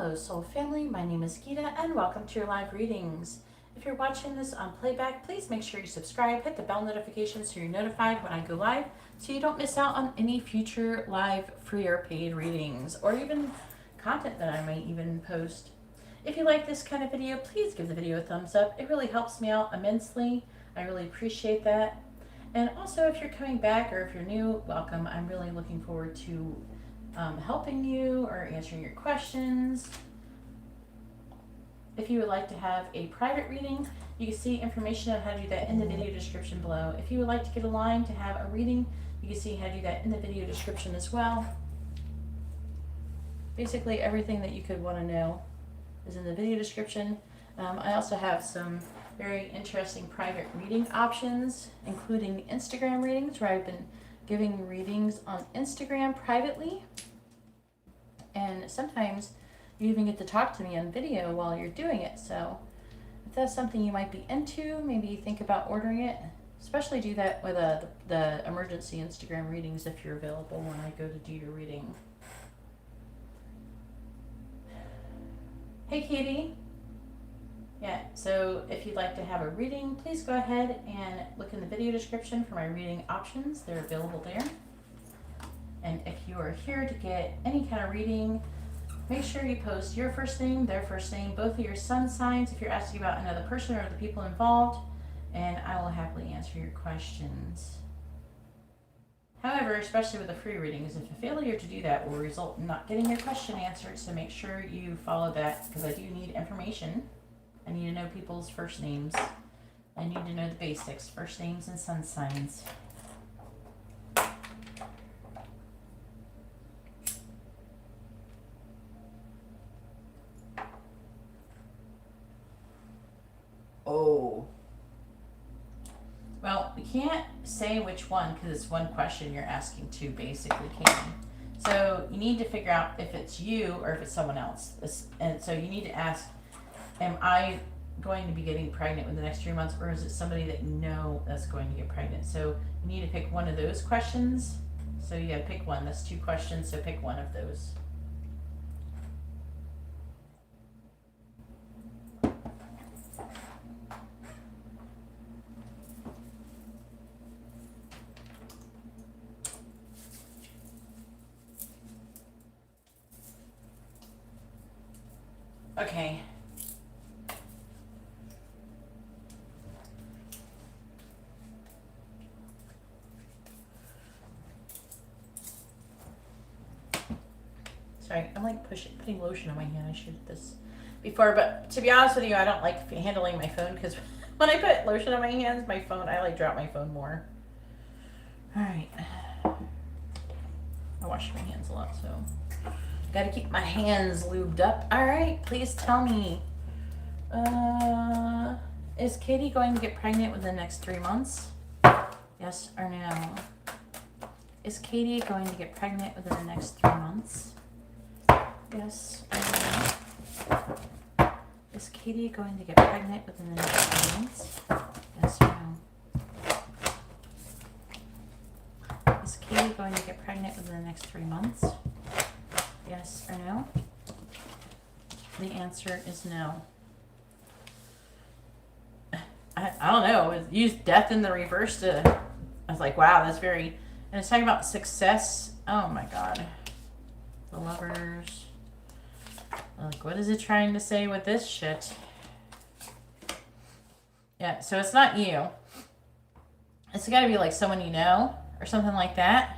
Hello Soul Family, my name is Geeta and welcome to your live readings. If you're watching this on playback, please make sure you subscribe, hit the bell notification so you're notified when I go live so you don't miss out on any future live free or paid readings or even content that I might even post. If you like this kind of video, please give the video a thumbs up. It really helps me out immensely. I really appreciate that. And also if you're coming back or if you're new, welcome. I'm really looking forward to helping you or answering your questions. If you would like to have a private reading, you can see information on how to do that in the video description below. If you would like to get a line to have a reading, you can see how to do that in the video description as well. Basically everything that you could want to know is in the video description. I also have some very interesting private reading options, including Instagram readings, where I've been giving readings on Instagram privately. And sometimes you even get to talk to me on video while you're doing it. So if that's something you might be into, maybe think about ordering it. Especially do that with the emergency Instagram readings if you're available when I go to do your reading. Hey Katie. Yeah, so if you'd like to have a reading, please go ahead and look in the video description for my reading options. They're available there. And if you are here to get any kind of reading, make sure you post your first name, their first name, both of your sun signs if you're asking about another person or the people involved, and I will happily answer your questions. However, especially with the free readings, if a failure to do that will result in not getting your question answered, so make sure you follow that because I do need information. I need to know people's first names. I need to know the basics, first names and sun signs. Oh. Well, we can't say which one because it's one question you're asking to basically, Katie. So you need to figure out if it's you or if it's someone else. And so you need to ask, am I going to be getting pregnant within the next 3 months, or is it somebody that you know that's going to get pregnant? So you need to pick one of those questions. So you gotta pick one. That's 2 questions, so pick one of those. Okay. Sorry, I'm like putting lotion on my hand. I should have this before, but to be honest with you, I don't like handling my phone because when I put lotion on my hands, I like drop my phone more. All right. I wash my hands a lot, so gotta keep my hands lubed up. All right, please tell me. Is Katie going to get pregnant within the next 3 months? Yes or no? Is Katie going to get pregnant within the next 3 months? Yes or no? Is Katie going to get pregnant within the next 3 months? Yes or no? Is Katie going to get pregnant within the next 3 months? Yes or no? The answer is no. I don't know. It used death in the reverse to... I was like, wow, that's very... And it's talking about success. Oh my god. The Lovers. Like, what is it trying to say with this shit? Yeah, so it's not you. It's got to be like someone you know or something like that.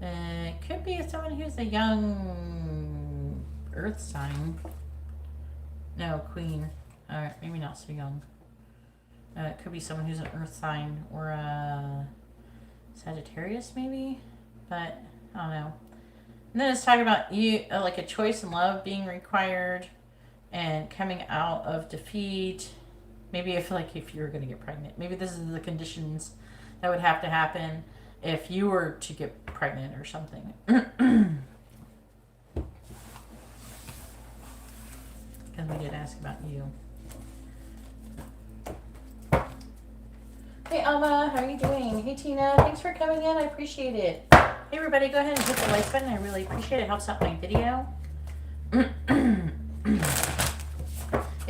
It could be someone who's a young earth sign. No, queen. Alright, maybe not so young. It could be someone who's an earth sign or a Sagittarius maybe. But, I don't know. And then it's talking about you, like a choice in love being required and coming out of defeat. Maybe if you're going to get pregnant. Maybe this is the conditions that would have to happen if you were to get pregnant or something. And we did ask about you. Hey Alma, how are you doing? Hey Tina, thanks for coming in. I appreciate it. Hey everybody, go ahead and hit the like button. I really appreciate it. It helps out my video.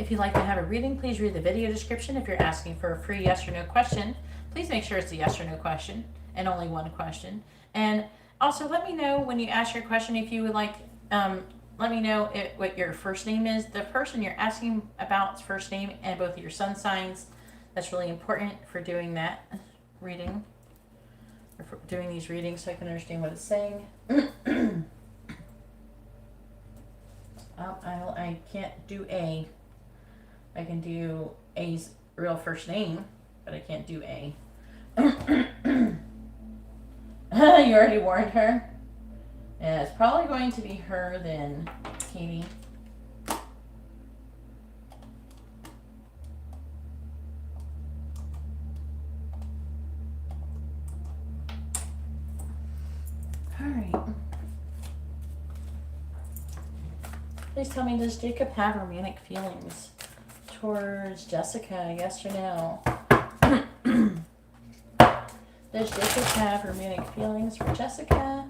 If you'd like to have a reading, please read the video description. If you're asking for a free yes or no question, please make sure it's a yes or no question and only one question. And also let me know when you ask your question if you would like, let me know what your first name is. The person you're asking about's first name and both of your sun signs. That's really important for doing that reading, or for doing these readings so I can understand what it's saying. I can't do A. I can do A's real first name, but I can't do A. You already warned her? Yeah, it's probably going to be her then, Katie. Alright. Please tell me, does Jacob have romantic feelings towards Jessica? Yes or no? Does Jacob have romantic feelings for Jessica?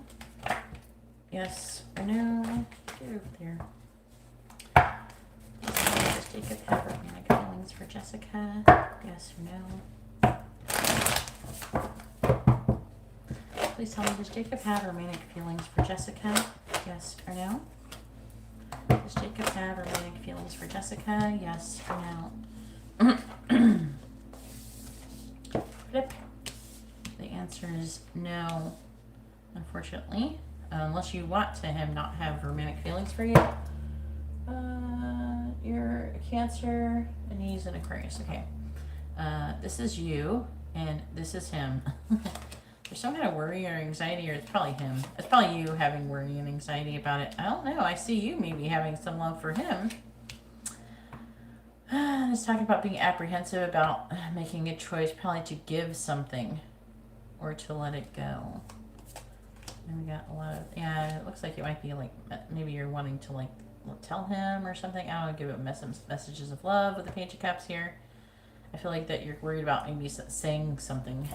Yes or no? Get over there. Does Jacob have romantic feelings for Jessica? Yes or no? Please tell me, does Jacob have romantic feelings for Jessica? Yes or no? Does Jacob have romantic feelings for Jessica? Yes or no? Flip. The answer is no, unfortunately. Unless you want to him not have romantic feelings for you. You're a Cancer and he's an Aquarius. Okay. This is you and this is him. There's some kind of worry or anxiety, or it's probably him. It's probably you having worry and anxiety about it. I don't know. I see you maybe having some love for him. It's talking about being apprehensive about making a choice, probably to give something or to let it go. And we got a lot of, yeah, it looks like it might be like, maybe you're wanting to like tell him or something. I don't know, give it messages of love with the Page of Cups here. I feel like that you're worried about maybe saying something.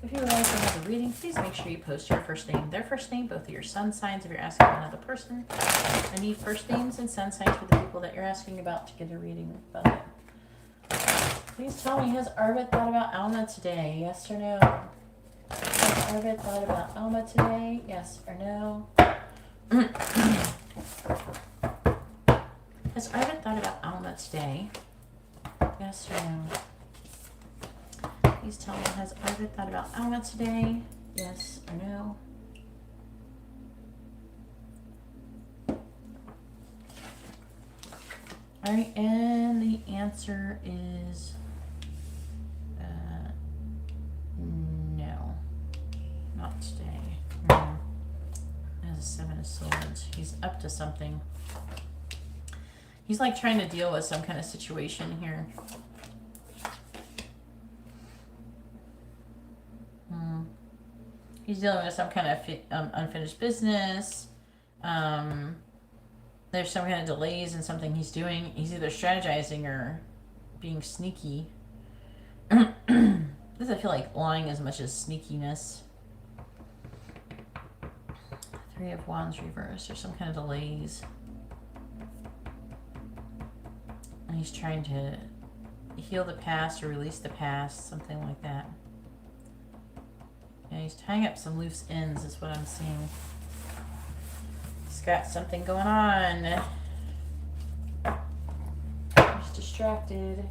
If you would like to have a reading, please make sure you post your first name, their first name, both of your sun signs if you're asking another person. I need first names and sun signs for the people that you're asking about to get a reading about it. Please tell me, has Arvid thought about Alma today? Yes or no? Has Arvid thought about Alma today? Yes or no? Has Arvid thought about Alma today? Yes or no? Please tell me, has Arvid thought about Alma today? Yes or no? Alright, and the answer is no. Not today. No. Has a 7 of Swords. He's up to something. He's like trying to deal with some kind of situation here. He's dealing with some kind of unfinished business. There's some kind of delays in something he's doing. He's either strategizing or being sneaky. Doesn't feel like lying as much as sneakiness. 3 of Wands reversed. There's some kind of delays. And he's trying to heal the past or release the past, something like that. Yeah, he's tying up some loose ends is what I'm seeing. He's got something going on. He's distracted.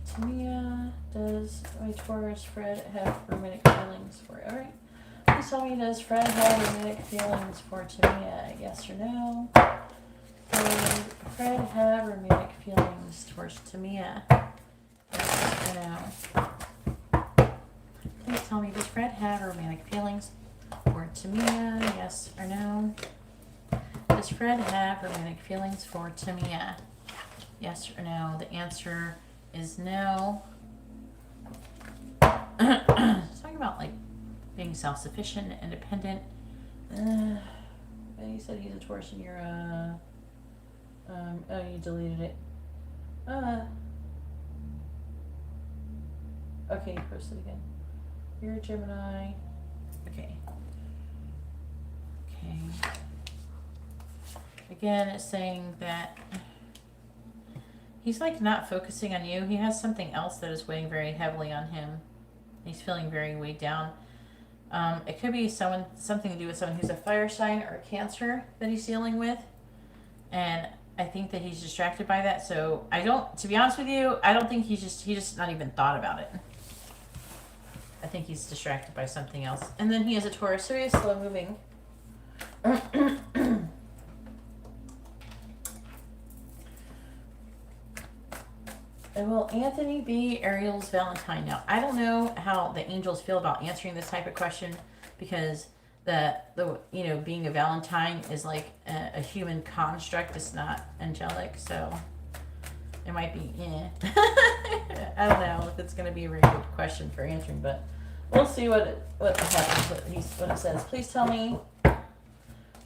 Tamia, does my Taurus Fred have romantic feelings for it? Alright. Please tell me, does Fred have romantic feelings for Tamia? Yes or no? Does Fred have romantic feelings towards Tamia? Yes or no? Please tell me, does Fred have romantic feelings for Tamia? Yes or no? Does Fred have romantic feelings for Tamia? Yes or no? The answer is no. It's talking about like being being self-sufficient, independent. You said he's a Taurus and you're oh, you deleted it. Okay, post it again. You're a Gemini. Okay. Okay. Again, it's saying that he's like not focusing on you. He has something else that is weighing very heavily on him. He's feeling very weighed down. It could be something to do with someone who's a fire sign or a Cancer that he's dealing with. And I think that he's distracted by that. So to be honest with you, I don't think he just not even thought about it. I think he's distracted by something else. And then he has a Taurus, so he is slow moving. And will Anthony be Ariel's Valentine? Now, I don't know how the angels feel about answering this type of question, because the being a Valentine is like a human construct. It's not angelic, so it might be I don't know if it's going to be a very good question for answering, but we'll see what happens. What it says. Please tell me.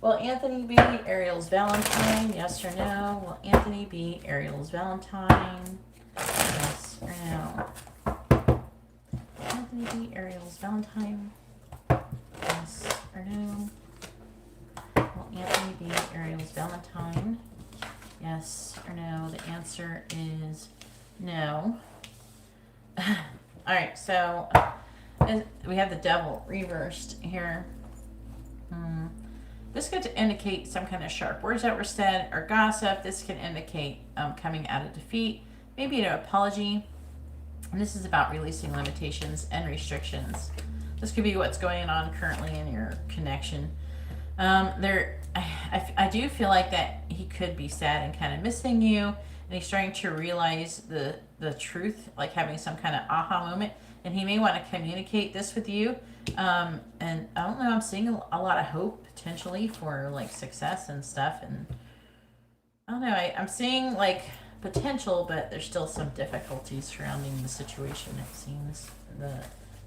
Will Anthony be Ariel's Valentine? Yes or no? Will Anthony be Ariel's Valentine? Yes or no? Anthony be Ariel's Valentine? Yes or no? Will Anthony be Ariel's Valentine? Yes or no? The answer is no. Alright, so we have the Devil reversed here. This could indicate some kind of sharp words that were said or gossip. This can indicate coming out of defeat, maybe an apology. And this is about releasing limitations and restrictions. This could be what's going on currently in your connection. I do feel like that he could be sad and kind of missing you, and he's starting to realize the truth, like having some kind of aha moment, and he may want to communicate this with you. And I don't know, I'm seeing a lot of hope potentially for like success and stuff, and I don't know, I'm seeing like potential, but there's still some difficulties surrounding the situation, it seems,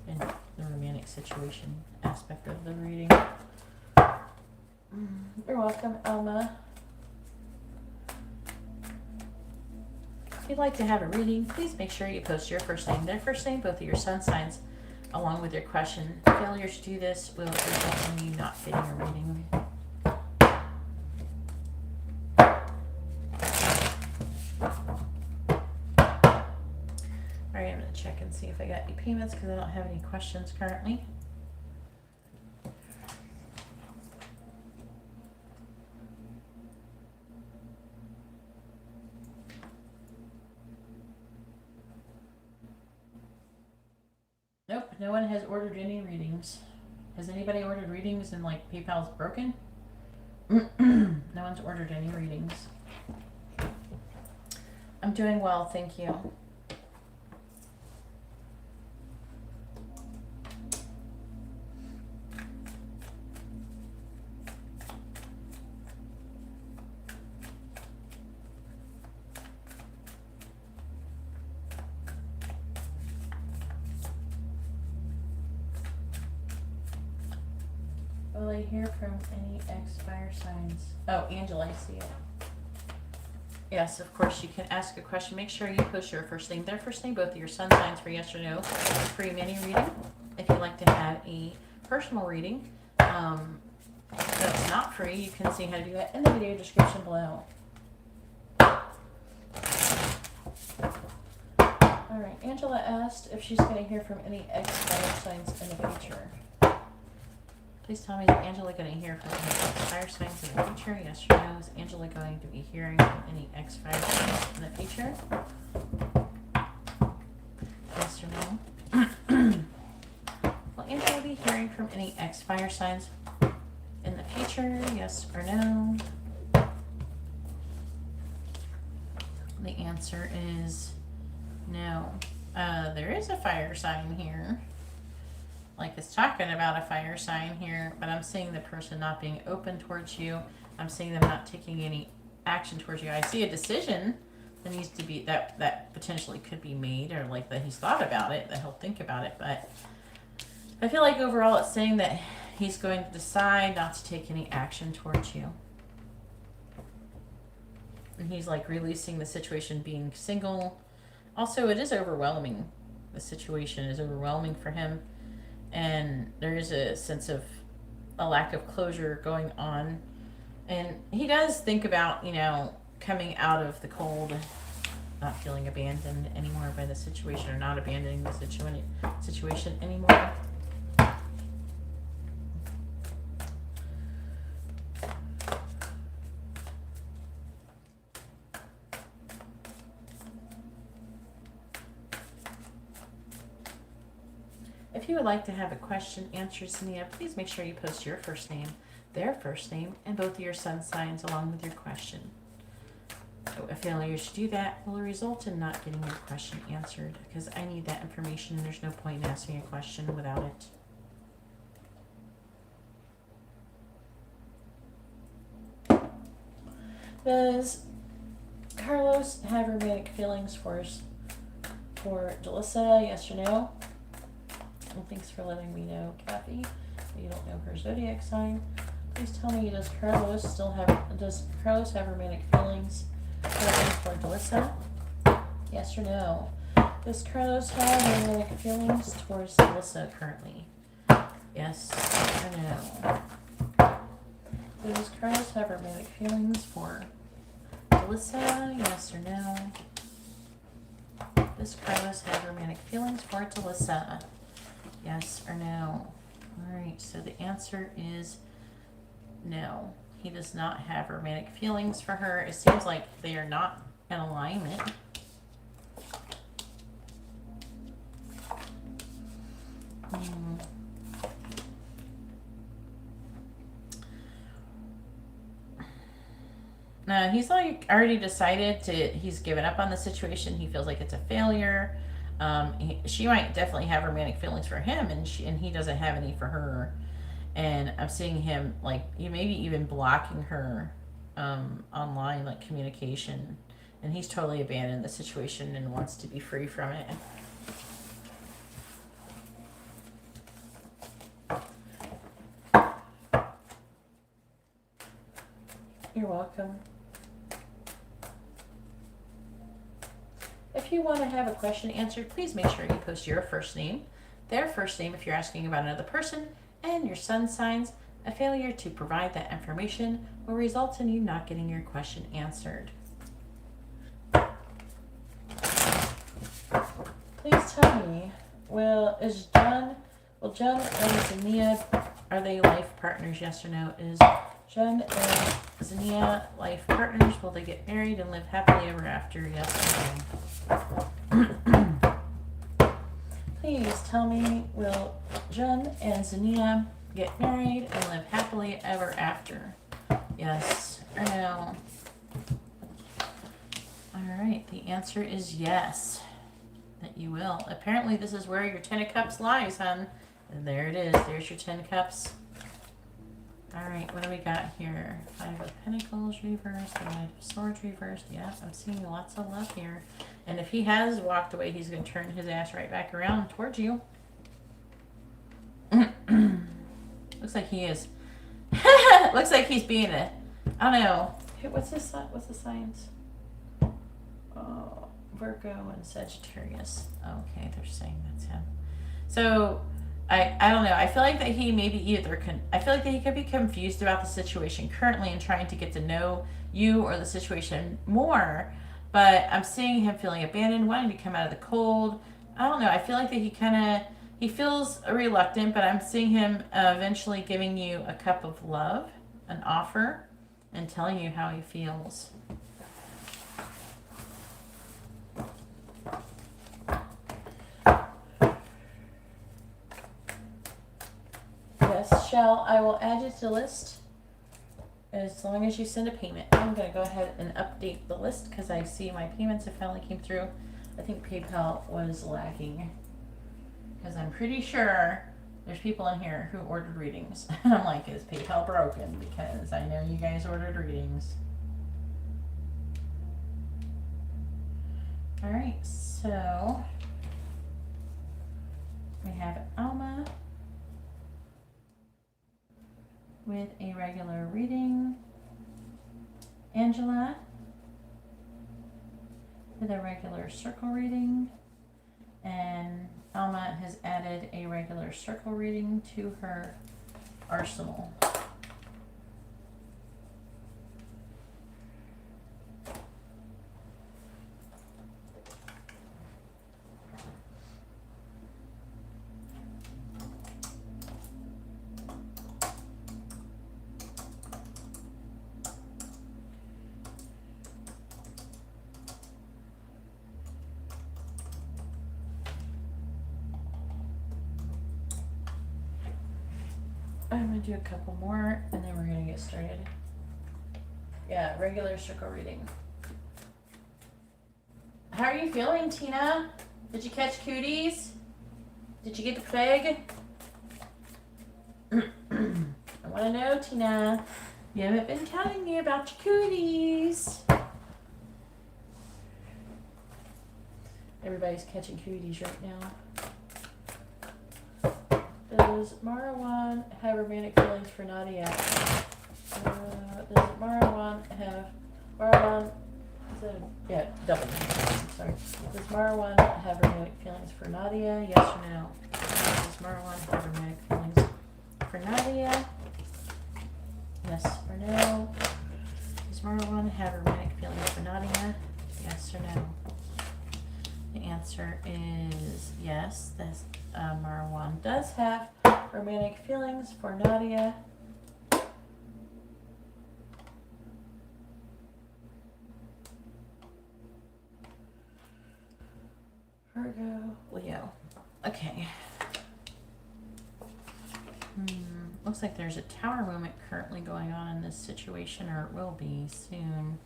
in the romantic situation aspect of the reading. You're welcome, Elma. If you'd like to have a reading, please make sure you post your first name, their first name, both of your sun signs, along with your question. Failure to do this will result in you not getting a reading. Alright, I'm going to check and see if I got any payments because I don't have any questions currently. Nope, no one has ordered any readings. Has anybody ordered readings and like PayPal's broken? No one's ordered any readings. I'm doing well, thank you. Will I hear from any ex-fire signs? Oh, Angela, I see it. Yes, of course, you can ask a question. Make sure you post your first name, their first name, both of your sun signs for yes or no. Free mini reading. If you'd like to have a personal reading that's not free, you can see how to do that in the video description below. Alright, Angela asked if she's going to hear from any ex-fire signs in the future. Please tell me, is Angela going to hear from any ex-fire signs in the future? Yes or no? Is Angela going to be hearing from any ex-fire signs in the future? Yes or no? Will Angela be hearing from any ex-fire signs in the future? Yes or no? The answer is no. There is a fire sign here. Like it's talking about a fire sign here, but I'm seeing the person not being open towards you. I'm seeing them not taking any action towards you. I see a decision that needs to be, that potentially could be made, or like that he's thought about it, that he'll think about it, but I feel like overall it's saying that he's going to decide not to take any action towards you. And he's like releasing the situation being single. Also, it is overwhelming. The situation is overwhelming for him. And there is a sense of a lack of closure going on. And he does think about, you know, coming out of the cold, not feeling abandoned anymore by the situation, or not abandoning the situation anymore. If you would like to have a question answered, Sania, please make sure you post your first name, their first name, and both of your sun signs along with your question. So a failure to do that will result in not getting your question answered, because I need that information and there's no point in asking a question without it. Does Carlos have romantic feelings for Jalissa? Yes or no? Well, thanks for letting me know, Kathy. You don't know her zodiac sign. Please tell me, does Carlos have romantic feelings for Jalissa? Yes or no? Does Carlos have romantic feelings towards Jalissa currently? Yes or no? Does Carlos have romantic feelings for Jalissa? Yes or no? Does Carlos have romantic feelings for Jalissa? Yes or no? Alright, so the answer is no. He does not have romantic feelings for her. It seems like they are not in alignment. No, he's like already decided he's given up on the situation. He feels like it's a failure. She might definitely have romantic feelings for him, and he doesn't have any for her. And I'm seeing him like maybe even blocking her online, like communication. And he's totally abandoned the situation and wants to be free from it. You're welcome. If you want to have a question answered, please make sure you post your first name, their first name if you're asking about another person, and your sun signs. A failure to provide that information will result in you not getting your question answered. Please tell me, will Jen and Zania, are they life partners? Yes or no? Is Jen and Zania life partners? Will they get married and live happily ever after? Yes or no? Please tell me, will Jen and Zania get married and live happily ever after? Yes or no? Alright, the answer is yes, that you will. Apparently this is where your 10 of Cups lies, hon. And there it is. There's your 10 of Cups. Alright, what do we got here? 5 of Pentacles reversed, the Knight of Swords reversed. Yeah, I'm seeing lots of love here. And if he has walked away, he's going to turn his ass right back around towards you. Looks like he is. Looks like he's being a, I don't know. What's the signs? Virgo and Sagittarius. Okay, they're saying that's him. So I don't know. I feel like that he maybe I feel like that he could be confused about the situation currently and trying to get to know you or the situation more. But I'm seeing him feeling abandoned, wanting to come out of the cold. I don't know. I feel like that he feels reluctant, but I'm seeing him eventually giving you a cup of love, an offer, and telling you how he feels. Yes, Shell, I will add you to the list as long as you send a payment. I'm going to go ahead and update the list because I see my payments have finally came through. I think PayPal was lacking because I'm pretty sure there's people in here who ordered readings. I'm like, is PayPal broken? Because I know you guys ordered readings. Alright, so we have Alma, with a regular reading. Angela with a regular circle reading. And Alma has added a regular circle reading to her arsenal. I'm going to do a couple more and then we're going to get started. Yeah, regular circle reading. How are you feeling, Tina? Did you catch cooties? Did you get the plague? I want to know, Tina. You haven't been telling me about your cooties. Everybody's catching cooties right now. Does Marwan have romantic feelings for Nadia? Does Marwan have... Marwan... Yeah, double. Sorry. Does Marwan have romantic feelings for Nadia? Yes or no? Does Marwan have romantic feelings for Nadia? Yes or no? Does Marwan have romantic feelings for Nadia? Yes or no? The answer is yes. This Marwan does have romantic feelings for Nadia. Virgo Leo. Okay. Looks like there's a tower moment currently going on in this situation, or it will be soon.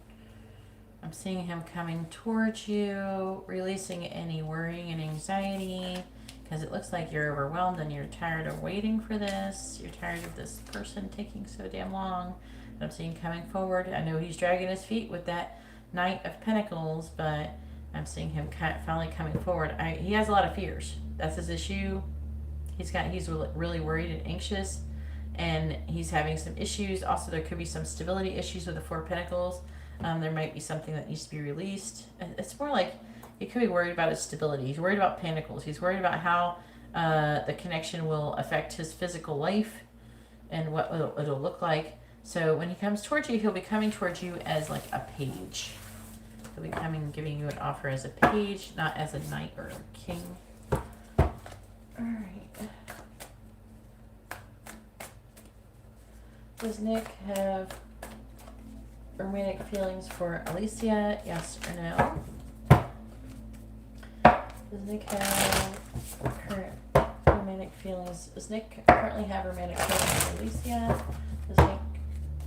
I'm seeing him coming towards you, releasing any worrying and anxiety, because it looks like you're overwhelmed and you're tired of waiting for this. You're tired of this person taking so damn long. I'm seeing coming forward. I know he's dragging his feet with that Knight of Pentacles, but I'm seeing him finally coming forward. He has a lot of fears. That's his issue. He's really worried and anxious, and he's having some issues. Also, there could be some stability issues with the Four of Pentacles. There might be something that needs to be released. It's more like he could be worried about his stability. He's worried about Pentacles. He's worried about how the connection will affect his physical life and what it'll look like. So when he comes towards you, he'll be coming towards you as like a page. He'll be giving you an offer as a page, not as a knight or a king. All right. Does Nick have romantic feelings for Alicia? Yes or no? Does Nick have current romantic feelings? Does Nick currently have romantic feelings for Alicia? Does Nick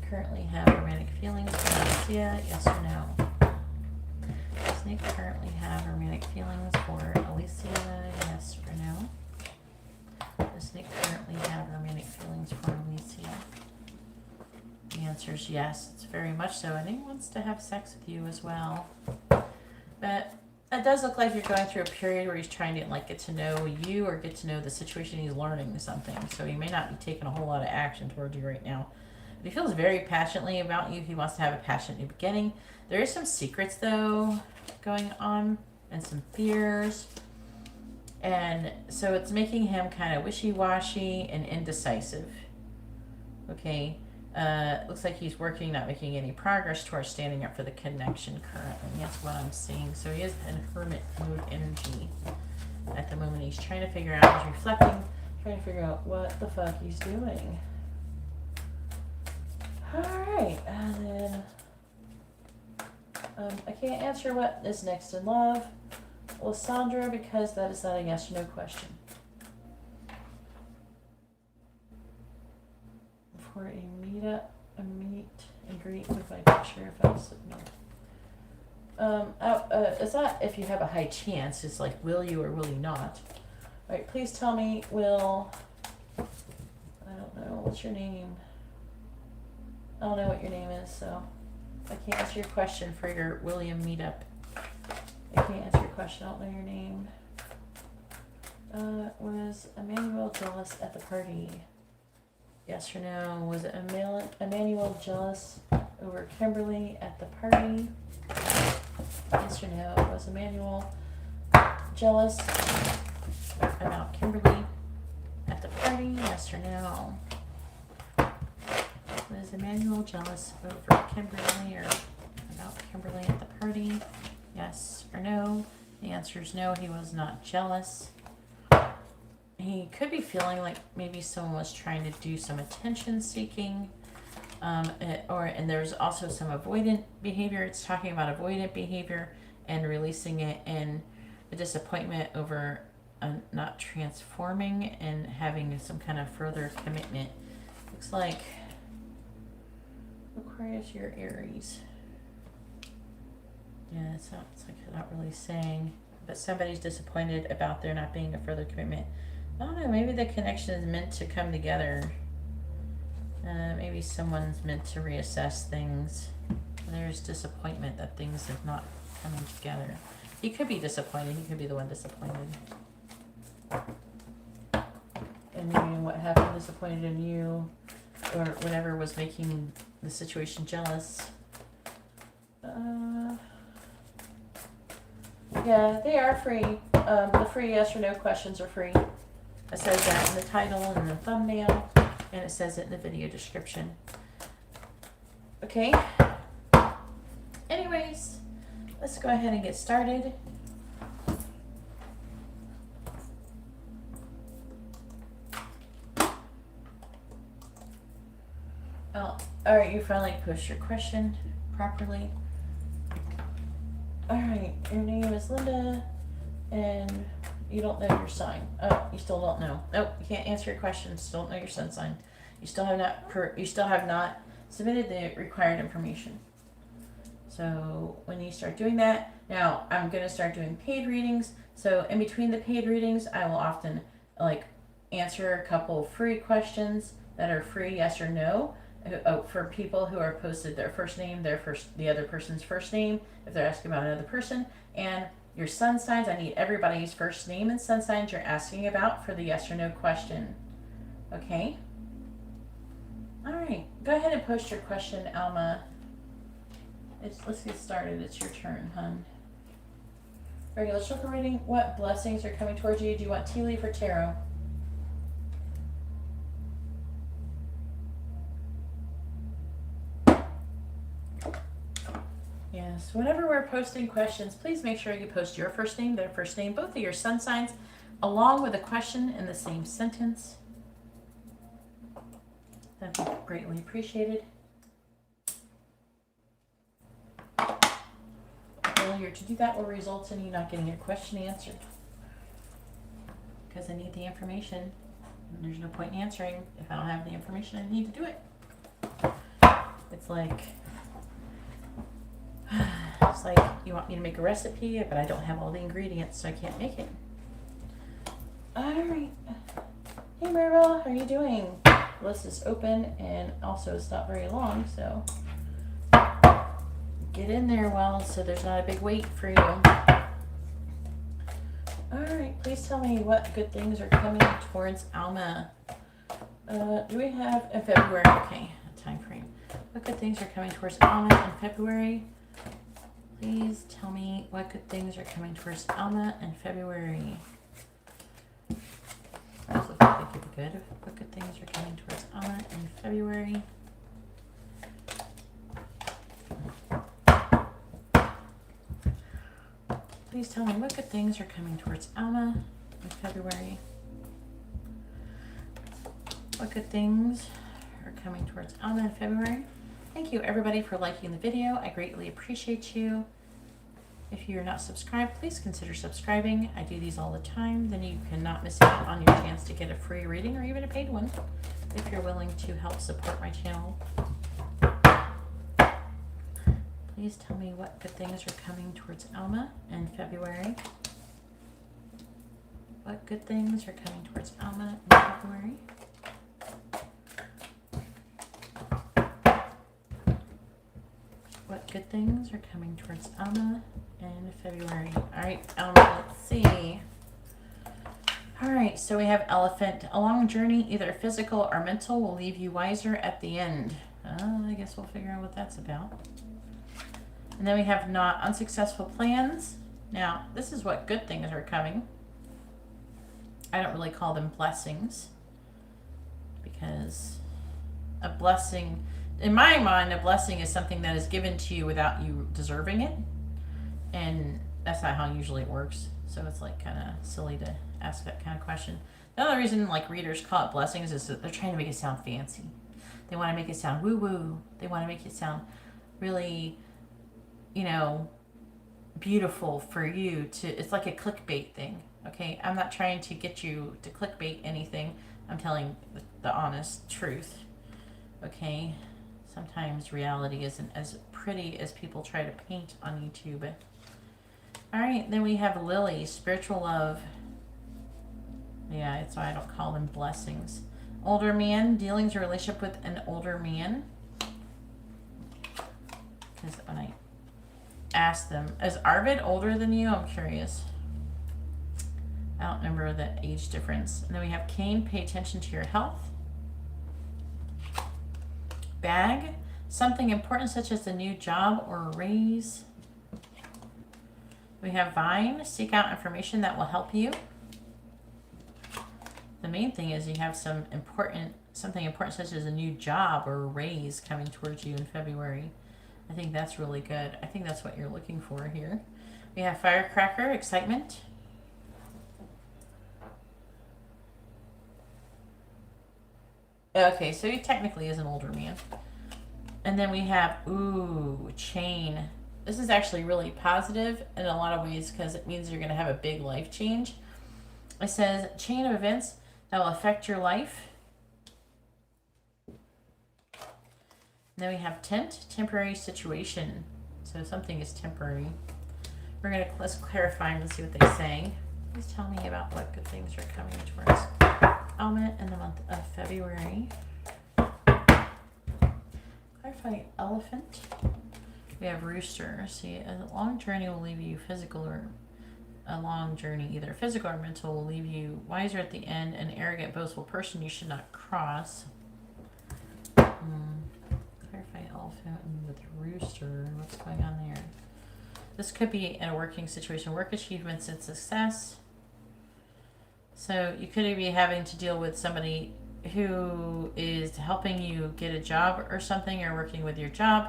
currently have romantic feelings for Alicia? Yes or no? Does Nick currently have romantic feelings for Alicia? Yes or no? Does Nick currently have romantic feelings for Alicia? The answer is yes. It's very much so. And he wants to have sex with you as well. But it does look like you're going through a period where he's trying to get to know you or get to know the situation. He's learning something. So he may not be taking a whole lot of action towards you right now. But he feels very passionately about you. He wants to have a passionate new beginning. There is some secrets, though, going on and some fears. And so it's making him kind of wishy-washy and indecisive. Okay? Looks like he's working, not making any progress towards standing up for the connection currently. That's what I'm seeing. So he is in hermit mode energy at the moment. He's trying to figure out, he's reflecting, trying to figure out what the fuck he's doing. Alright, and then I can't answer what is next in love, Lysandra, because that is not a yes or no question. For a meet and greet with my picture if I was no. It's not if you have a high chance, it's like will you or will you not. Alright, please tell me, will, I don't know, what's your name? I don't know what your name is, so I can't answer your question for your William meetup. I can't answer your question, I don't know your name. Was Emmanuel jealous at the party? Yes or no? Was Emmanuel jealous over Kimberly at the party? Yes or no? Was Emmanuel jealous about Kimberly at the party? Yes or no? Was Emmanuel jealous over Kimberly or about Kimberly at the party? Yes or no? The answer is no, he was not jealous. He could be feeling like maybe someone was trying to do some attention seeking. And there's also some avoidant behavior. It's talking about avoidant behavior and releasing it in a disappointment over not transforming and having some kind of further commitment. Looks like Aquarius, you're Aries. Yeah, it sounds like they're not really saying, but somebody's disappointed about there not being a further commitment. I don't know, maybe the connection is meant to come together. Maybe someone's meant to reassess things. There's disappointment that things have not come together. He could be disappointed. He could be the one disappointed. And maybe what happened disappointed in you, or whatever was making the situation jealous. Yeah, they are free. The free yes or no questions are free. It says that in the title and the thumbnail, and it says it in the video description. Okay. Anyways, let's go ahead and get started. Oh, all right, you finally pushed your question properly. All right, your name is Linda, and you don't know your sign. Oh, you still don't know. Oh, you can't answer your questions. Still don't know your sun sign. You still have not submitted the required information. So when you start doing that, now I'm gonna start doing paid readings. So in between the paid readings, I will often answer a couple free questions that are free, yes or no, for people who are posted their first name, the other person's first name, if they're asking about another person, and your sun signs. I need everybody's first name and sun signs you're asking about for the yes or no question. Okay? All right. Go ahead and post your question, Alma. Let's get started. It's your turn, hun. Regular circle reading. What blessings are coming towards you? Do you want tea leaf or tarot? Yes, whenever we're posting questions, please make sure you post your first name, their first name, both of your sun signs, along with a question in the same sentence. That'd be greatly appreciated. Failure to do that will result in you not getting your question answered. Because I need the information. And there's no point in answering if I don't have the information I need to do it. It's like you want me to make a recipe, but I don't have all the ingredients, so I can't make it. Alright. Hey Maribel, how are you doing? The list is open, and also it's not very long, so get in there so there's not a big wait for you. Alright, please tell me what good things are coming towards Alma. Do we have in February? Okay, a time frame. What good things are coming towards Alma in February? Please tell me what good things are coming towards Alma in February. Those look like they could be good. What good things are coming towards Alma in February? Please tell me what good things are coming towards Alma in February. What good things are coming towards Alma in February? Thank you everybody for liking the video. I greatly appreciate you. If you're not subscribed, please consider subscribing. I do these all the time. Then you cannot miss out on your chance to get a free reading or even a paid one if you're willing to help support my channel. Please tell me what good things are coming towards Alma in February. What good things are coming towards Alma in February? What good things are coming towards Alma in February? All right, Alma, let's see. All right, so we have Elephant. A long journey, either physical or mental, will leave you wiser at the end. I guess we'll figure out what that's about. And then we have Not. Unsuccessful plans. Now, this is what good things are coming. I don't really call them blessings, because a blessing, in my mind, a blessing is something that is given to you without you deserving it. And that's not how usually it works. So it's like kind of silly to ask that kind of question. The other reason like readers call it blessings is that they're trying to make it sound fancy. They want to make it sound woo-woo. They want to make it sound really, you know, beautiful for you to, it's like a clickbait thing. Okay, I'm not trying to get you to clickbait anything. I'm telling the honest truth. Okay, sometimes reality isn't as pretty as people try to paint on YouTube. All right, then we have Lily, spiritual love. Yeah, that's why I don't call them blessings. Older man, dealings or relationship with an older man. Because when I asked them, is Arvid older than you? I'm curious. I don't remember the age difference. And then we have Cain, pay attention to your health. Bag, something important such as a new job or a raise. We have Vine, seek out information that will help you. The main thing is you have something important such as a new job or a raise coming towards you in February. I think that's really good. I think that's what you're looking for here. We have Firecracker, excitement. Okay, so he technically is an older man. And then we have, ooh, Chain. This is actually really positive in a lot of ways because it means you're going to have a big life change. It says, chain of events that will affect your life. And then we have Tent, temporary situation. So something is temporary. Let's clarify and see what they say. Please tell me about what good things are coming towards Element in the month of February. Clarify Elephant. We have Rooster. See, a long journey will leave you physical or a long journey, either physical or mental, will leave you wiser at the end. An arrogant, boastful person you should not cross. Clarify Elephant with Rooster. What's going on there? This could be in a working situation. Work achievements and success. So you could be having to deal with somebody who is helping you get a job or something, or working with your job,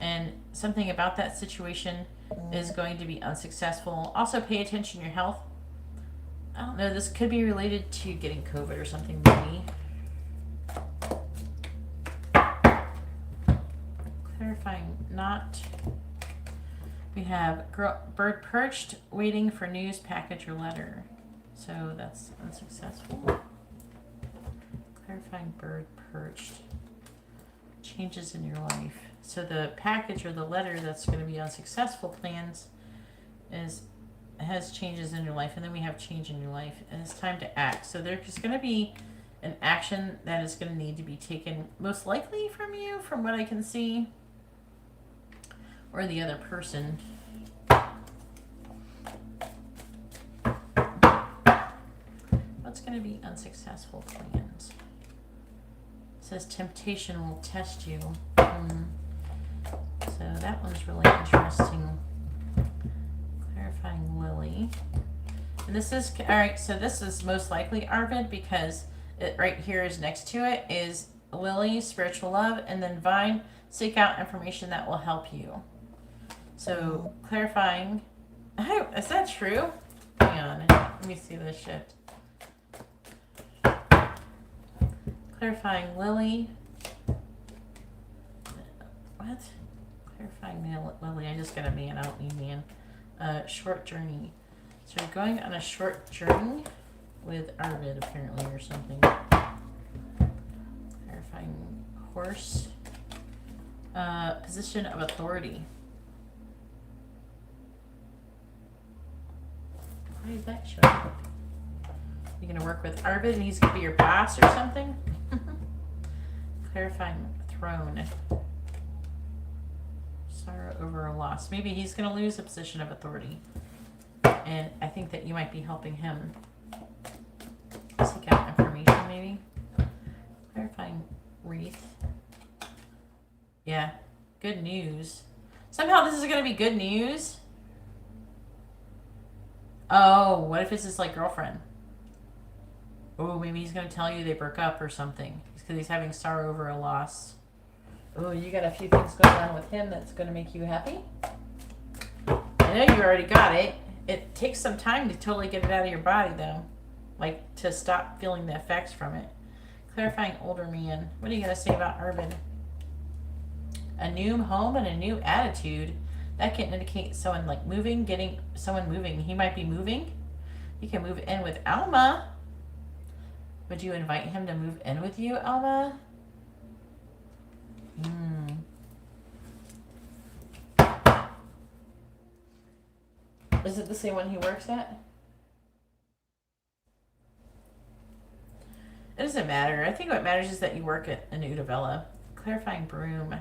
and something about that situation is going to be unsuccessful. Also pay attention to your health. I don't know, this could be related to getting COVID or something maybe. Clarifying Not. We have bird perched, waiting for news, package, or letter. So that's unsuccessful. Clarifying bird perched. Changes in your life. So the package or the letter that's going to be unsuccessful plans has changes in your life. And then we have change in your life. And it's time to act. So there's going to be an action that is going to need to be taken, most likely from you, from what I can see. Or the other person. What's going to be unsuccessful plans? It says temptation will test you. So that one's really interesting. Clarifying Lily. And this is, all right, so this is most likely Arvid because it right here is next to it is Lily, spiritual love, and then Vine, seek out information that will help you. So clarifying, oh, is that true? Hang on, let me see this shit. Clarifying Lily. What? Clarifying Lily. I just got a man. I don't need man. Short journey. So you're going on a short journey with Arvid apparently or something. Clarifying horse. Position of authority. Why is that showing up? You're going to work with Arvid and he's going to be your boss or something? Clarifying throne. Sorrow over a loss. Maybe he's going to lose a position of authority. And I think that you might be helping him. Seek out information, maybe. Clarifying wreath. Yeah, good news. Somehow this is going to be good news. Oh, what if it's his like girlfriend? Oh, maybe he's going to tell you they broke up or something. Because he's having sorrow over a loss. Oh, you got a few things going on with him that's going to make you happy? I know you already got it. It takes some time to totally get it out of your body, though. Like, to stop feeling the effects from it. Clarifying older man. What are you going to say about Arvid? A new home and a new attitude. That can indicate someone like moving, getting someone moving. He might be moving. You can move in with Alma. Would you invite him to move in with you, Alma? Is it the same one he works at? It doesn't matter. I think what matters is that you work at a new Udavella. Clarifying broom.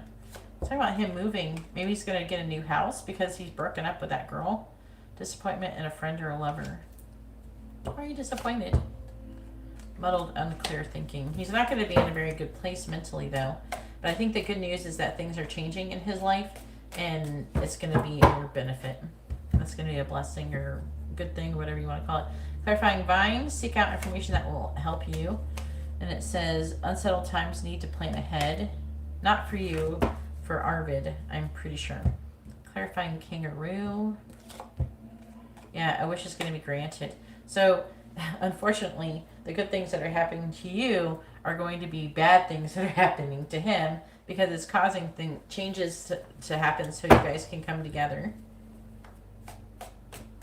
Talking about him moving. Maybe he's going to get a new house because he's broken up with that girl. Disappointment in a friend or a lover. Why are you disappointed? Muddled, unclear thinking. He's not going to be in a very good place mentally, though. But I think the good news is that things are changing in his life, and it's going to be in your benefit. That's going to be a blessing or good thing, whatever you want to call it. Clarifying vine. Seek out information that will help you. And it says, unsettled times need to plan ahead. Not for you. For Arvid, I'm pretty sure. Clarifying kangaroo. Yeah, a wish is going to be granted. So, unfortunately, the good things that are happening to you are going to be bad things that are happening to him because it's causing changes to happen so you guys can come together.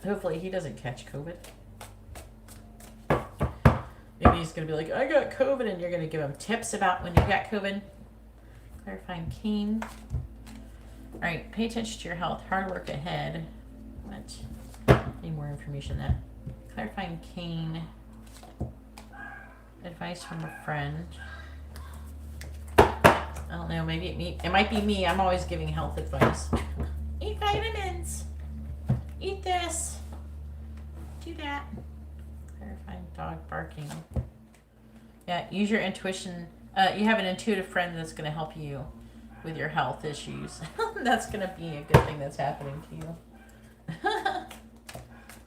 Hopefully, he doesn't catch COVID. Maybe he's going to be like, I got COVID, and you're going to give him tips about when you got COVID. Clarifying Keen. All right, pay attention to your health. Hard work ahead. What? Need more information than that. Clarifying Keen. Advice from a friend. I don't know. Maybe it might be me. I'm always giving health advice. Eat vitamins. Eat this. Do that. Clarifying dog barking. Yeah, use your intuition. You have an intuitive friend that's going to help you with your health issues. That's going to be a good thing that's happening to you.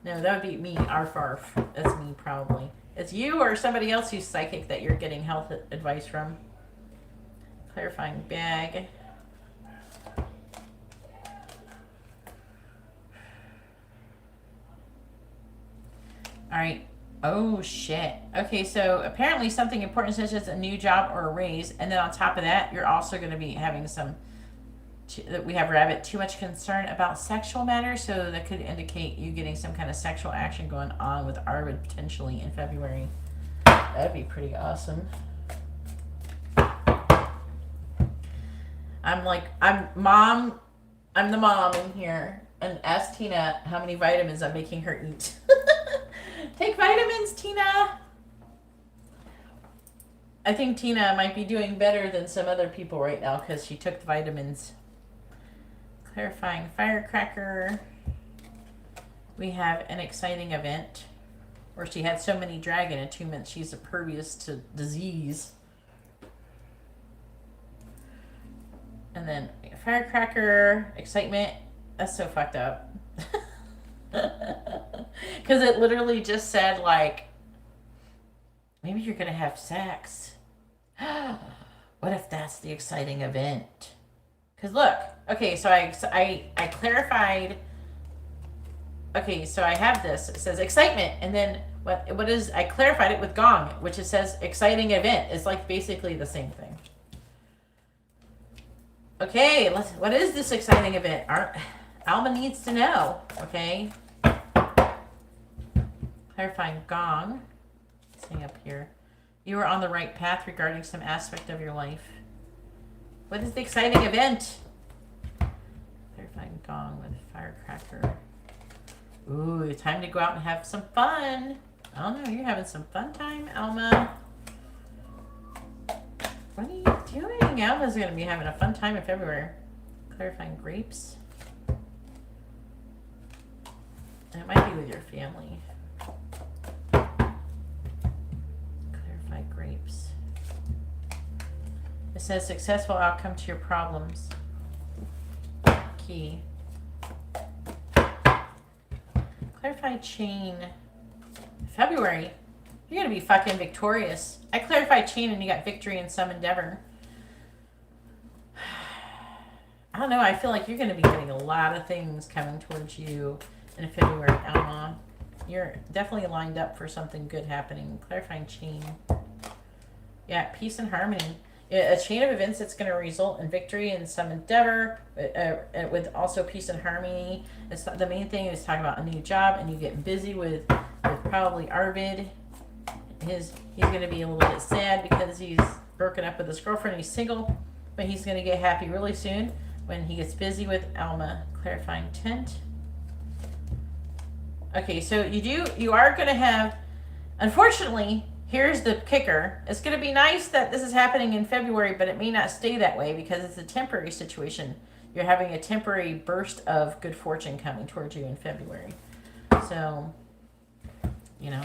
No, that would be me. Arf, arf. That's me, probably. It's you or somebody else who's psychic that you're getting health advice from. Clarifying bag. All right. Oh, shit. Okay, so apparently something important such as a new job or a raise, and then on top of that, you're also going to be having some, we have rabbit, too much concern about sexual matters, so that could indicate you getting some kind of sexual action going on with Arvid potentially in February. That'd be pretty awesome. I'm the mom in here, and ask Tina how many vitamins I'm making her eat. Take vitamins, Tina. I think Tina might be doing better than some other people right now because she took the vitamins. Clarifying firecracker. We have an exciting event where she had so many dragon attunements she's impervious to disease. And then firecracker, excitement. That's so fucked up. Because it literally just said, like, maybe you're going to have sex. What if that's the exciting event? Because look, okay, so I clarified. Okay, so I have this. It says excitement. And then what is, I clarified it with gong, which it says exciting event. It's like basically the same thing. Okay, what is this exciting event? Alma needs to know, okay? Clarifying gong. Sing up here. You are on the right path regarding some aspect of your life. What is the exciting event? Clarifying gong with firecracker. Ooh, time to go out and have some fun. I don't know, you're having some fun time, Alma. What are you doing? Alma's going to be having a fun time in February. Clarifying grapes. And it might be with your family. says successful outcome to your problems. Key. Clarified chain. February. You're going to be fucking victorious. I clarified chain and you got victory in some endeavor. I don't know. I feel like you're going to be getting a lot of things coming towards you in February, Alma. You're definitely lined up for something good happening. Clarifying chain. Yeah, peace and harmony. A chain of events that's going to result in victory in some endeavor, with also peace and harmony. It's the main thing is talking about a new job, and you get busy with probably Arvid. He's going to be a little bit sad because he's broken up with his girlfriend. He's single, but he's going to get happy really soon when he gets busy with Alma. Clarifying tent. Okay, so you are going to have, unfortunately, here's the kicker. It's going to be nice that this is happening in February, but it may not stay that way because it's a temporary situation. You're having a temporary burst of good fortune coming towards you in February. So, you know,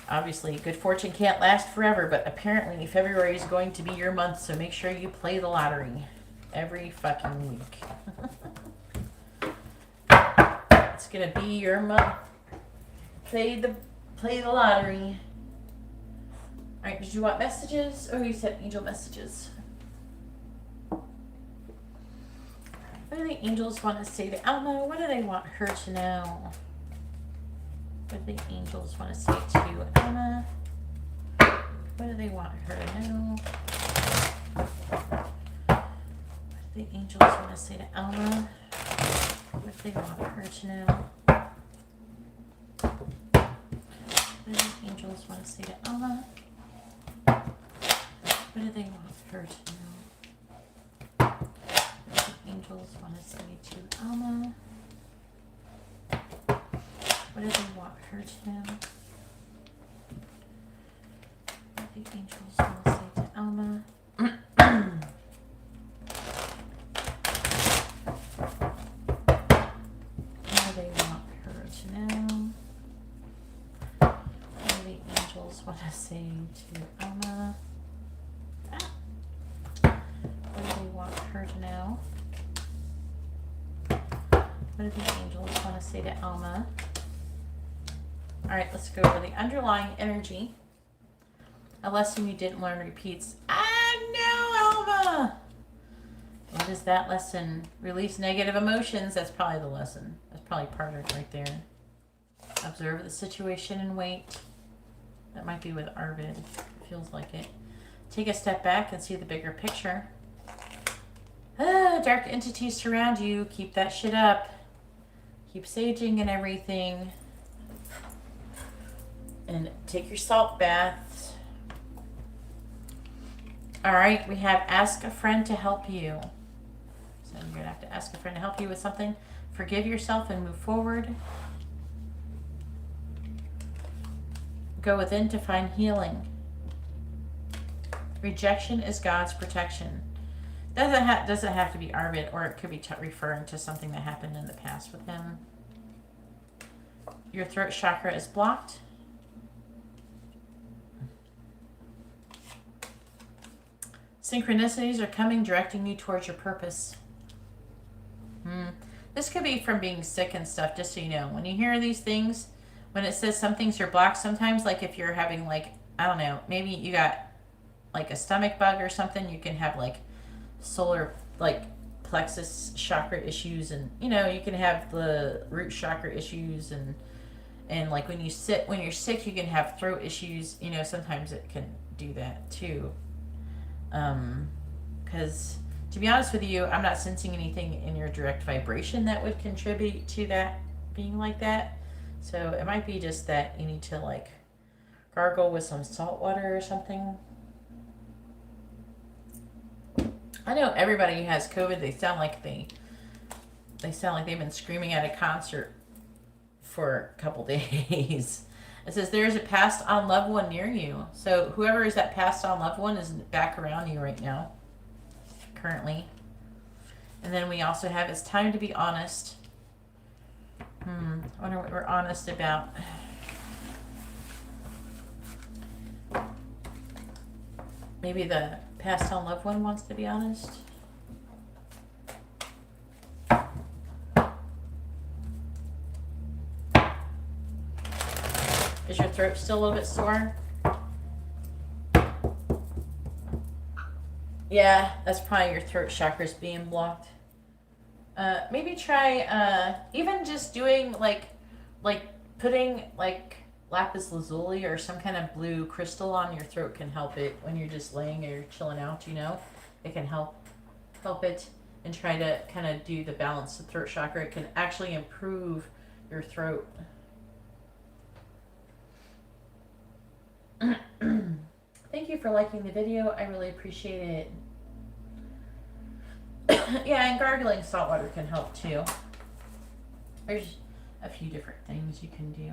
obviously good fortune can't last forever, but apparently February is going to be your month, so make sure you play the lottery every fucking week. It's going to be your month. Play the lottery. Alright, did you want messages? Or you said angel messages? What do the angels want to say to Alma? What do they want her to know? What do the angels want to say to Alma? What do they want her to know? What do the angels want to say to Alma? What do they want her to know? What do the angels want to say to Alma? What do they want her to know? What do the angels want to say to Alma? What do they want her to know? What do the angels want to say to Alma? What do they want her to know? Want to say to Alma? What do they want her to know? What do the angels want to say to Alma? Alright, let's go over the underlying energy. A lesson you didn't learn repeats. No, Alma! What is that lesson? Release negative emotions. That's probably the lesson. That's probably part of it right there. Observe the situation and wait. That might be with Arvid. Feels like it. Take a step back and see the bigger picture. Dark entities surround you. Keep that shit up. Keep saging and everything. And take your salt baths. Alright, we have ask a friend to help you. So you're going to have to ask a friend to help you with something. Forgive yourself and move forward. Go within to find healing. Rejection is God's protection. Doesn't have to be Arvid, or it could be referring to something that happened in the past with him. Your throat chakra is blocked. Synchronicities are coming, directing you towards your purpose. This could be from being sick and stuff, just so you know. When you hear these things, when it says some things are blocked, sometimes, like if you're having, like, I don't know, maybe you got like a stomach bug or something, you can have like solar, like plexus chakra issues, and you know, you can have the root chakra issues, and like when you're sick, you can have throat issues. You know, sometimes it can do that too. Because to be honest with you, I'm not sensing anything in your direct vibration that would contribute to that being like that. So it might be just that you need to like gargle with some salt water or something. I know everybody who has COVID, they sound like they've been screaming at a concert for a couple days. It says there is a passed on loved one near you. So whoever is that passed on loved one is back around you right now, currently. And then we also have it's time to be honest. I wonder what we're honest about. Maybe the passed on loved one wants to be honest. Is your throat still a little bit sore? Yeah, that's probably your throat chakras being blocked. Maybe try even just doing like putting like lapis lazuli or some kind of blue crystal on your throat can help it when you're just laying or chilling out, you know. It can help it, and try to kind of do the balance of throat chakra. It can actually improve your throat. Thank you for liking the video. I really appreciate it. Yeah, and gargling salt water can help too. There's a few different things you can do.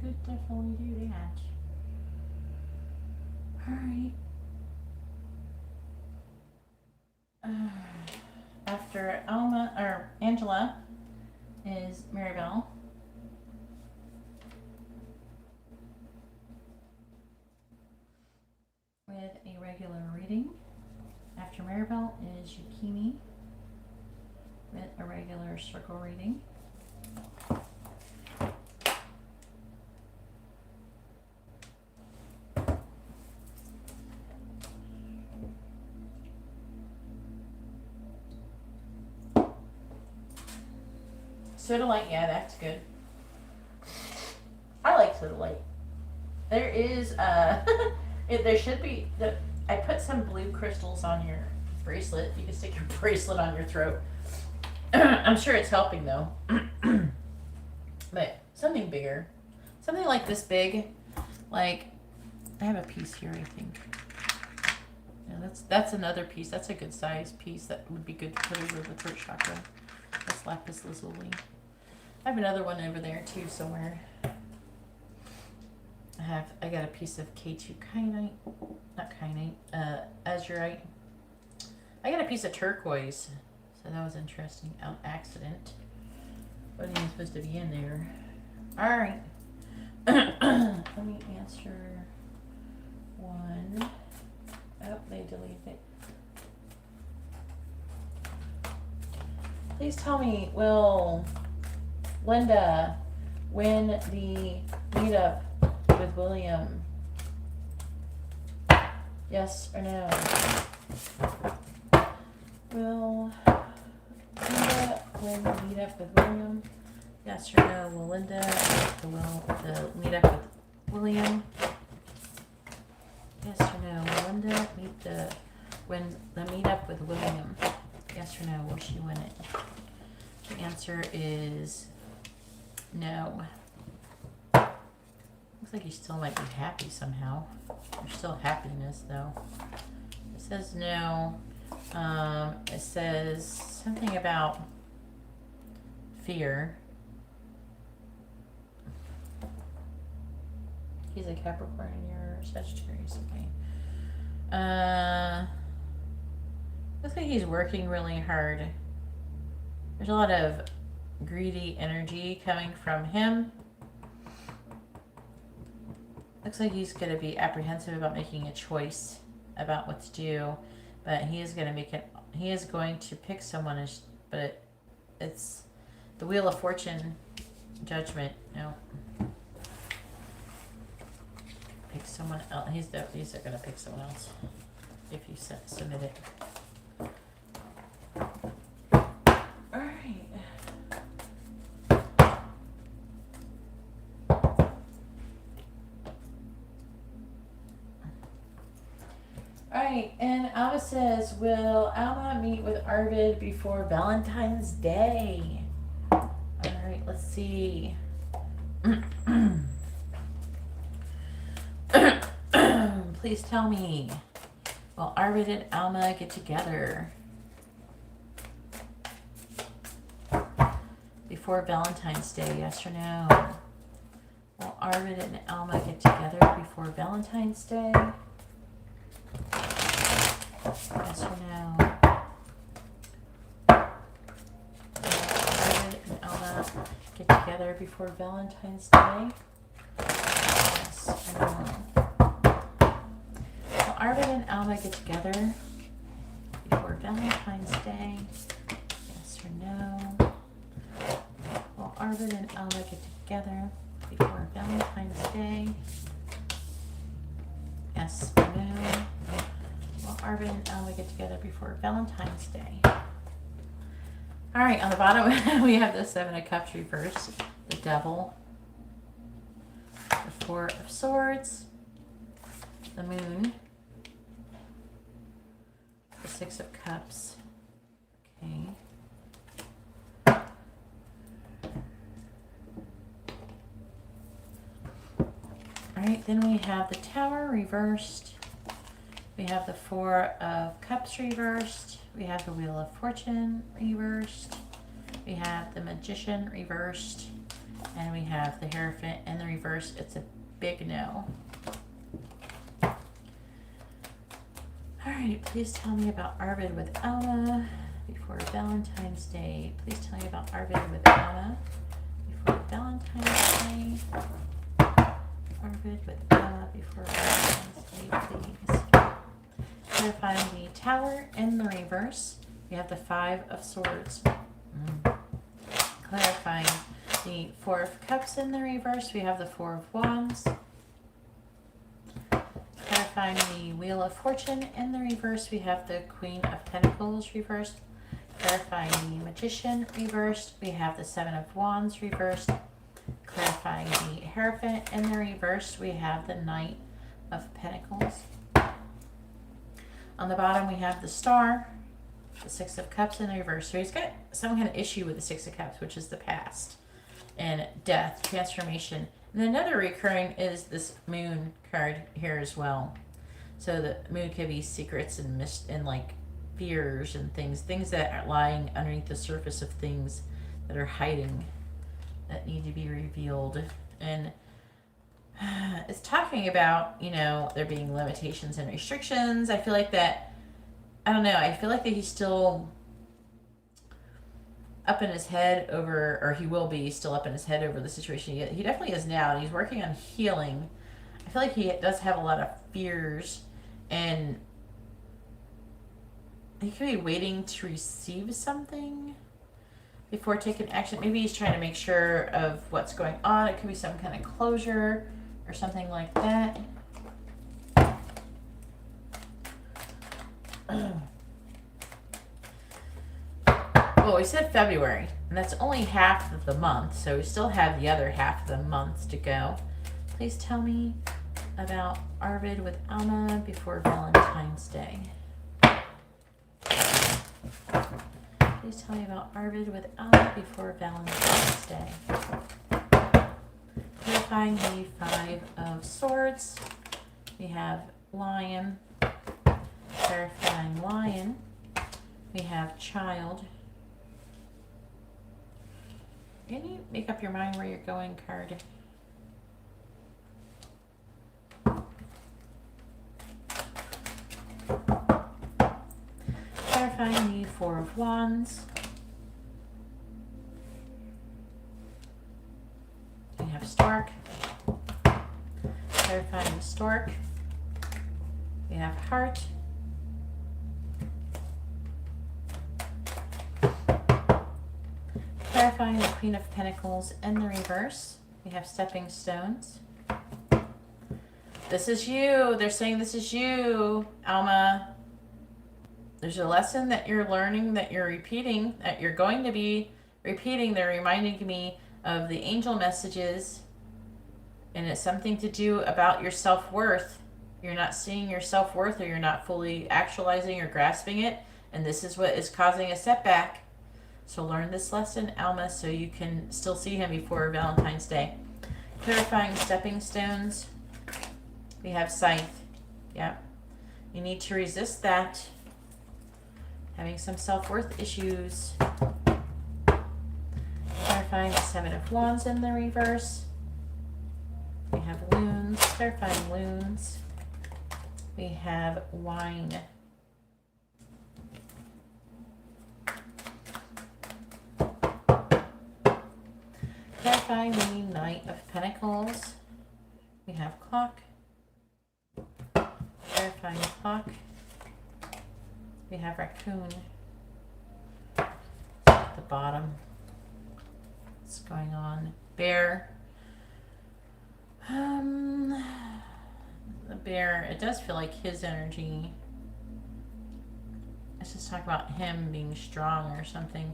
Could definitely do that. Alright. After Angela is Maribel. With a regular reading. After Maribel is Yukimi with a regular circle reading. Soda light, yeah, that's good. I like soda light. There is there should be I put some blue crystals on your bracelet. You can stick your bracelet on your throat. I'm sure it's helping though. But something bigger, something like this big. Like I have a piece here, I think. Yeah, that's another piece. That's a good size piece that would be good to put over the throat chakra. That's lapis lazuli. I have another one over there too somewhere. I got a piece of K2 kyanite, not kyanite, azurite. I got a piece of turquoise, so that was interesting. On accident. Wasn't even supposed to be in there. All right. Let me answer one. Oh, they deleted it. Please tell me, will Linda win the meetup with William? Yes or no? Will Linda win the meetup with William? Yes or no? Will Linda the meetup with William? Yes or no? Will Linda win the meetup with William? Yes or no? Will she win it? The answer is no. Looks like you still might be happy somehow. There's still happiness though. It says no. It says something about fear. He's a Capricorn and you're Sagittarius. Okay. Looks like he's working really hard. There's a lot of greedy energy coming from him. Looks like he's going to be apprehensive about making a choice about what to do, but he is going to make it. He is going to pick someone, but it's the Wheel of Fortune, Judgment. No. pick someone else. He's gonna pick someone else if you submit it. Alright. Alright, and Alma says, will Alma meet with Arvid before Valentine's Day? Alright, let's see. Please tell me. Will Arvid and Alma get together before Valentine's Day? Yes or no? Will Arvid and Alma get together before Valentine's Day? Yes or no? Will Arvid and Alma get together before Valentine's Day? Yes or no? Will Arvid and Alma get together before Valentine's Day? Yes or no? Will Arvid and Alma get together before Valentine's Day? Yes or no? Will Arvid and Alma get together before Valentine's Day? Alright, on the bottom we have the Seven of Cups reversed, the Devil, the Four of Swords, the Moon, the Six of Cups. Okay. Alright, then we have the Tower reversed. We have the Four of Cups reversed. We have the Wheel of Fortune reversed. We have the Magician reversed. And we have the Hierophant in the reverse. It's a big no. Alright, please tell me about Arvid with Alma before Valentine's Day. Please tell me about Arvid with Alma before Valentine's Day. Arvid with Alma before Valentine's Day, please. Clarifying the Tower in the reverse. We have the Five of Swords. Clarifying the Four of Cups in the reverse. We have the Four of Wands. Clarifying the Wheel of Fortune in the reverse. We have the Queen of Pentacles reversed. Clarifying the Magician reversed. We have the Seven of Wands reversed. Clarifying the Hierophant in the reverse. We have the Knight of Pentacles. On the bottom, we have the Star, the Six of Cups in the reverse. So he's got some kind of issue with the Six of Cups, which is the past, and death, transformation. And then another recurring is this Moon card here as well. So the Moon could be secrets and and like fears and things that are lying underneath the surface of things that are hiding, that need to be revealed. And it's talking about, you know, there being limitations and restrictions. I feel like that, I don't know, I feel like that he's still up in his head over, or he will be still up in his head over the situation. He definitely is now, and he's working on healing. I feel like he does have a lot of fears, and he could be waiting to receive something before taking action. Maybe he's trying to make sure of what's going on. It could be some kind of closure or something like that. Well, we said February, and that's only half of the month, so we still have the other half of the month to go. Please tell me about Arvid with Alma before Valentine's Day. Please tell me about Arvid with Alma before Valentine's Day. Clarifying the Five of Swords. We have Lion. Clarifying Lion. We have Child. Can you make up your mind where you're going, card? Clarifying the Four of Wands. We have Stork. Clarifying the Stork. We have Heart. Clarifying the Queen of Pentacles in the reverse. We have Stepping Stones. this is you. They're saying this is you, Alma. There's a lesson that you're learning, that you're repeating, that you're going to be repeating. They're reminding me of the angel messages, and it's something to do about your self-worth. You're not seeing your self-worth, or you're not fully actualizing or grasping it, and this is what is causing a setback. So learn this lesson, Alma, so you can still see him before Valentine's Day. Clarifying stepping stones. We have scythe. Yeah. You need to resist that. Having some self-worth issues. Clarifying the Seven of Wands in the reverse. We have loons. Clarifying loons. We have wine. Clarifying the Knight of Pentacles. We have clock. Clarifying clock. We have raccoon. At the bottom. What's going on? Bear. The bear, it does feel like his energy. Let's just talk about him being strong or something,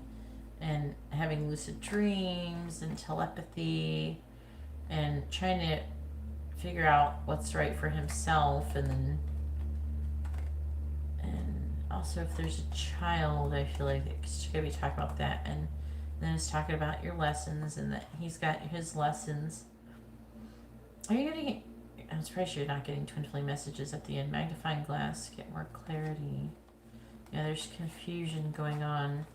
and having lucid dreams and telepathy, and trying to figure out what's right for himself, and also if there's a child, I feel like it's gonna be talking about that, and then it's talking about your lessons, and that he's got his lessons. Are you getting? I'm surprised you're not getting twin flame messages at the end. Magnifying glass, get more clarity. Yeah, there's confusion going on,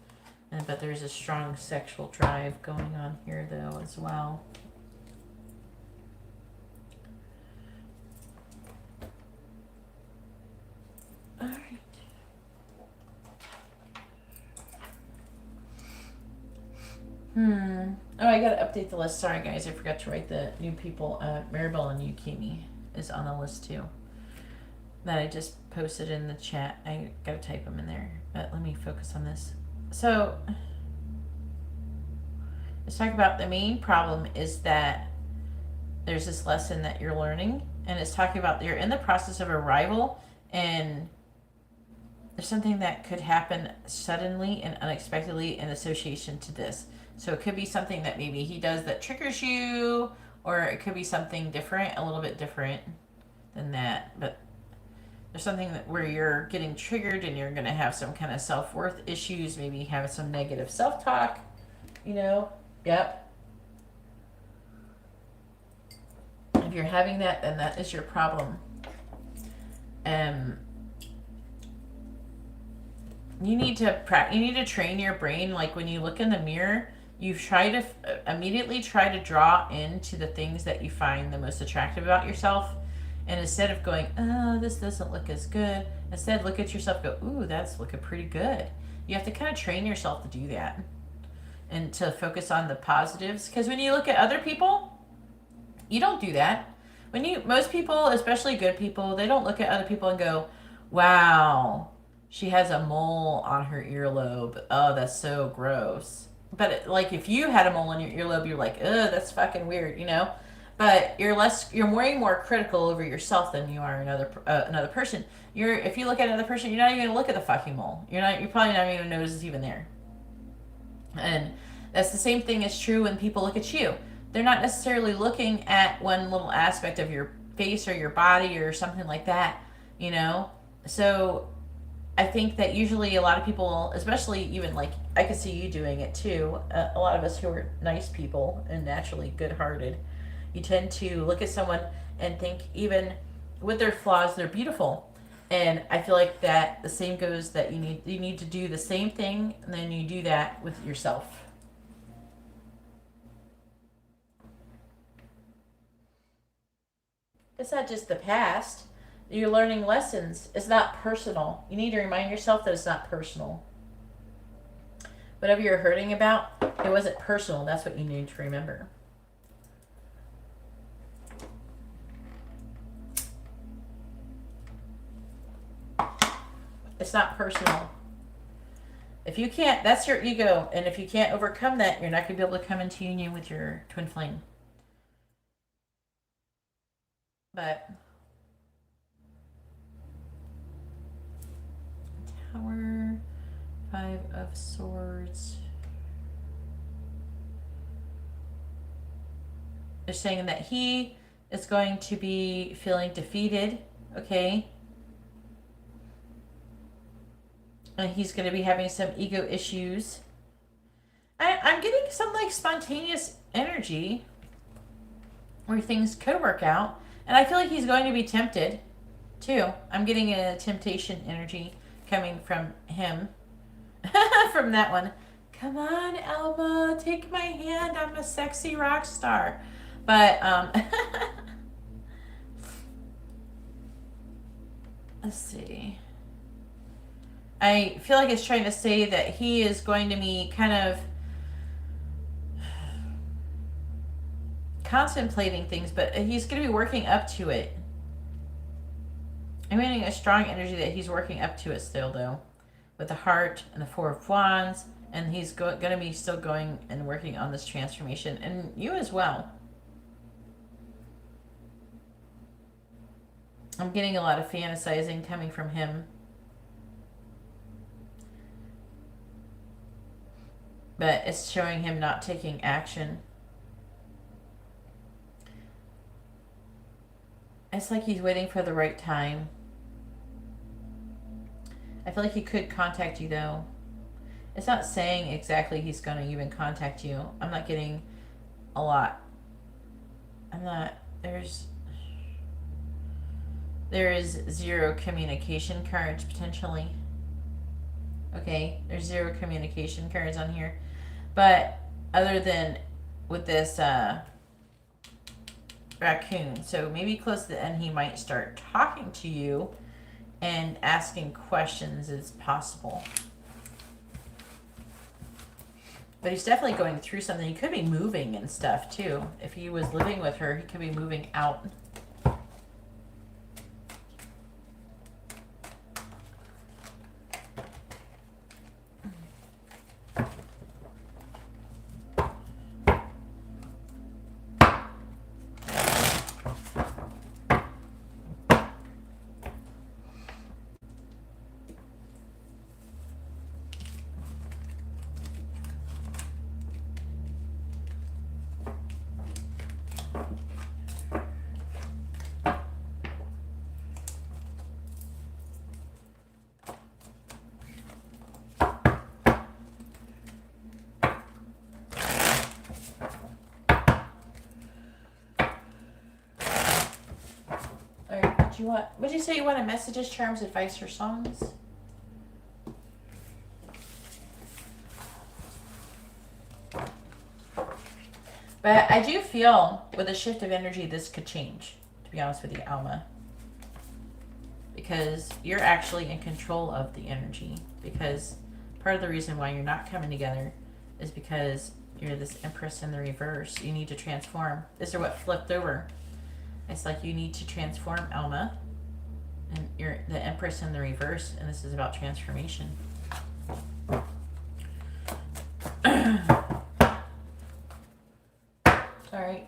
but there's a strong sexual drive going on here though as well. All right. Oh, I gotta update the list. Sorry guys, I forgot to write the new people. Maribel and Yukimi is on the list too. That I just posted in the chat. I gotta type them in there. But let me focus on this. So, let's talk about the main problem is that there's this lesson that you're learning, and it's talking about you're in the process of arrival, and there's something that could happen suddenly and unexpectedly in association to this. So it could be something that maybe he does that triggers you, or it could be something different, a little bit different than that. But there's something that where you're getting triggered and you're going to have some kind of self-worth issues, maybe have some negative self-talk, you know? Yep. If you're having that, then that is your problem. You need to train your brain, like when you look in the mirror, you try to immediately try to draw into the things that you find the most attractive about yourself. And instead of going, oh, this doesn't look as good, instead look at yourself and go, ooh, that's looking pretty good. You have to kind of train yourself to do that and to focus on the positives. Because when you look at other people, you don't do that. Most people, especially good people, they don't look at other people and go, wow, she has a mole on her earlobe. Oh, that's so gross. But like if you had a mole on your earlobe, you're like, ugh, that's fucking weird, you know? But you're way more critical over yourself than you are another person. If you look at another person, you're not even gonna look at the fucking mole. You're probably not even gonna notice it's even there. And that's the same thing is true when people look at you. They're not necessarily looking at one little aspect of your face or your body or something like that, you know? So I think that usually a lot of people, especially even like, I could see you doing it too, a lot of us who are nice people and naturally good-hearted, you tend to look at someone and think even with their flaws, they're beautiful. And I feel like that the same goes that you need to do the same thing, and then you do that with yourself. It's not just the past. You're learning lessons. It's not personal. You need to remind yourself that it's not personal. Whatever you're hurting about, it wasn't personal. That's what you need to remember. It's not personal. If you can't, that's your ego. And if you can't overcome that, you're not going to be able to come into union with your twin flame. But 5 of Swords. They're saying that he is going to be feeling defeated, okay? And he's going to be having some ego issues. I'm getting some like spontaneous energy where things could work out. And I feel like he's going to be tempted too. I'm getting a temptation energy coming from him. From that one. Come on, Alma, take my hand. I'm a sexy rock star. But let's see. I feel like it's trying to say that he is going to be kind of contemplating things, but he's going to be working up to it. I'm getting a strong energy that he's working up to it still, though, with the Heart and the 4 of Wands, and he's going to be still going and working on this transformation, and you as well. I'm getting a lot of fantasizing coming from him. But it's showing him not taking action. It's like he's waiting for the right time. I feel like he could contact you, though. It's not saying exactly he's going to even contact you. I'm not getting a lot. There is 0 communication cards, potentially. Okay, there's 0 communication cards on here. But other than with this raccoon, so maybe close to the end he might start talking to you and asking questions is possible. But he's definitely going through something. He could be moving and stuff too. If he was living with her, he could be moving out. What did you say you wanted? Messages, charms, advice, or songs? But I do feel with a shift of energy, this could change, to be honest with you, Alma. Because you're actually in control of the energy. Because part of the reason why you're not coming together is because you're this Empress in the reverse. You need to transform. This is what flipped over. It's like you need to transform, Alma. And you're the Empress in the reverse, and this is about transformation. Sorry.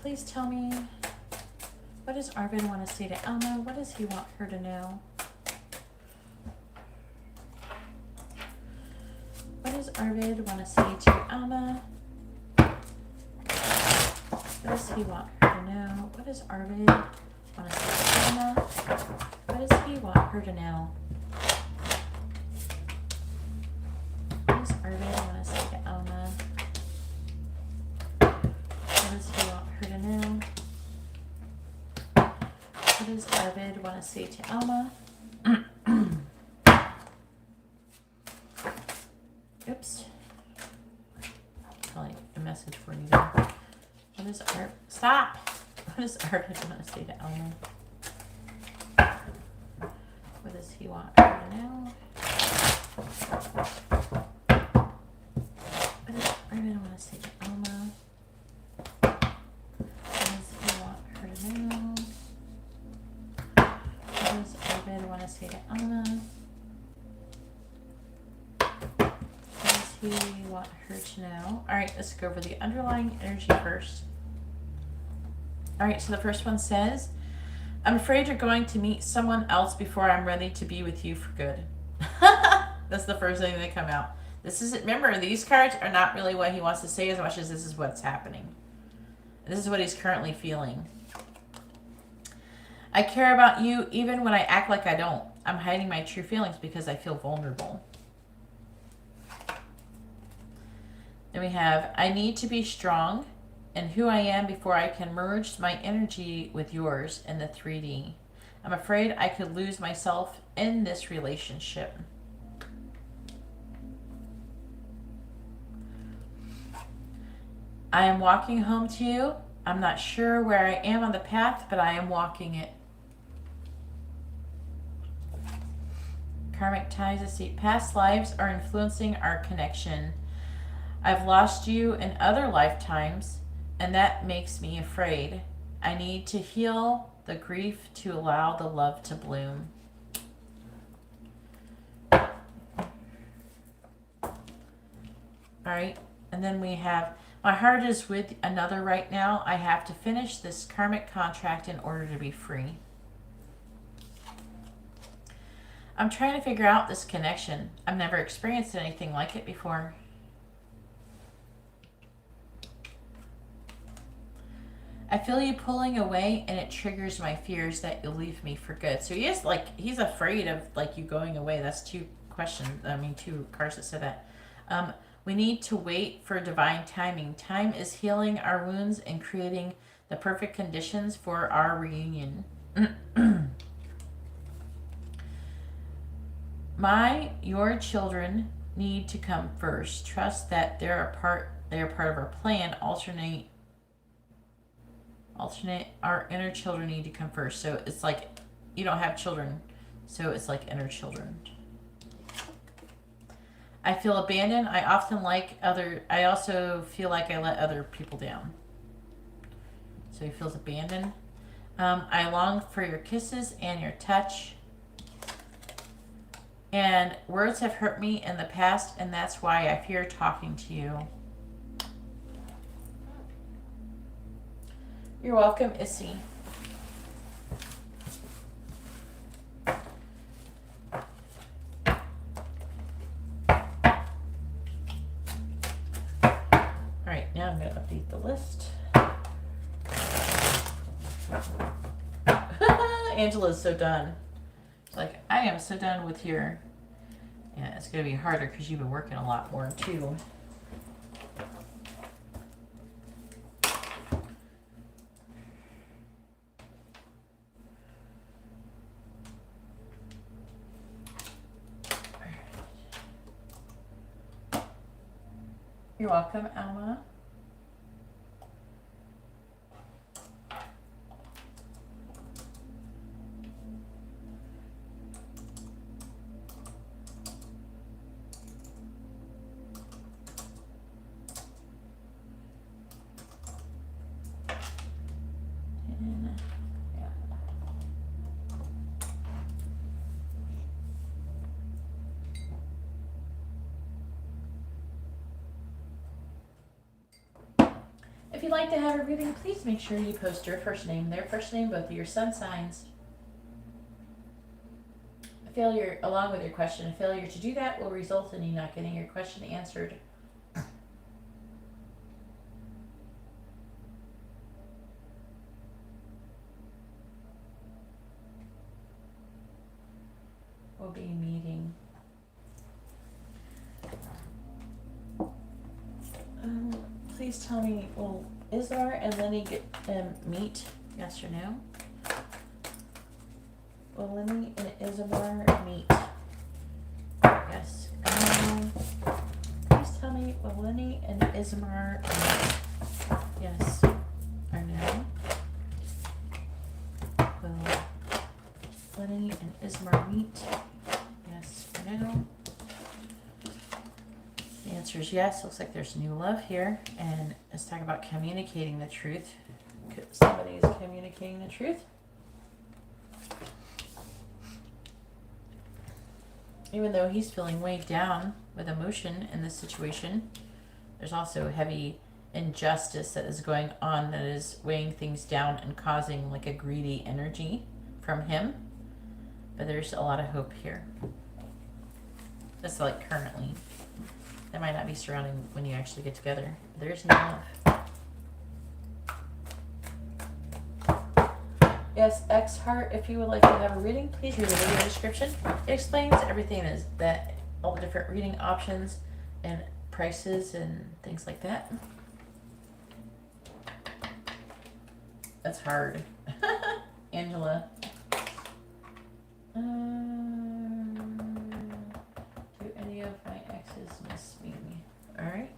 Please tell me, what does Arvid want to say to Alma? What does he want her to know? What does Arvid want to say to Alma? What does he want her to know? What does Arvid want to say to Alma? What does he want her to know? What does Arvid want to say to Alma? What does he want her to know? What does Arvid want to say to Alma? Oops. Probably a message for you there. What does Stop! What does Arvid want to say to Alma? What does he want her to know? What does Arvid want to say to Alma? What does he want her to know? What does Arvid want to say to Alma? we want her to know? All right, let's go over the underlying energy first. All right, so the first one says, I'm afraid you're going to meet someone else before I'm ready to be with you for good. That's the first thing that come out. This is, remember, these cards are not really what he wants to say as much as this is what's happening. This is what he's currently feeling. I care about you even when I act like I don't. I'm hiding my true feelings because I feel vulnerable. Then we have, I need to be strong and who I am before I can merge my energy with yours in the 3D. I'm afraid I could lose myself in this relationship. I am walking home to you. I'm not sure where I am on the path, but I am walking it. Karmic ties, let's see. Past lives are influencing our connection. I've lost you in other lifetimes, and that makes me afraid. I need to heal the grief to allow the love to bloom. All right, and then we have, my heart is with another right now. I have to finish this karmic contract in order to be free. I'm trying to figure out this connection. I've never experienced anything like it before. I feel you pulling away and it triggers my fears that you'll leave me for good. So he is like, he's afraid of like you going away. That's two cards that said that. We need to wait for divine timing. Time is healing our wounds and creating the perfect conditions for our reunion. Your children need to come first. Trust that they are part of our plan. Alternate, our inner children need to come first. So it's like you don't have children, so it's like inner children. I feel abandoned. I also feel like I let other people down. So he feels abandoned. I long for your kisses and your touch. And words have hurt me in the past, and that's why I fear talking to you. You're welcome, Issy. Alright, now I'm going to update the list. Angela's so done. She's like, I am so done with your... Yeah, it's going to be harder because you've been working a lot more too. You're welcome, Alma. If you'd like to have a reading, please make sure you post your first name, their first name, both of your sun signs. A failure, along with your question, a failure to do that will result in you not getting your question answered. We'll be meeting. Please tell me, will Isar and Lenny meet? Yes or no? Will Lenny and Isar meet? Yes. Please tell me, will Lenny and Ismar meet? Yes or no? Will Lenny and Ismar meet? Yes or no? The answer is yes. Looks like there's new love here. And let's talk about communicating the truth. Somebody is communicating the truth. Even though he's feeling weighed down with emotion in this situation. There's also heavy injustice that is going on that is weighing things down and causing like a greedy energy from him. But there's a lot of hope here. Just like currently. That might not be surrounding when you actually get together. There's no love. Yes, X Heart, if you would like to have a reading, please read the video description. It explains everything is that all the different reading options and prices and things like that. That's hard. Angela. Do any of my exes miss me? Alright.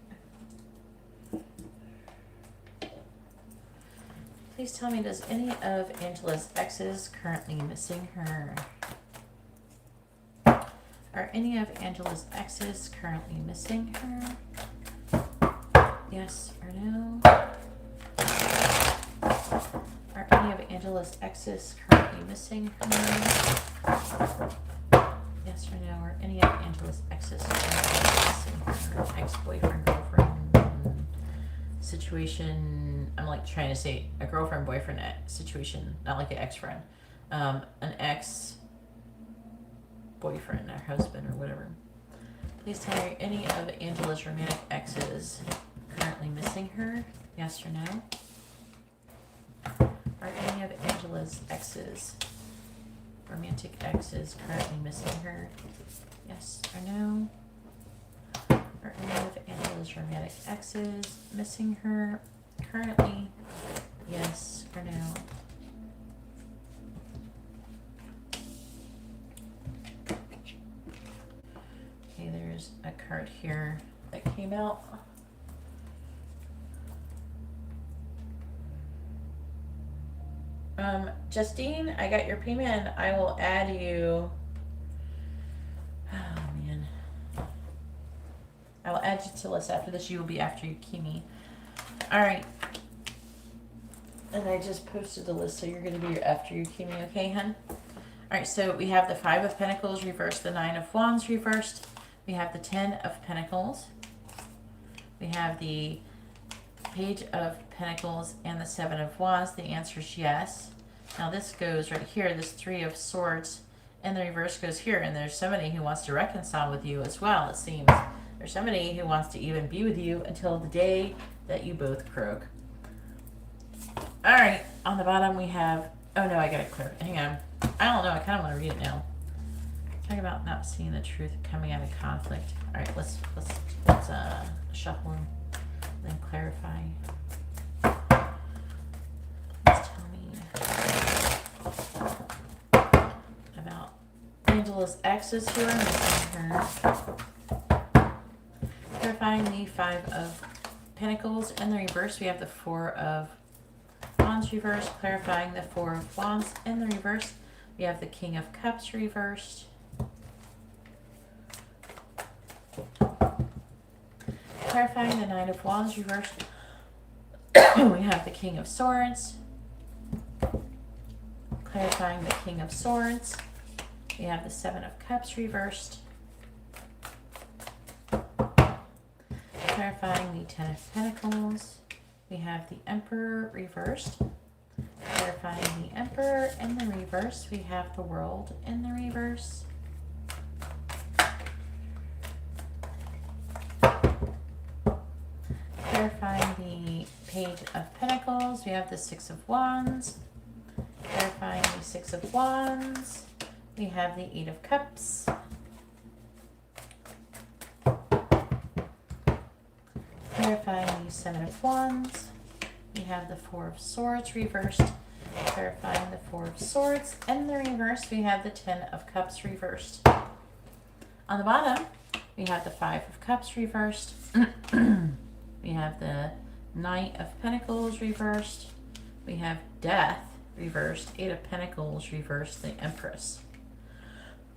Please tell me, does any of Angela's exes currently missing her? Are any of Angela's exes currently missing her? Yes or no? Are any of Angela's exes currently missing her? Yes or no? Are any of Angela's exes currently missing her? Ex-boyfriend, girlfriend situation. I'm like trying to say a girlfriend, boyfriend situation, not like an ex-friend. An ex-boyfriend or husband or whatever. Please tell me, any of Angela's romantic exes currently missing her? Yes or no? Are any of Angela's exes, romantic exes, currently missing her? Yes or no? Are any of Angela's romantic exes missing her currently? Yes or no? Okay, there's a card here that came out. Justine, I got your payment and I will add you. Oh man. I will add you to the list after this. You will be after Yukimi. Alright. And I just posted the list, so you're going to be after Yukimi, okay, hun? Alright, so we have the 5 of Pentacles reversed, the 9 of Wands reversed. We have the 10 of Pentacles. We have the Page of Pentacles and the 7 of Wands. The answer is yes. Now this goes right here, this 3 of Swords, and the reverse goes here. And there's somebody who wants to reconcile with you as well, it seems. There's somebody who wants to even be with you until the day that you both croak. Alright, on the bottom we have, oh no, I gotta clear it. Hang on. I don't know, I kind of want to read it now. Talk about not seeing the truth coming out of conflict. Alright, let's shuffle them, then clarify. Please tell me about Angela's exes who are missing her. Clarifying the 5 of Pentacles. In the reverse, we have the 4 of Wands reversed. Clarifying the 4 of Wands. In the reverse, we have the King of Cups reversed. Clarifying the 9 of Wands reversed. We have the King of Swords. Clarifying the King of Swords. We have the 7 of Cups reversed. Clarifying the 10 of Pentacles. We have the Emperor reversed. Clarifying the Emperor in the reverse. We have the World in the reverse. Clarifying the Page of Pentacles. We have the 6 of Wands. Clarifying the 6 of Wands. We have the 8 of Cups. Clarifying the 7 of Wands. We have the 4 of Swords reversed. Clarifying the 4 of Swords. In the reverse, we have the 10 of Cups reversed. On the bottom, we have the 5 of Cups reversed. We have the Knight of Pentacles reversed. We have Death reversed. 8 of Pentacles reversed. The Empress.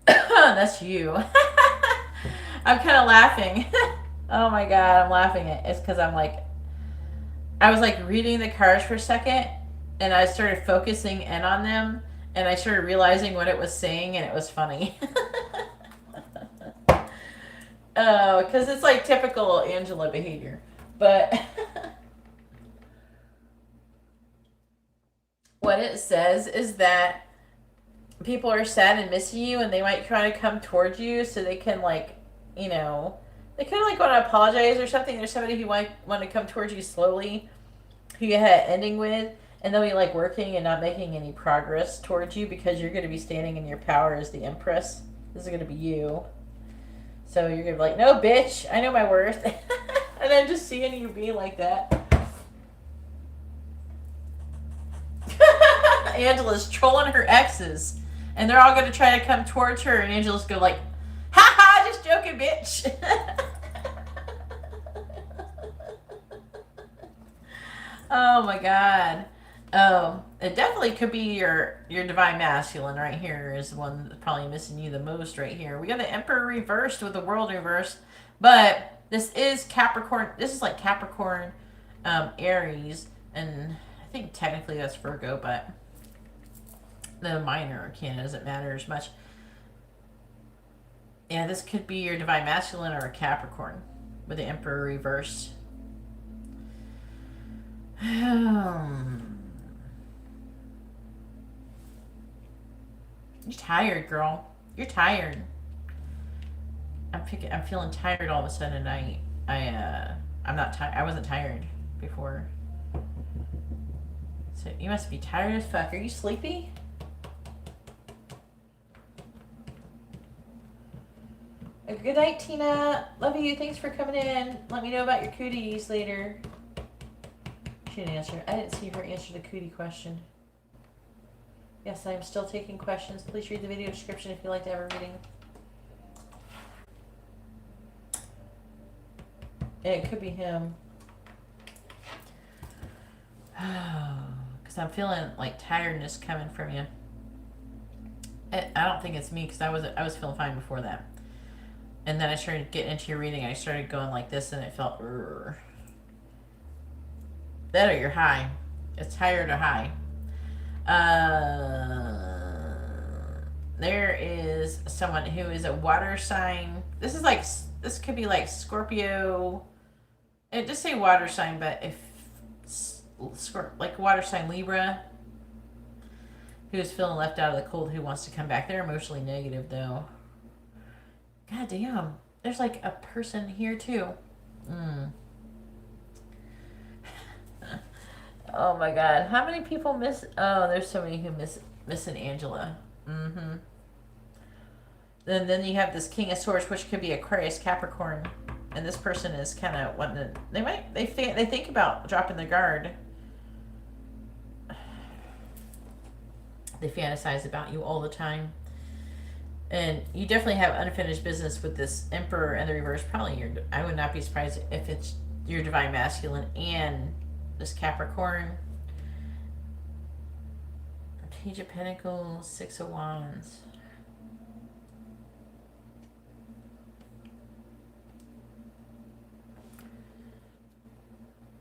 That's you. I'm kind of laughing. Oh my god, I'm laughing. It's because I'm like, I was like reading the cards for a second and I started focusing in on them and I started realizing what it was saying and it was funny. Oh, because it's like typical Angela behavior. But what it says is that people are sad and missing you, and they might try to come towards you so they can, like, you know, they kind of like want to apologize or something. There's somebody who might want to come towards you slowly, who you had an ending with, and they'll be like working and not making any progress towards you because you're going to be standing in your power as the Empress. This is going to be you. So you're going to be like, no, bitch, I know my worth. And I'm just seeing you be like that. Angela's trolling her exes. And they're all going to try to come towards her. And Angela's go like, ha ha, just joking, bitch. Oh my God. It definitely could be your divine masculine right here is the one that's probably missing you the most right here. We got the Emperor reversed with the World reversed, but this is Capricorn. This is like Capricorn, Aries, and I think technically that's Virgo, but the minor arcana doesn't matter as much. Yeah, this could be your divine masculine or a Capricorn with the Emperor reversed. You're tired, girl. You're tired. I'm feeling tired all of a sudden. I'm not tired. I wasn't tired before. So you must be tired as fuck. Are you sleepy? Good night, Tina. Love you. Thanks for coming in. Let me know about your cooties later. She didn't answer. I didn't see her answer the cootie question. Yes, I am still taking questions. Please read the video description if you'd like to have a reading. It could be him. Because I'm feeling like tiredness coming from you. I don't think it's me because I was feeling fine before that. And then I started getting into your reading. I started going like this and it felt... That or you're high. It's tired or high. There is someone who is a water sign. This could be like Scorpio. It just say water sign, but if like water sign Libra, who is feeling left out of the cold, who wants to come back. They're emotionally negative though. God damn. There's like a person here too. Oh my God. How many people miss? Oh, there's so many who missing Angela. Then you have this King of Swords, which could be Aquarius, Capricorn, and this person is kind of wanting to. They think about dropping the guard. They fantasize about you all the time, and you definitely have unfinished business with this Emperor and the reverse. Probably I would not be surprised if it's your divine masculine and this Capricorn. Page of Pentacles, Six of Wands.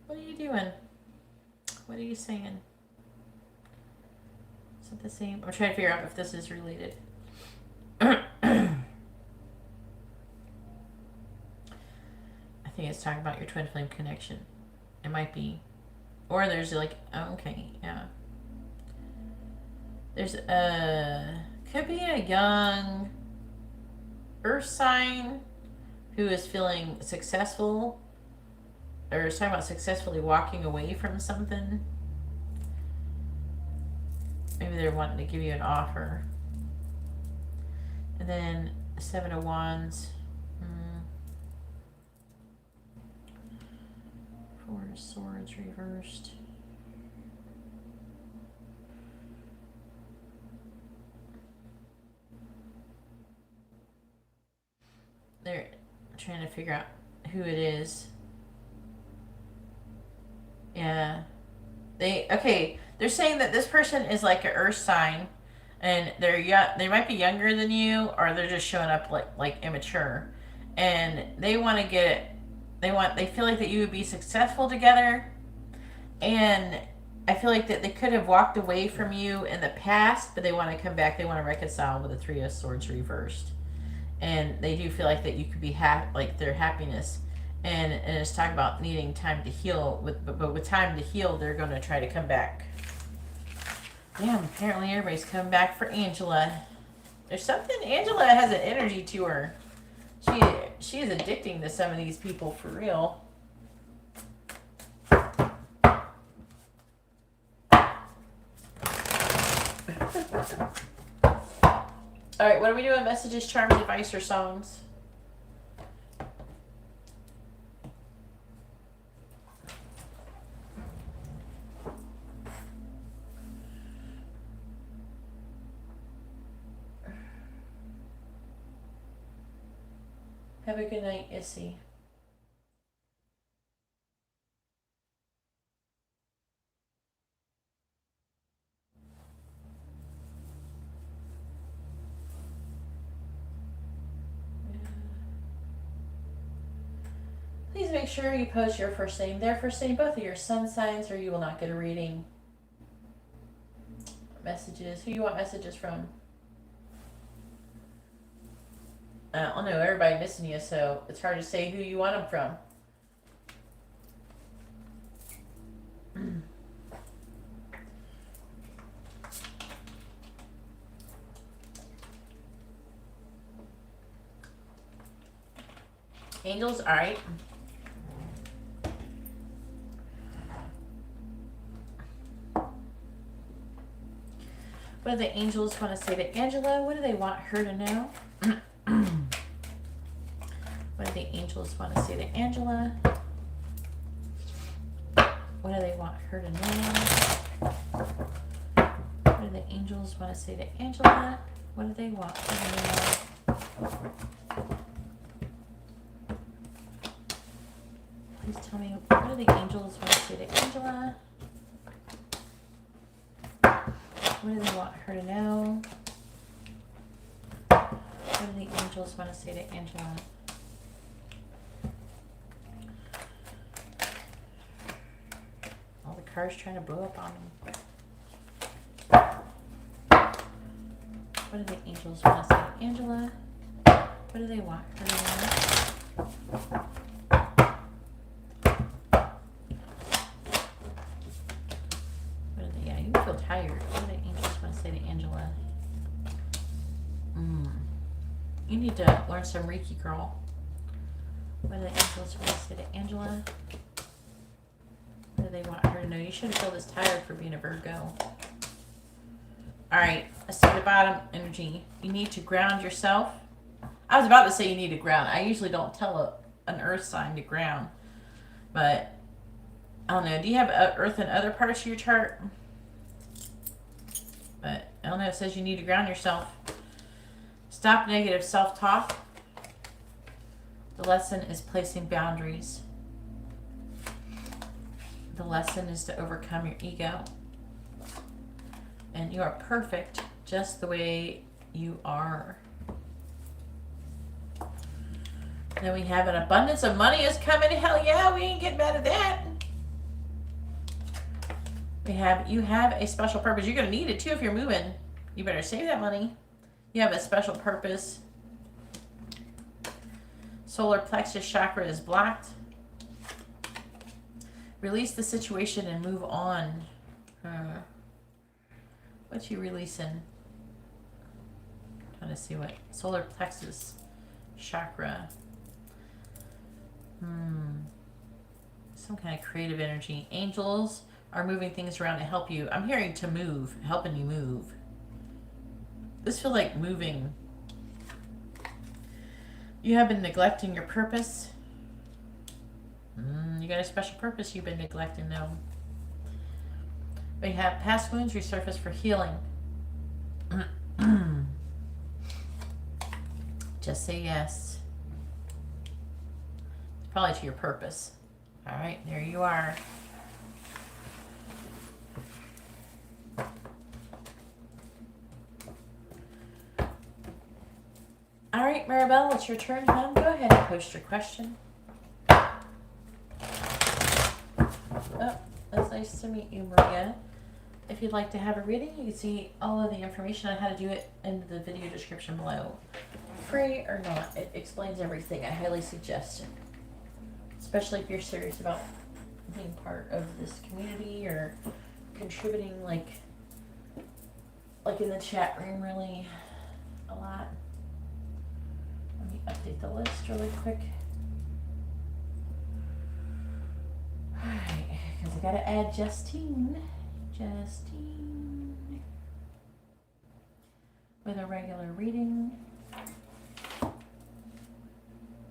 What are you doing? What are you saying? Is it the same? I'm trying to figure out if this is related. I think it's talking about your twin flame connection. It might be. Or there's like, oh, okay, yeah. There's could be a young earth sign who is feeling successful, or is talking about successfully walking away from something. Maybe they're wanting to give you an offer. And then Seven of Wands. Four of Swords reversed. They're trying to figure out who it is. Yeah. They're saying that this person is like an earth sign, and they're young. They might be younger than you, or they're just showing up like immature, and they want to get it. They feel like that you would be successful together, and I feel like that they could have walked away from you in the past, but they want to come back. They want to reconcile with the Three of Swords reversed, and they do feel like that you could be like their happiness. And it's talking about needing time to heal. But with time to heal, they're going to try to come back. Damn, apparently everybody's coming back for Angela. There's something, Angela has an energy to her. She is addicting to some of these people for real. Alright, what are we doing? Messages, charms, advice, or songs? Have a good night, Issy. Please make sure you post your first name, their first name, both of your sun signs, or you will not get a reading. Messages. Who you want messages from? I don't know, everybody missing you, so it's hard to say who you want them from. Angels, alright. What do the angels want to say to Angela? What do they want her to know? What do the angels want to say to Angela? What do they want her to know? What do the angels want to say to Angela? What do they want her to know? Please tell me, what do the angels want to say to Angela? What do they want her to know? What do the angels want to say to Angela? All the cars trying to blow up on me. What do the angels want to say to Angela? What do they want her to know? Yeah, you feel tired. What do the angels want to say to Angela? You need to learn some Reiki, girl. What do the angels want to say to Angela? What do they want her to know? You shouldn't feel this tired for being a Virgo. Alright, let's see the bottom energy. You need to ground yourself. I was about to say you need to ground. I usually don't tell an earth sign to ground. But, I don't know. Do you have earth in other parts of your chart? But, I don't know. It says you need to ground yourself. Stop negative self-talk. The lesson is placing boundaries. The lesson is to overcome your ego. And you are perfect just the way you are. Then we have an abundance of money is coming. Hell yeah, we ain't getting mad at that. You have a special purpose. You're going to need it too if you're moving. You better save that money. You have a special purpose. Solar plexus chakra is blocked. Release the situation and move on. What you releasing? Trying to see what solar plexus chakra. Some kind of creative energy. Angels are moving things around to help you. I'm hearing to move, helping you move. This feels like moving. You have been neglecting your purpose. You got a special purpose you've been neglecting now. We have past wounds resurface for healing. Just say yes. It's probably to your purpose. All right, there you are. All right, Maribel, it's your turn, hon. Go ahead and post your question. Oh, that's nice to meet you, Maria. If you'd like to have a reading, you can see all of the information on how to do it in the video description below. free or not, it explains everything. I highly suggest it. Especially if you're serious about being part of this community or contributing like in the chat room really a lot. Let me update the list really quick. Alright, because I gotta add Justine with a regular reading.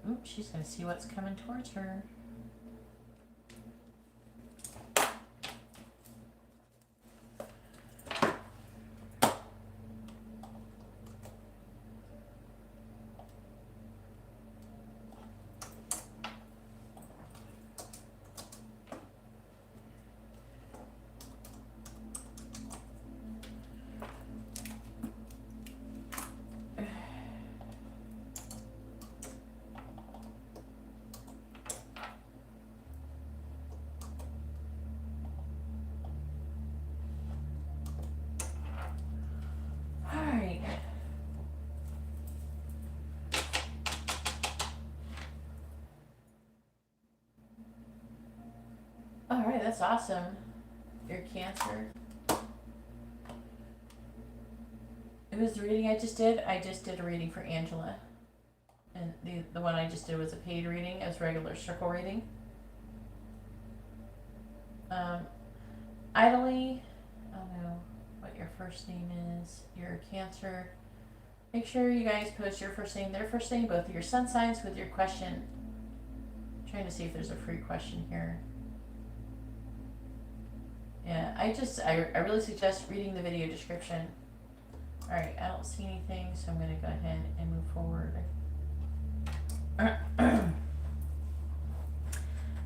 Oops, she's gonna see what's coming towards her. Alright, that's awesome. Your Cancer. It was the reading I just did. I just did a reading for Angela. And the one I just did was a paid reading. It was regular circle reading. Idly, I don't know what your first name is. Your Cancer. Make sure you guys post your first name, their first name, both of your sun signs with your question. I'm trying to see if there's a free question here. Yeah, I really suggest reading the video description. Alright, I don't see anything, so I'm going to go ahead and move forward.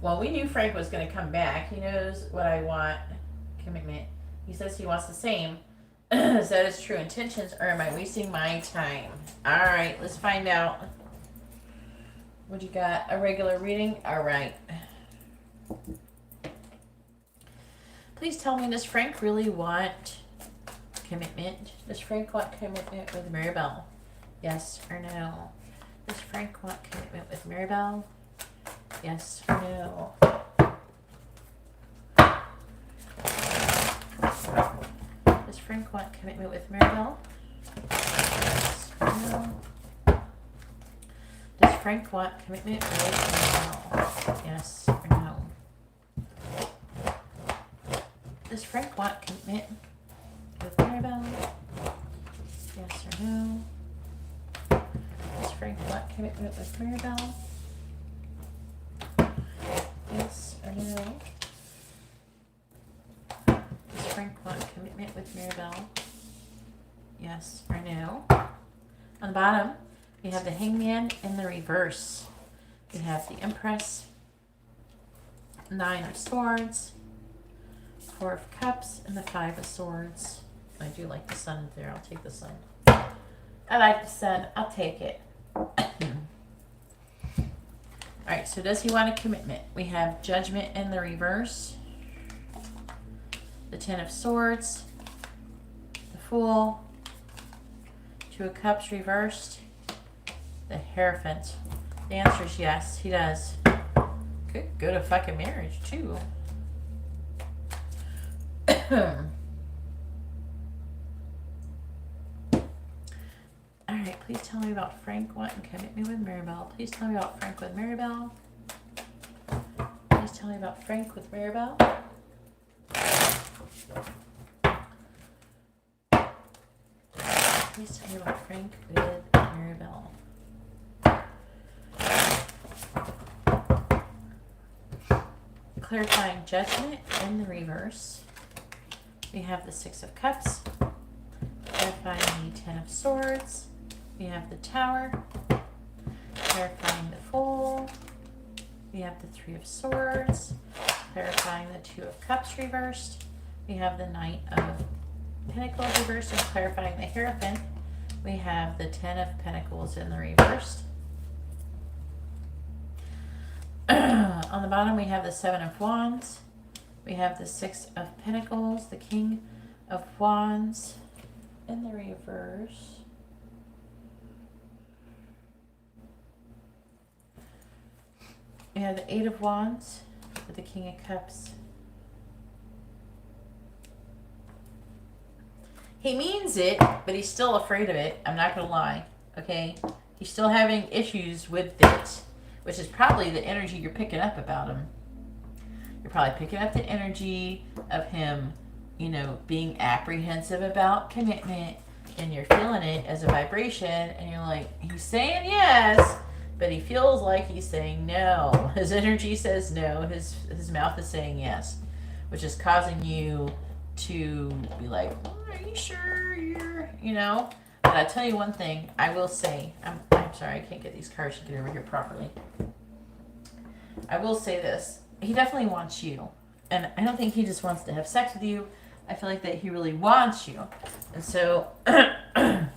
Well, we knew Frank was going to come back. He knows what I want. Commitment. He says he wants the same. Is that his true intentions, or am I wasting my time? Alright, let's find out. What you got? A regular reading? Alright. Please tell me, does Frank really want commitment? Does Frank want commitment with Maribel? Yes or no? Does Frank want commitment with Maribel? Yes or no? Does Frank want commitment with Maribel? Yes or no? Does Frank want commitment with Maribel? Yes or no? Does Frank want commitment with Maribel? Yes or no? Does Frank want commitment with Maribel? Yes or no? Does Frank want commitment with Maribel? Yes or no? On the bottom, we have the Hangman in the reverse. We have the Empress, 9 of Swords, 4 of Cups, and the 5 of Swords. I do like the sun there. I'll take the sun. I like the sun. I'll take it. Alright, so does he want a commitment? We have Judgment in the reverse, the 10 of Swords, the Fool, 2 of Cups reversed, the Hierophant. The answer is yes, he does. Could go to fucking marriage, too. Alright, please tell me about Frank wanting commitment with Maribel. Please tell me about Frank with Maribel. Please tell me about Frank with Maribel. Please tell me about Frank with Maribel. Clarifying Judgment in the reverse. We have the 6 of Cups. Clarifying the 10 of Swords. We have the Tower. Clarifying the Fool. We have the 3 of Swords. Clarifying the 2 of Cups reversed. We have the Knight of Pentacles reversed. And clarifying the Hierophant, we have the 10 of Pentacles in the reversed. On the bottom, we have the 7 of Wands. We have the 6 of Pentacles, the King of Wands in the reverse. have the Eight of Wands with the King of Cups. He means it, but he's still afraid of it. I'm not going to lie. Okay? He's still having issues with it, which is probably the energy you're picking up about him. You're probably picking up the energy of him, you know, being apprehensive about commitment, and you're feeling it as a vibration, and you're like, he's saying yes, but he feels like he's saying no. His energy says no. His mouth is saying yes, which is causing you to be like, are you sure you're, you know? But I tell you one thing, I will say, I'm sorry, I can't get these cards to get over here properly. I will say this, he definitely wants you. And I don't think he just wants to have sex with you. I feel like that he really wants you. And so, I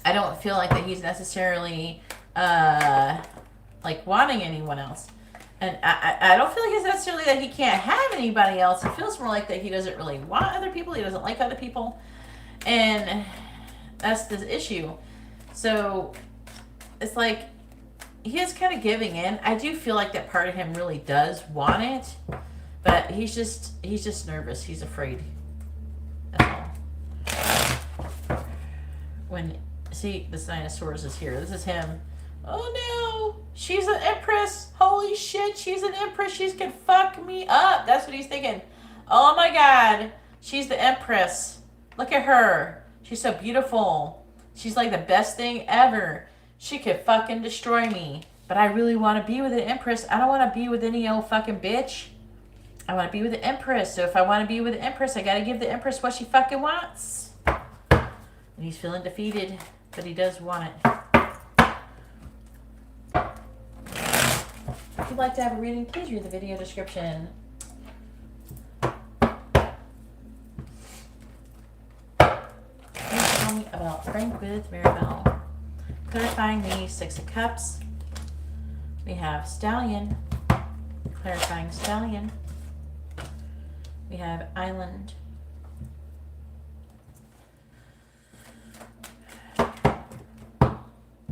don't feel like that he's necessarily, like wanting anyone else. And I don't feel like it's necessarily that he can't have anybody else. It feels more like that he doesn't really want other people. He doesn't like other people. And that's the issue. So it's like he is kind of giving in. I do feel like that part of him really does want it. But he's just nervous. He's afraid. That's all. See, this Nine of Swords is here. This is him. Oh no, she's an empress. Holy shit, she's an empress. She's gonna fuck me up. That's what he's thinking. Oh my god, she's the empress. Look at her. She's so beautiful. She's like the best thing ever. She could fucking destroy me. But I really want to be with an empress. I don't want to be with any old fucking bitch. I want to be with the empress. So if I want to be with the empress, I got to give the empress what she fucking wants. And he's feeling defeated, but he does want it. If you'd like to have a reading, please read the video description. Please tell me about Frank with Maribel. Clarifying the Six of Cups. We have Stallion. Clarifying Stallion. We have Island.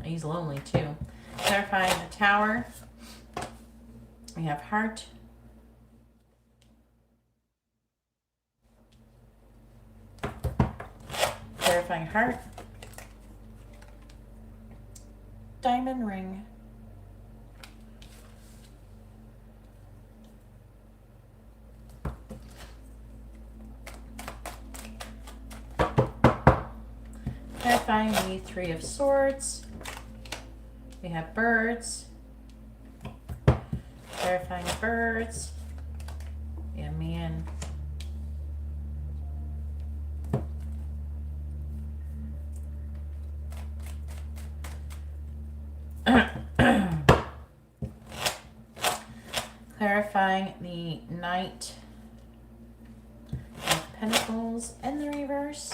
He's lonely too. Clarifying the Tower. We have Heart. Clarifying Heart. Diamond Ring. Clarifying the Three of Swords. We have Birds. Clarifying Birds. We have Man. Clarifying the Knight of Pentacles in the reverse.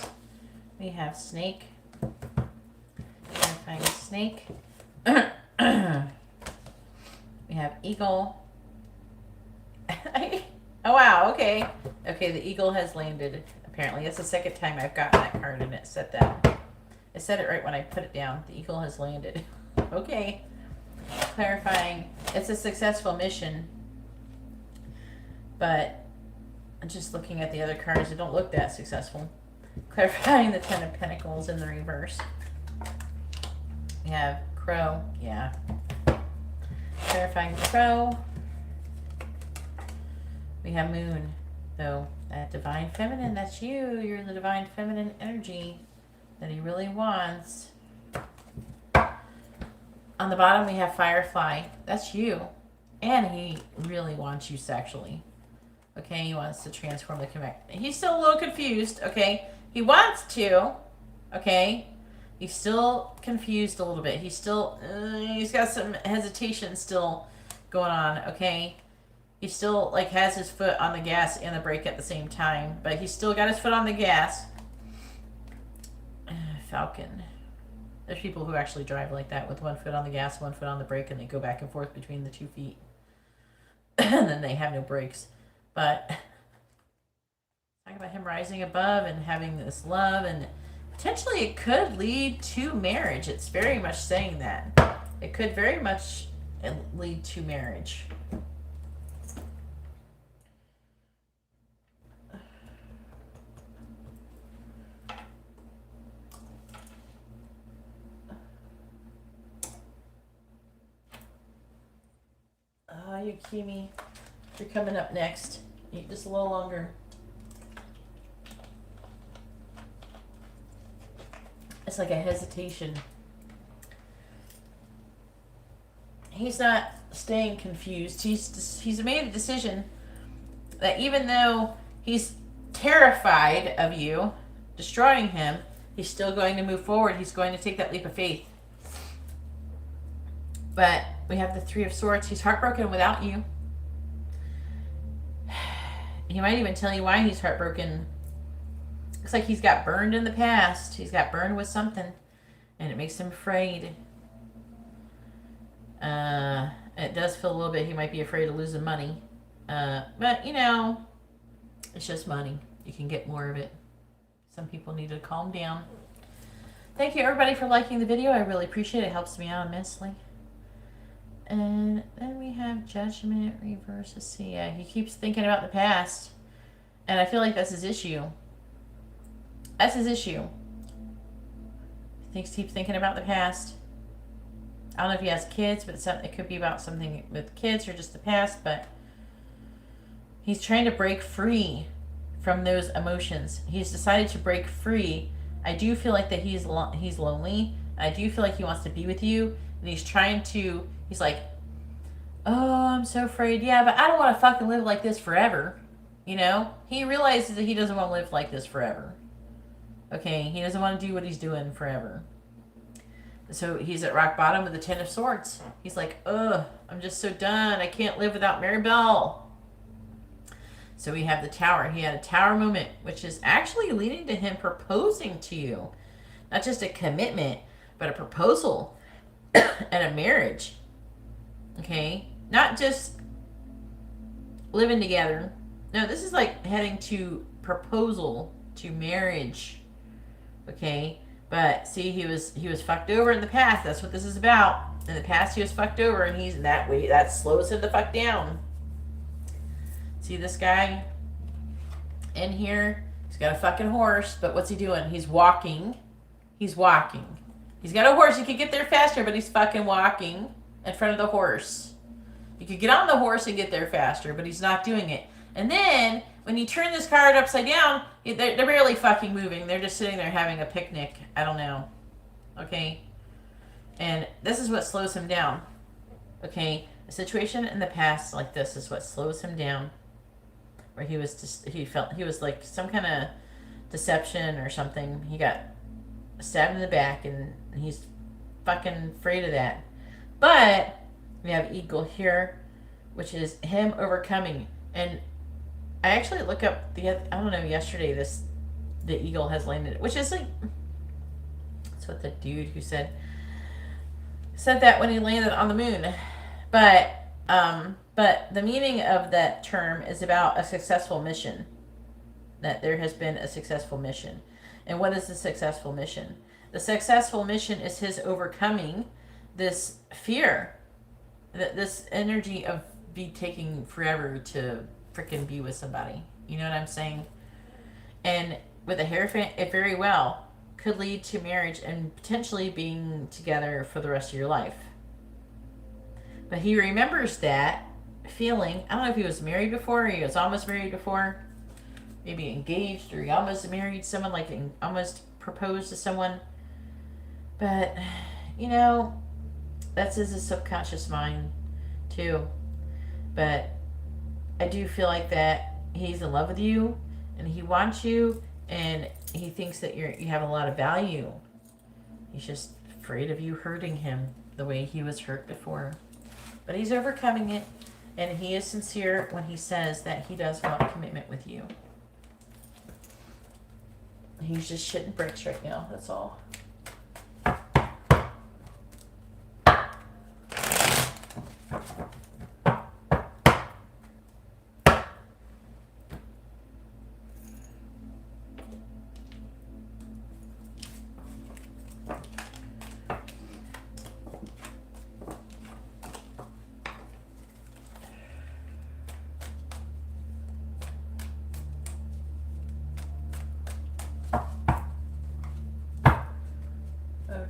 We have Snake. Clarifying Snake. We have Eagle. Oh wow, okay. Okay, the Eagle has landed. Apparently, it's the second time I've gotten that card and it said that. It said it right when I put it down. The Eagle has landed. Okay. Clarifying, it's a successful mission. But just looking at the other cards, it don't look that successful. Clarifying the Ten of Pentacles in the reverse. We have Crow, yeah. Clarifying Crow. We have Moon, though. That Divine Feminine, that's you. You're the Divine Feminine energy that he really wants. On the bottom, we have Firefly. That's you. And he really wants you sexually. Okay, he wants to transform the connect. He's still a little confused, okay? He wants to, okay? He's still confused a little bit. He's still, he's got some hesitation still going on, okay? He still, like, has his foot on the gas and the brake at the same time. But he's still got his foot on the gas. Falcon. There's people who actually drive like that with one foot on the gas, one foot on the brake, and they go back and forth between the 2 feet. And then they have no brakes. But talking about him rising above and having this love, and potentially it could lead to marriage. It's very much saying that. It could very much lead to marriage. Yukimi, you're coming up next. Eat just a little longer. It's like a hesitation. He's not staying confused. He's made a decision that even though he's terrified of you destroying him, he's still going to move forward. He's going to take that leap of faith. But we have the Three of Swords. He's heartbroken without you. He might even tell you why he's heartbroken. Looks like he's got burned in the past. He's got burned with something, and it makes him afraid. It does feel a little bit he might be afraid of losing money. But, you know, it's just money. You can get more of it. Some people need to calm down. Thank you, everybody, for liking the video. I really appreciate it. It helps me out immensely. And then we have Judgment reverse. Let's see. Yeah, he keeps thinking about the past. And I feel like that's his issue. That's his issue. He keeps thinking about the past. I don't know if he has kids, but it could be about something with kids or just the past. But he's trying to break free from those emotions. He's decided to break free. I do feel like that he's lonely. I do feel like he wants to be with you. And he's trying to... He's like, oh, I'm so afraid. Yeah, but I don't want to fucking live like this forever. You know? He realizes that he doesn't want to live like this forever. Okay? He doesn't want to do what he's doing forever. So he's at rock bottom with the Ten of Swords. He's like, ugh, I'm just so done. I can't live without Maribel. So we have the Tower. He had a Tower moment, which is actually leading to him proposing to you. Not just a commitment, but a proposal and a marriage. Okay? Not just living together. No, this is like heading to proposal, to marriage. Okay? But see, he was fucked over in the past. That's what this is about. In the past, he was fucked over, and he's that way. That slows him the fuck down. See this guy in here? He's got a fucking horse, but what's he doing? He's walking. He's walking. He's got a horse. He could get there faster, but he's fucking walking in front of the horse. You could get on the horse and get there faster, but he's not doing it. And then, when you turn this card upside down, they're barely fucking moving. They're just sitting there having a picnic. I don't know. Okay? And this is what slows him down. Okay? A situation in the past like this is what slows him down. Where he was like some kind of deception or something. He got stabbed in the back, and he's fucking afraid of that. But we have Eagle here, which is him overcoming. And I actually look up yesterday the Eagle has landed, which is like, that's what the dude who said that when he landed on the moon. But the meaning of that term is about a successful mission. That there has been a successful mission. And what is the successful mission? The successful mission is his overcoming this fear. This energy of taking forever to freaking be with somebody. You know what I'm saying? And with a Hierophant, it very well could lead to marriage and potentially being together for the rest of your life. But he remembers that feeling. I don't know if he was married before, or he was almost married before. Maybe engaged, or he almost married someone, like almost proposed to someone. But, you know, that's his subconscious mind, too. But I do feel like that he's in love with you, and he wants you, and he thinks that you have a lot of value. He's just afraid of you hurting him the way he was hurt before. But he's overcoming it, and he is sincere when he says that he does want commitment with you. He's just shitting bricks right now, that's all.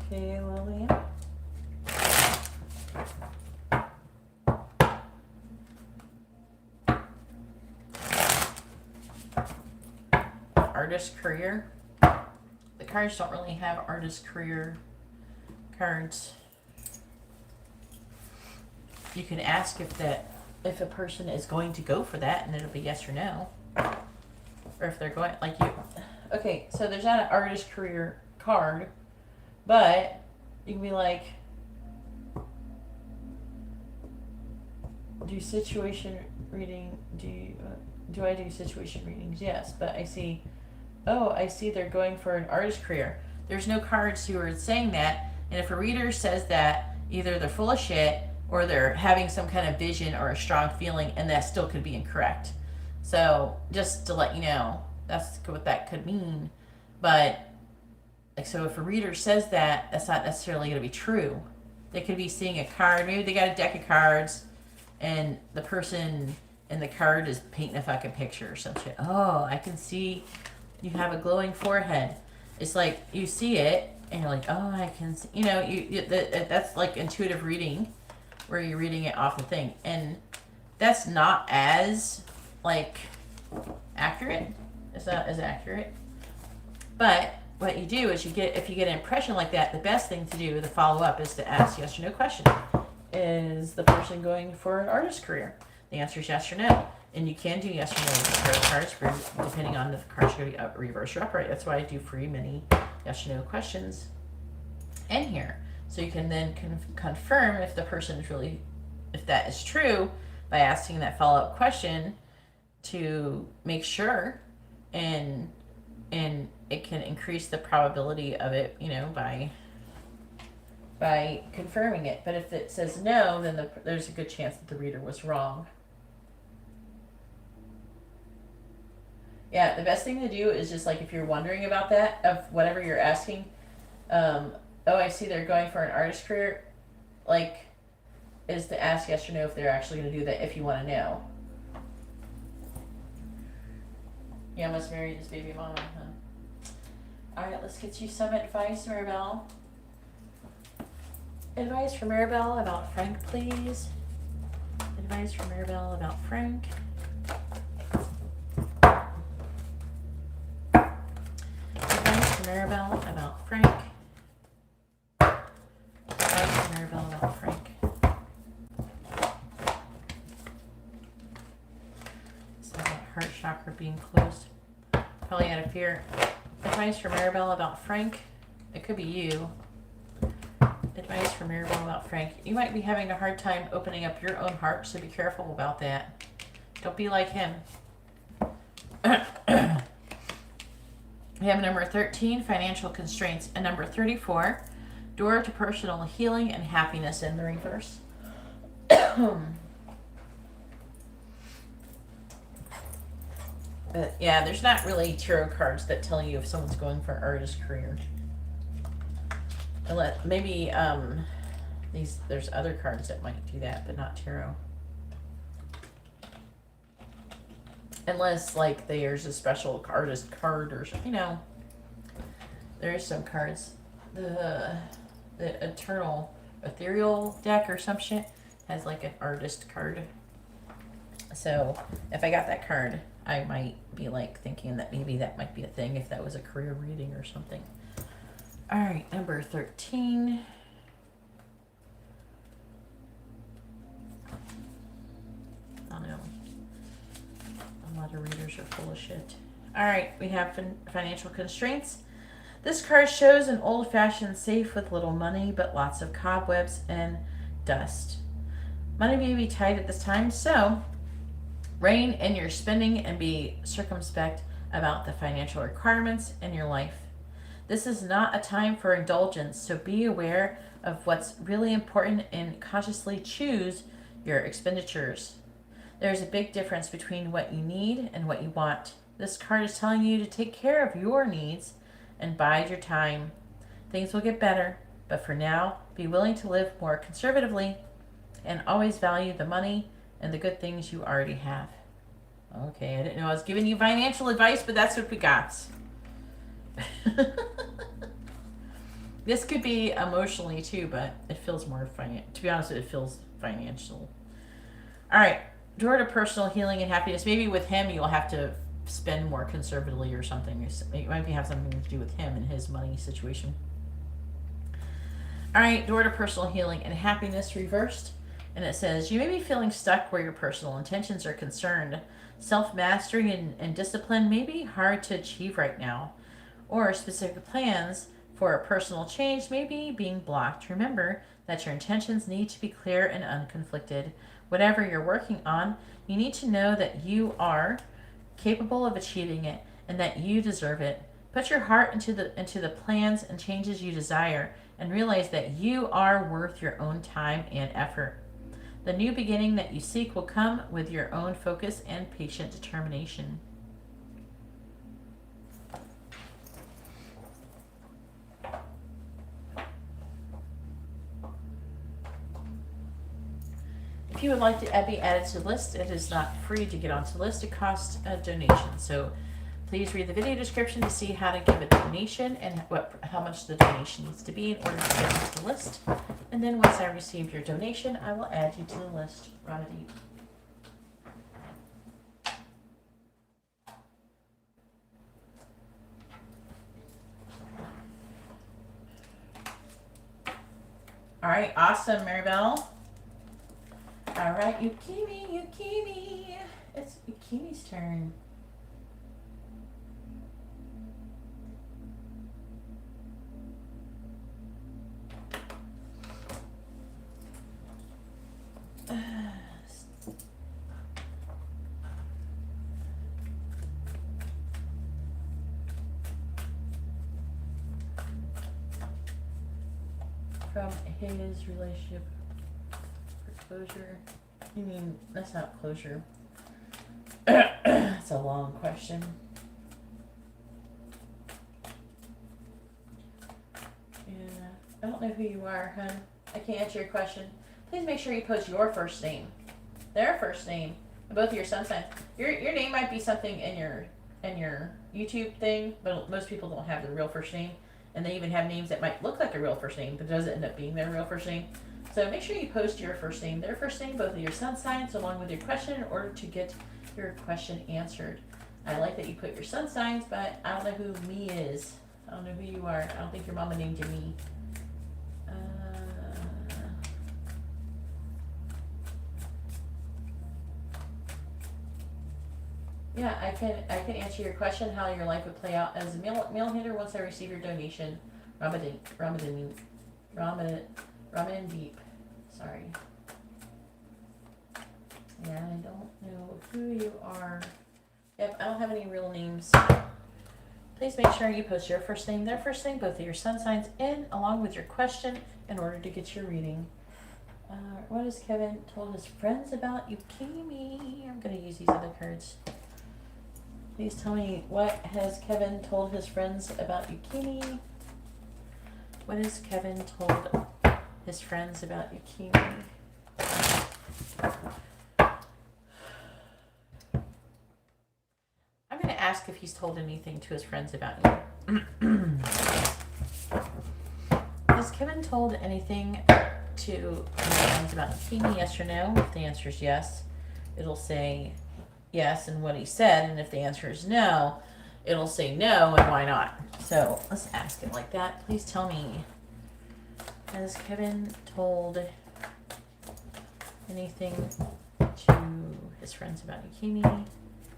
Okay, Lily. Artist career. The cards don't really have artist career cards. You can ask if a person is going to go for that, and it'll be yes or no. Or if they're going, like you. Okay, so there's not an artist career card, but you can be like, do situation reading, do I do situation readings? Yes, but I see, oh, I see they're going for an artist career. There's no cards who are saying that, and if a reader says that, either they're full of shit or they're having some kind of vision or a strong feeling, and that still could be incorrect. So just to let you know, that's what that could mean. But like, so if a reader says that, that's not necessarily going to be true. They could be seeing a card, maybe they got a deck of cards, and the person in the card is painting a fucking picture or some shit. Oh, I can see you have a glowing forehead. It's like you see it and you're like, oh, I can see, that's like intuitive reading, where you're reading it off the thing, and that's not as like accurate. It's not as accurate. But what you do is if you get an impression like that, the best thing to do, the follow up, is to ask yes or no question. Is the person going for an artist career? The answer is yes or no. And you can do yes or no with tarot cards, depending on if the cards are going to be up, reverse, or upright. That's why I do free mini yes or no questions in here. So you can then confirm if the person is really, if that is true, by asking that follow-up question to make sure, and it can increase the probability of it, by confirming it. But if it says no, then there's a good chance that the reader was wrong. Yeah, the best thing to do is just like, if you're wondering about that, of whatever you're asking, oh, I see they're going for an artist career, like, is to ask yes or no if they're actually going to do that, if you want to know. Yeah, I must marry his baby mama, huh? Alright, let's get you some advice, Maribel. Advice from Maribel about Frank, please. Advice from Maribel about Frank. Advice from Maribel about Frank. Advice from Maribel about Frank. So that heart chakra being closed. Probably out of fear. Advice from Maribel about Frank. It could be you. Advice from Maribel about Frank. You might be having a hard time opening up your own heart, so be careful about that. Don't be like him. We have number 13, financial constraints, and number 34, door to personal healing and happiness in the reverse. But yeah, there's not really tarot cards that tell you if someone's going for an artist career. Unless, maybe there's other cards that might do that, but not tarot. Unless like there's a special artist card or something, there's some cards. The ethereal deck or some shit has like an artist card. So if I got that card, I might be like thinking that maybe that might be a thing if that was a career reading or something. All right, number 13. I don't know. A lot of readers are full of shit. All right, we have financial constraints. This card shows an old-fashioned safe with little money, but lots of cobwebs and dust. Money may be tight at this time, so rein in your spending and be circumspect about the financial requirements in your life. This is not a time for indulgence, so be aware of what's really important and consciously choose your expenditures. There's a big difference between what you need and what you want. This card is telling you to take care of your needs and bide your time. Things will get better, but for now, be willing to live more conservatively and always value the money and the good things you already have. Okay, I didn't know I was giving you financial advice, but that's what we got. This could be emotionally too, but it feels more to be honest, it feels financial. All right, door to personal healing and happiness. Maybe with him, you'll have to spend more conservatively or something. It might have something to do with him and his money situation. All right, door to personal healing and happiness reversed. And it says, you may be feeling stuck where your personal intentions are concerned. Self-mastery and discipline may be hard to achieve right now. Or specific plans for a personal change may be being blocked. Remember that your intentions need to be clear and unconflicted. Whatever you're working on, you need to know that you are capable of achieving it and that you deserve it. Put your heart into the plans and changes you desire and realize that you are worth your own time and effort. The new beginning that you seek will come with your own focus and patient determination. If you would like to be added to the list, it is not free to get onto the list. It costs a donation. So please read the video description to see how to give a donation and how much the donation needs to be in order to get onto the list. And then once I receive your donation, I will add you to the list. Ramadi. All right, awesome, Maribel. All right, Yukimi. It's Yukimi's turn. From his relationship for closure. You mean, that's not closure. It's a long question. Yeah, I don't know who you are, hun. I can't answer your question. Please make sure you post your first name, their first name, and both of your sun signs. Your name might be something in your YouTube thing, but most people don't have the real first name. And they even have names that might look like a real first name, but doesn't end up being their real first name. So make sure you post your first name, their first name, both of your sun signs, along with your question in order to get your question answered. I like that you put your sun signs, but I don't know who me is. I don't know who you are. I don't think your mama named you me. Yeah, I can answer your question how your life would play out as a mail handler once I receive your donation. Ramadan Deep. Sorry. Yeah, I don't know who you are. Yep, I don't have any real names. Please make sure you post your first name, their first name, both of your sun signs, in along with your question in order to get your reading. What has Kevin told his friends about Yukimi? I'm going to use these other cards. Please tell me, what has Kevin told his friends about Yukimi? What has Kevin told his friends about Yukimi? I'm going to ask if he's told anything to his friends about you. Has Kevin told anything to his friends about Yukimi, yes or no? If the answer is yes, it'll say yes and what he said, and if the answer is no, it'll say no and why not. So let's ask it like that. Please tell me, has Kevin told anything to his friends about Yukimi?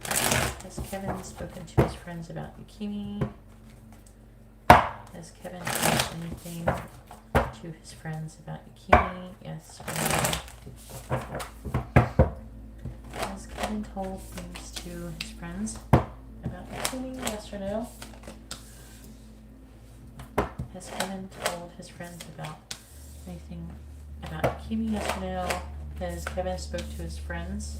Has Kevin spoken to his friends about Yukimi? Has Kevin told anything to his friends about Yukimi? Yes or no? Has Kevin told things to his friends about Yukimi? Yes or no? Has Kevin told his friends about anything about Yukimi? Yes or no? Has Kevin spoke to his friends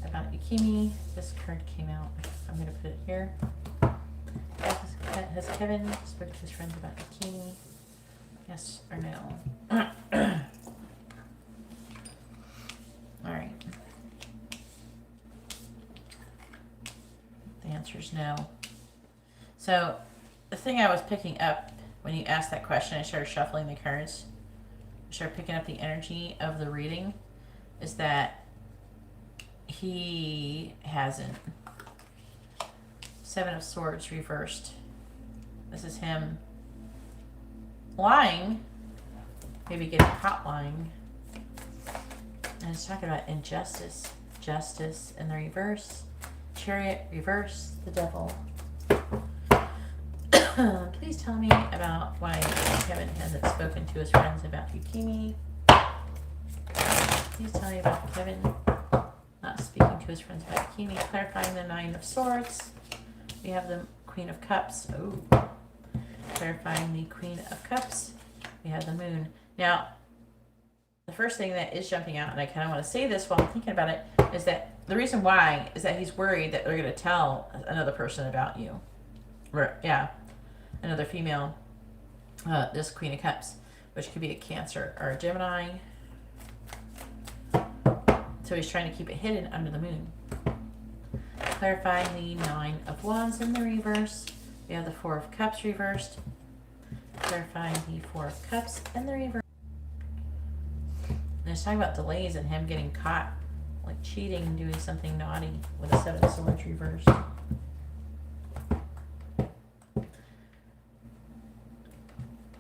about Yukimi? This card came out. I'm going to put it here. Has Kevin spoke to his friends about Yukimi? Yes or no? Alright. The answer is no. So, the thing I was picking up when you asked that question, I started shuffling the cards. I started picking up the energy of the reading. Is that he hasn't. Seven of Swords reversed. This is him lying. Maybe getting caught lying. And it's talking about injustice. Justice in the reverse. Chariot reverse. The Devil. Please tell me about why Kevin hasn't spoken to his friends about Yukimi. Please tell me about Kevin not speaking to his friends about Yukimi. Clarifying the Nine of Swords. We have the Queen of Cups. Oh. Clarifying the Queen of Cups. We have the Moon. Now, the first thing that is jumping out, and I kind of want to say this while I'm thinking about it, is that the reason why is that he's worried that they're going to tell another person about you. Or, yeah, another female, this Queen of Cups, which could be a Cancer or a Gemini. So he's trying to keep it hidden under the moon. Clarifying the Nine of Wands in the reverse. We have the Four of Cups reversed. Clarifying the Four of Cups in the reverse. And it's talking about delays and him getting caught, like cheating and doing something naughty with a Seven of Swords reversed.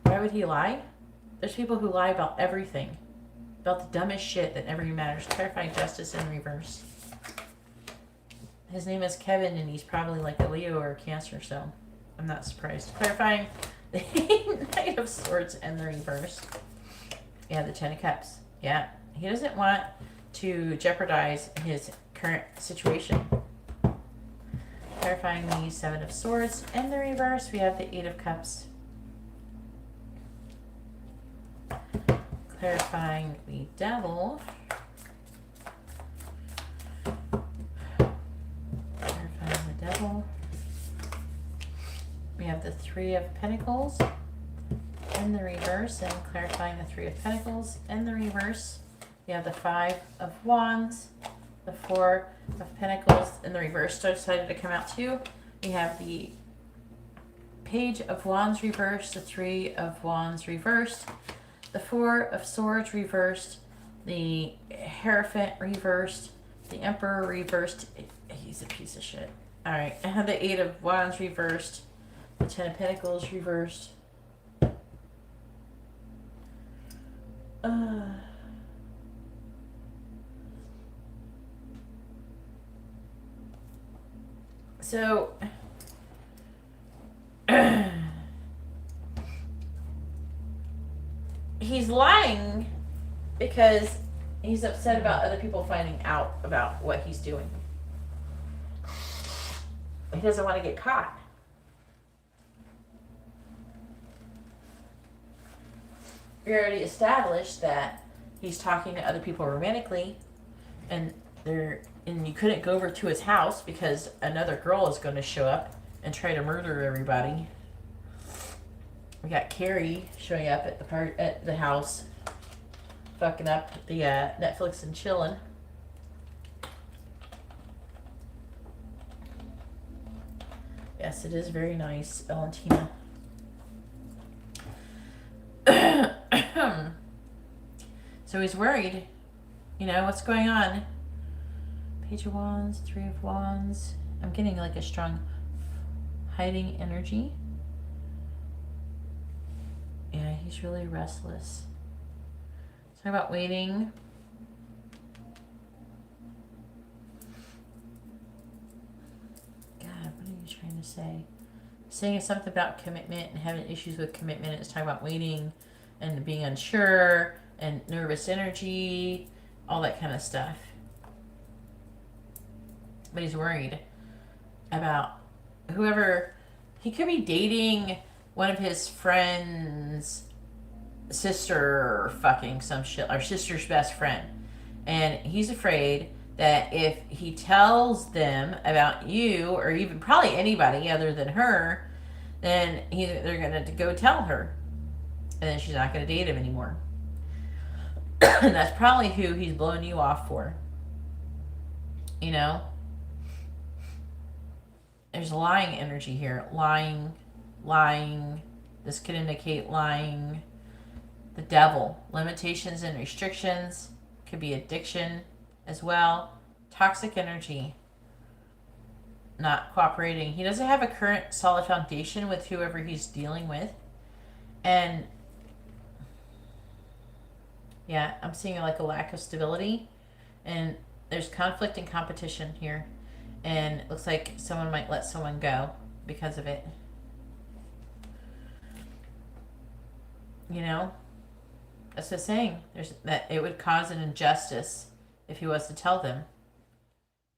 Why would he lie? There's people who lie about everything. About the dumbest shit that never even matters. Clarifying Justice in reverse. His name is Kevin and he's probably like a Leo or a Cancer, so I'm not surprised. Clarifying the Knight of Swords in the reverse. Yeah, the Ten of Cups. Yeah, he doesn't want to jeopardize his current situation. Clarifying the Seven of Swords in the reverse. We have the Eight of Cups. Clarifying the Devil. Clarifying the Devil. We have the Three of Pentacles in the reverse, and clarifying the Three of Pentacles in the reverse. We have the Five of Wands, the Four of Pentacles in the reverse. So decided to come out too. We have the Page of Wands reversed, the Three of Wands reversed, the Four of Swords reversed, the Hierophant reversed, the Emperor reversed. He's a piece of shit. Alright, I have the Eight of Wands reversed, the Ten of Pentacles reversed. So he's lying because he's upset about other people finding out about what he's doing. He doesn't want to get caught. We already established that he's talking to other people romantically, and you couldn't go over to his house because another girl is going to show up and try to murder everybody. We got Carrie showing up at the house, fucking up the Netflix and chilling. Yes, it is very nice, Valentina. So he's worried. You know, what's going on? Page of Wands, Three of Wands. I'm getting like a strong hiding energy. Yeah, he's really restless. Talk about waiting. God, what are you trying to say? Saying something about commitment and having issues with commitment. It's talking about waiting and being unsure and nervous energy, all that kind of stuff. But he's worried about whoever. He could be dating one of his friends' sister or fucking some shit, or sister's best friend. And he's afraid that if he tells them about you, or even probably anybody other than her, then they're going to go tell her. And then she's not going to date him anymore. And that's probably who he's blowing you off for. You know? There's lying energy here. Lying. This could indicate lying, the devil, limitations and restrictions, could be addiction as well, toxic energy, not cooperating. He doesn't have a current solid foundation with whoever he's dealing with. And yeah, I'm seeing like a lack of stability, and there's conflict and competition here. And it looks like someone might let someone go because of it. You know, that's the saying. There's that it would cause an injustice if he was to tell them.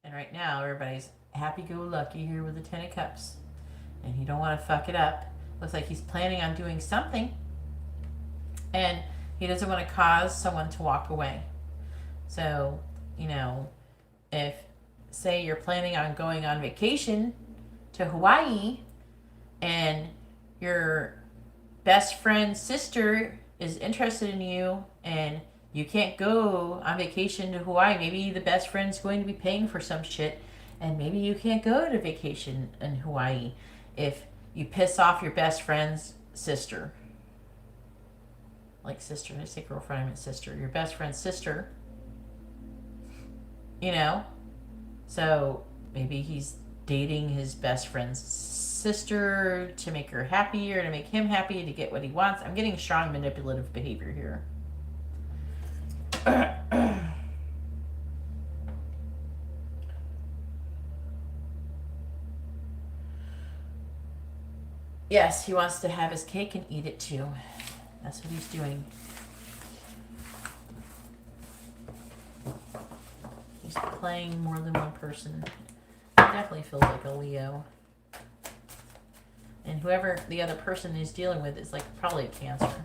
And right now, everybody's happy-go-lucky here with the Ten of Cups, and he don't want to fuck it up. Looks like he's planning on doing something, and he doesn't want to cause someone to walk away. So, you know, if, say, you're planning on going on vacation to Hawaii, and your best friend's sister is interested in you, and you can't go on vacation to Hawaii. Maybe the best friend's going to be paying for some shit, and maybe you can't go to vacation in Hawaii if you piss off your best friend's sister. Like sister, I say girlfriend, I meant sister. Your best friend's sister. You know? So maybe he's dating his best friend's sister to make her happy or to make him happy to get what he wants. I'm getting strong manipulative behavior here. Yes, he wants to have his cake and eat it too. That's what he's doing. He's playing more than one person. He definitely feels like a Leo. And whoever the other person is dealing with is like probably a Cancer.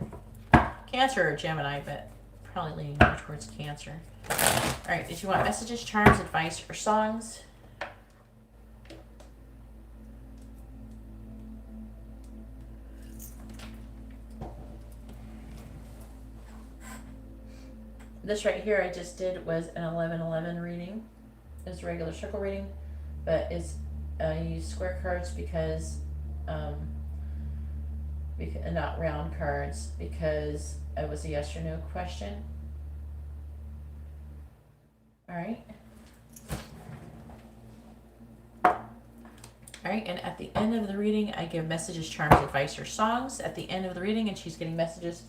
Cancer or Gemini, but probably leaning more towards Cancer. Alright, did you want messages, charms, advice, or songs? This right here I just did was an 11-11 reading. It was a regular circle reading, but it's I use square cards because not round cards, because it was a yes or no question. Alright. Alright, and at the end of the reading, I give messages, charms, advice, or songs at the end of the reading, and she's getting messages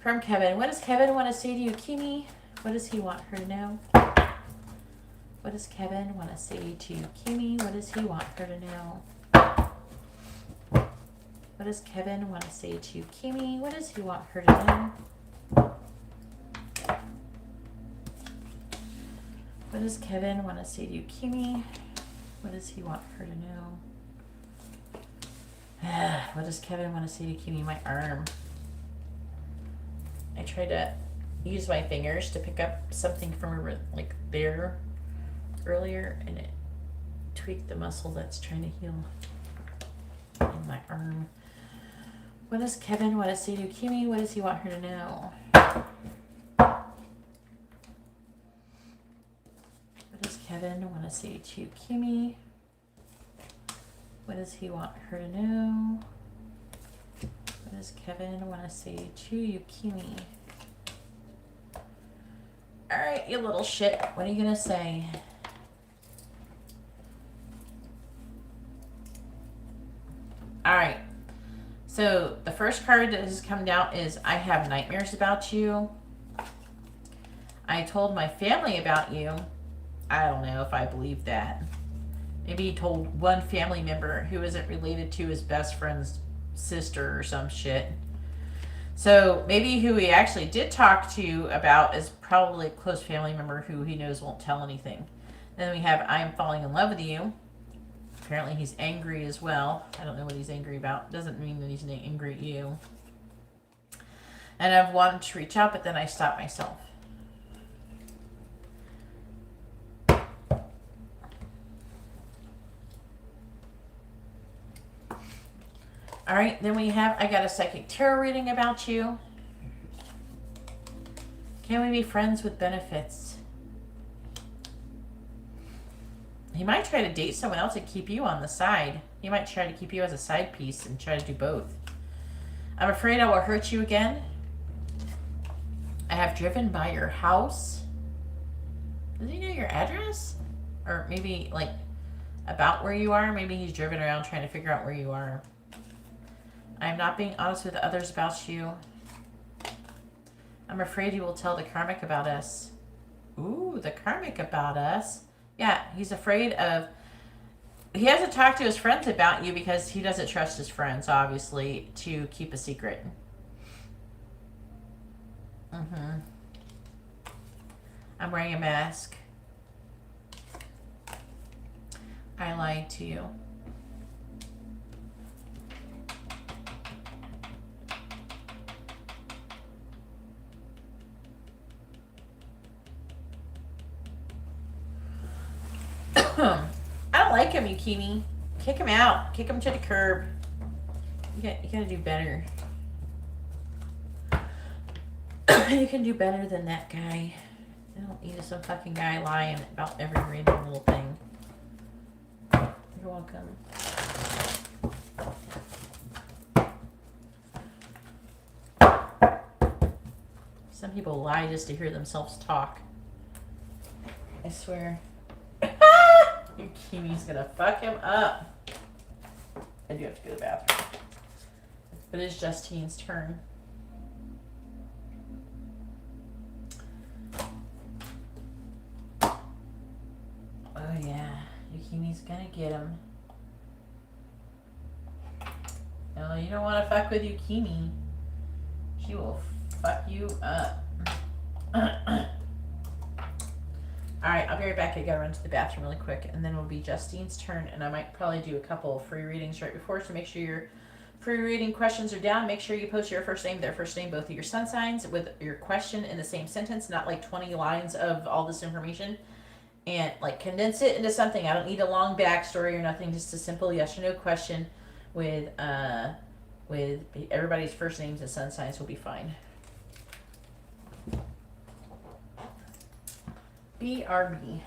from Kevin. What does Kevin want to say to you, Kimi? What does he want her to know? What does Kevin want to say to Kimi? What does he want her to know? What does Kevin want to say to Kimi? What does he want her to know? What does Kevin want to say to you, Kimi? What does he want her to know? What does Kevin want to say to Kimi? My arm. I tried to use my fingers to pick up something from like there earlier, and it tweaked the muscle that's trying to heal in my arm. What does Kevin want to say to Kimi? What does he want her to know? What does Kevin want to say to Kimi? What does he want her to know? What does Kevin want to say to you, Kimi? Alright, you little shit. What are you going to say? Alright. So, the first card that has come down is I have nightmares about you. I told my family about you. I don't know if I believe that. Maybe he told one family member who isn't related to his best friend's sister or some shit. So maybe who he actually did talk to about is probably a close family member who he knows won't tell anything. Then we have I'm falling in love with you. Apparently he's angry as well. I don't know what he's angry about. Doesn't mean that he's angry at you. And I've wanted to reach out, but then I stopped myself. All right, then I got a psychic tarot reading about you. Can we be friends with benefits? He might try to date someone else and keep you on the side. He might try to keep you as a side piece and try to do both. I'm afraid I will hurt you again. I have driven by your house. Does he know your address? Or maybe like about where you are? Maybe he's driven around trying to figure out where you are. I'm not being honest with others about you. I'm afraid you will tell the karmic about us. Ooh, the karmic about us. Yeah, he's afraid of... He hasn't talked to his friends about you because he doesn't trust his friends, obviously, to keep a secret. I'm wearing a mask. I lied to you. I don't like him, Yukimi. Kick him out. Kick him to the curb. You gotta do better. You can do better than that guy. I don't need some fucking guy lying about every random little thing. You're welcome. Some people lie just to hear themselves talk. I swear. Yukimi's gonna fuck him up. I do have to go to the bathroom. But it's Justine's turn. Oh yeah, Yukimi's gonna get him. No, you don't want to fuck with Yukimi. She will fuck you up. Alright, I'll be right back. I gotta run to the bathroom really quick, and then it'll be Justine's turn, and I might probably do a couple of free readings right before, so make sure your free reading questions are down. Make sure you post your first name, their first name, both of your sun signs, with your question in the same sentence, not like 20 lines of all this information, and like condense it into something. I don't need a long backstory or nothing, just a simple yes or no question with everybody's first names and sun signs will be fine. BRB.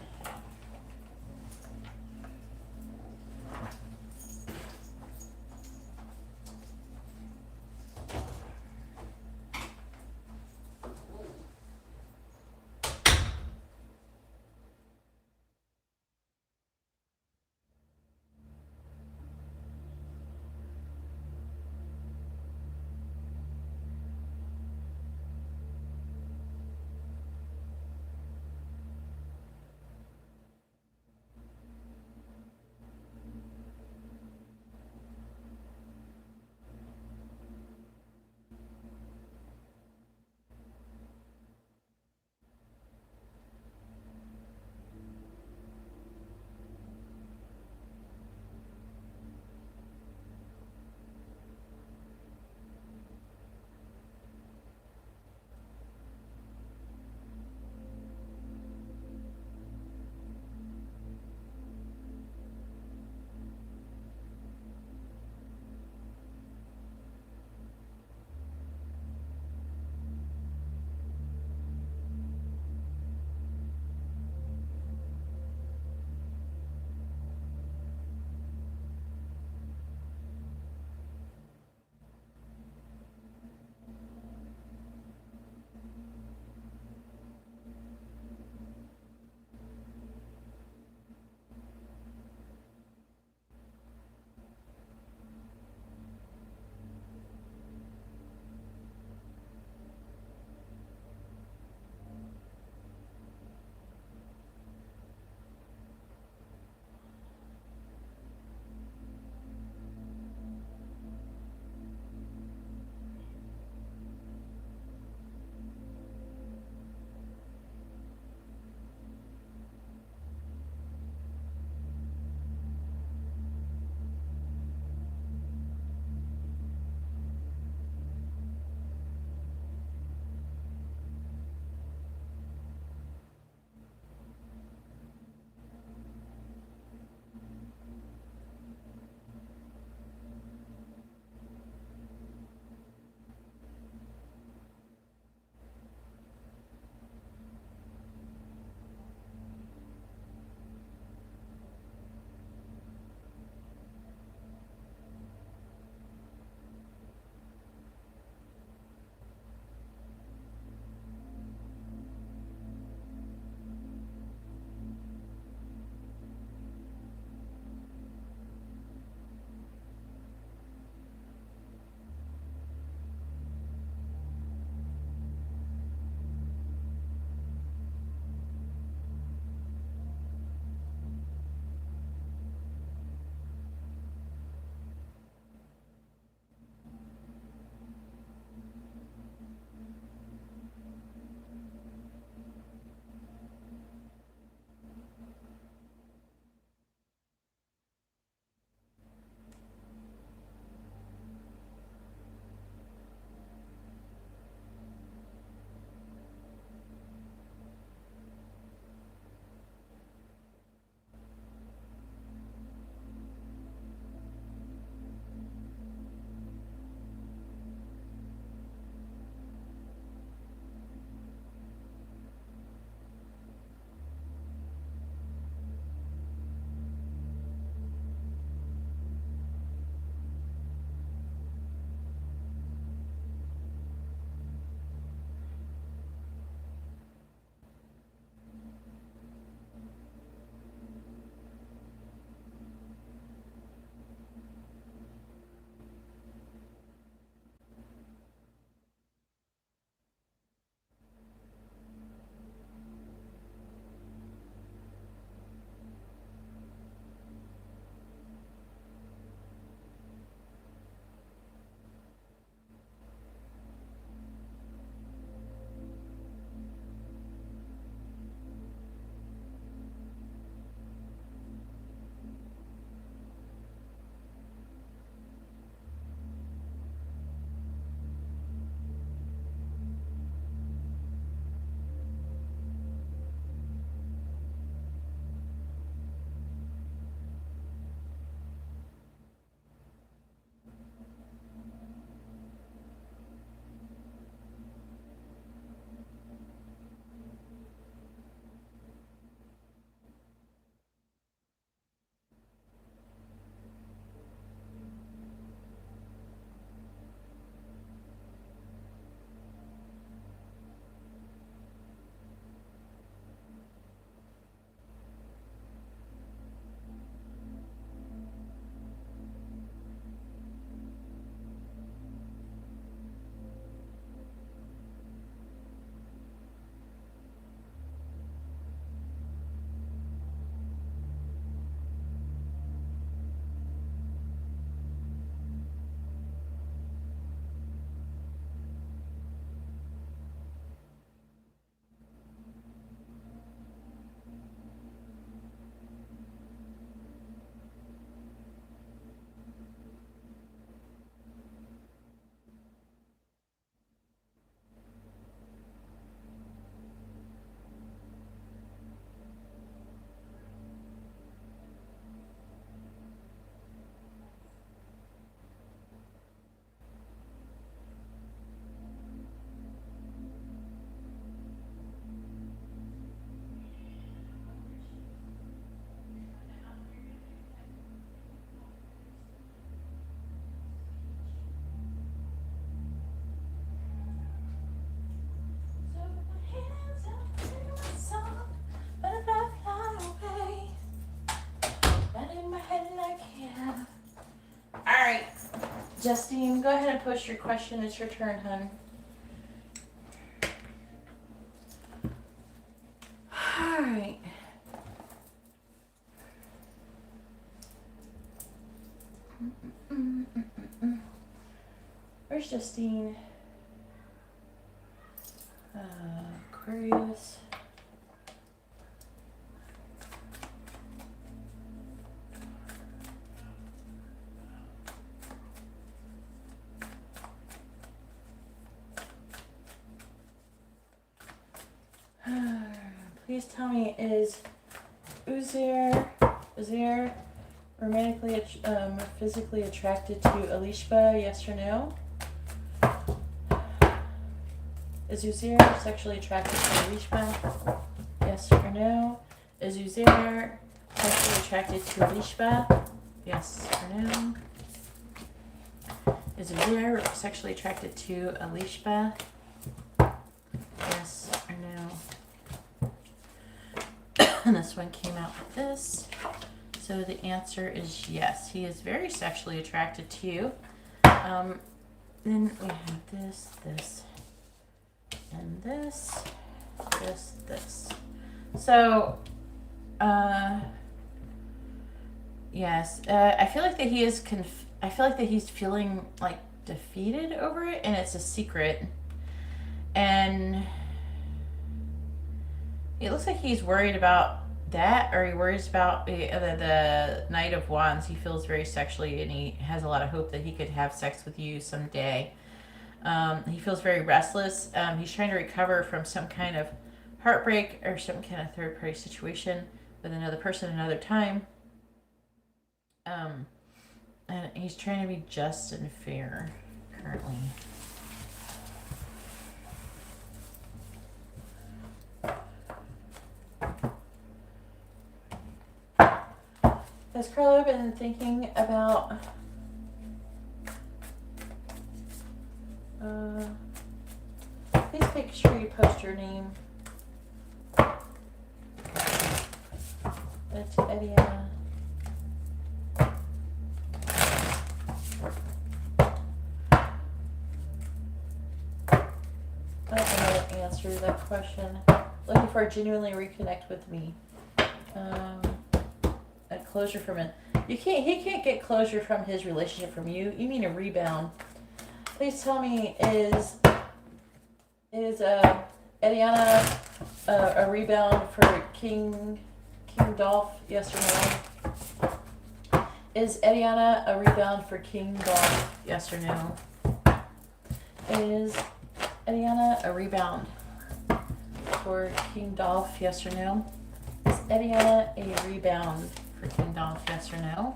Justine, go ahead and post your question. It's your turn, hun. All right. Where's Justine? Aquarius. Please tell me, is Uzair romantically or physically attracted to Alishba? Yes or no? Is Uzair sexually attracted to Alishba? Yes or no? Is Uzair sexually attracted to Alishba? Yes or no? Is Uzair sexually attracted to Alishba? Yes or no? And this one came out with this. So the answer is yes. He is very sexually attracted to you. Then we have this, and this. So, yes. I feel like that he is. I feel like that he's feeling like defeated over it, and it's a secret. And it looks like he's worried about that, or he worries about the Knight of Wands. He feels very sexually, and he has a lot of hope that he could have sex with you someday. He feels very restless. He's trying to recover from some kind of heartbreak or some kind of third-party situation with another person another time. And he's trying to be just and fair currently. Has Carla been thinking about please make sure you post your name. It's Ediana. I don't know how to answer that question. Looking for a genuinely reconnect with me. A closure from it. He can't get closure from his relationship from you. You mean a rebound. Please tell me, is Ediana a rebound for King Dolph? Yes or no? Is Ediana a rebound for King Dolph? Yes or no? Is Ediana a rebound for King Dolph? Yes or no? Is Ediana a rebound for King Dolph? Yes or no?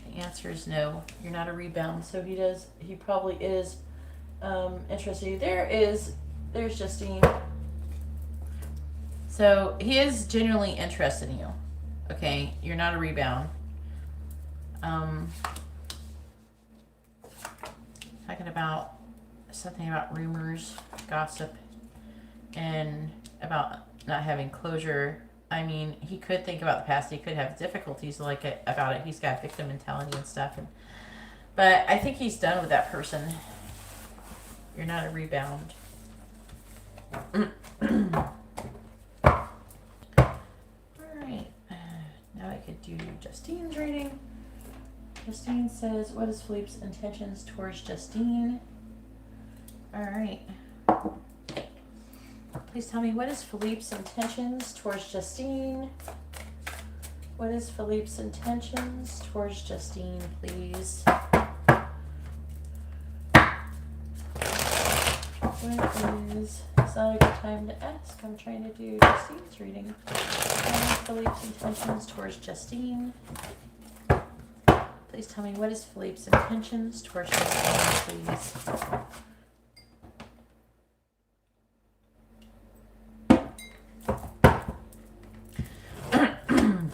The answer is no. You're not a rebound. So he probably is interested. There's Justine. So he is genuinely interested in you. Okay, you're not a rebound. Talking about something about rumors, gossip, and about not having closure. I mean, he could think about the past. He could have difficulties about it. He's got victim mentality and stuff. But I think he's done with that person. You're not a rebound. Alright. Now I could do Justine's reading. Justine says, what is Philippe's intentions towards Justine? Alright. Please tell me, what is Philippe's intentions towards Justine? What is Philippe's intentions towards Justine, please? It's not a good time to ask. I'm trying to do Justine's reading. What is Philippe's intentions towards Justine? Please tell me, what is Philippe's intentions towards Justine, please?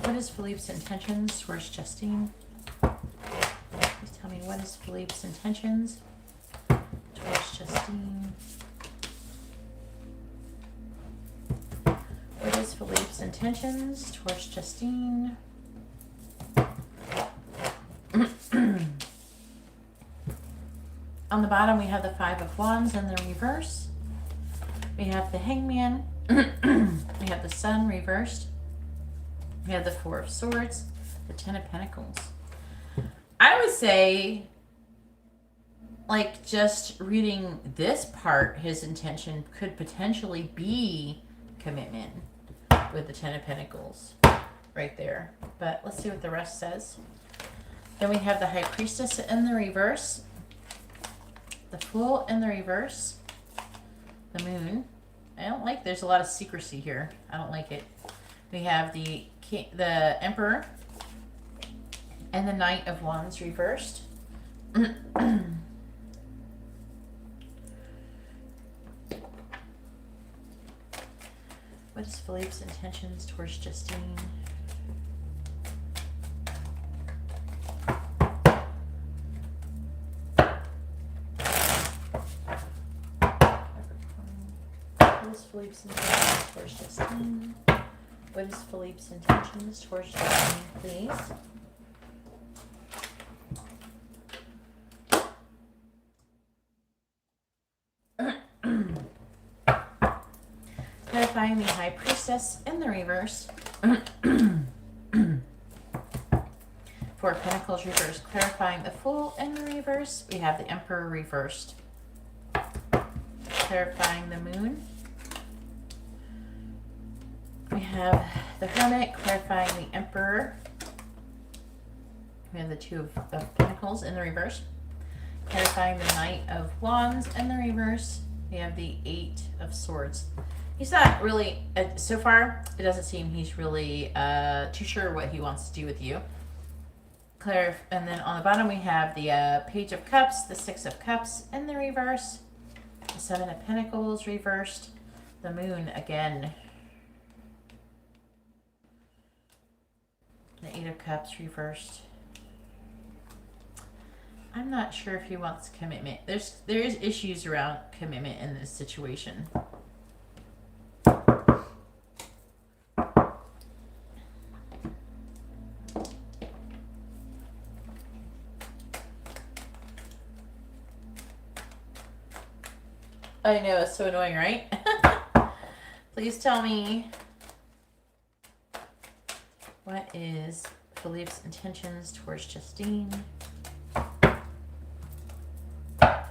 What is Philippe's intentions towards Justine? Please tell me, what is Philippe's intentions towards Justine? What is Philippe's intentions towards Justine? On the bottom, we have the Five of Wands in the reverse. We have the Hangman. We have the Sun reversed. We have the Four of Swords, the Ten of Pentacles. I would say, like, just reading this part, his intention could potentially be commitment with the Ten of Pentacles right there. But let's see what the rest says. Then we have the High Priestess in the reverse, the Fool in the reverse, the Moon. I don't like, there's a lot of secrecy here. I don't like it. We have the Emperor and the Knight of Wands reversed. What is Philippe's intentions towards Justine? What is Philippe's intentions towards Justine? What is Philippe's intentions towards Justine, please? Clarifying the High Priestess in the reverse. Four of Pentacles reversed. Clarifying the Fool in the reverse. We have the Emperor reversed. Clarifying the Moon. We have the Hermit, clarifying the Emperor. We have the Two of Pentacles in the reverse. Clarifying the Knight of Wands in the reverse. We have the Eight of Swords. He's not really, so far, it doesn't seem he's really too sure what he wants to do with you. And then on the bottom we have the Page of Cups, the Six of Cups in the reverse. The Seven of Pentacles reversed. The Moon again. The Eight of Cups reversed. I'm not sure if he wants commitment. There is issues around commitment in this situation. I know, it's so annoying, right? Please tell me, what is Philippe's intentions towards Justine? What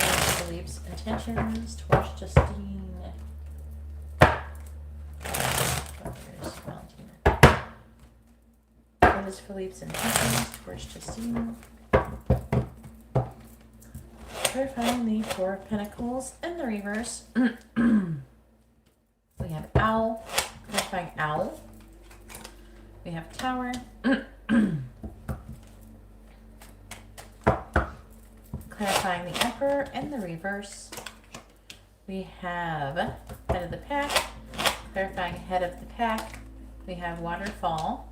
is Philippe's intentions towards Justine? What is Philippe's intentions towards Justine? Clarifying the Four of Pentacles in the reverse. We have Owl. Clarifying Owl. We have Tower. Clarifying the Emperor in the reverse. We have Head of the Pack. Clarifying Head of the Pack. We have Waterfall.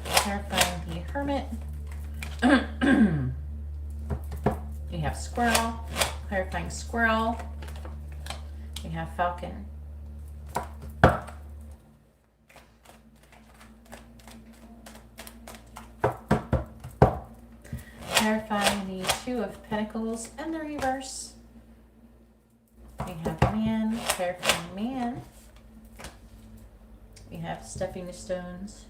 Clarifying the Hermit. We have Squirrel. Clarifying Squirrel. We have Falcon. Clarifying the Two of Pentacles in the reverse. We have Man. Clarifying Man. We have Stepping Stones.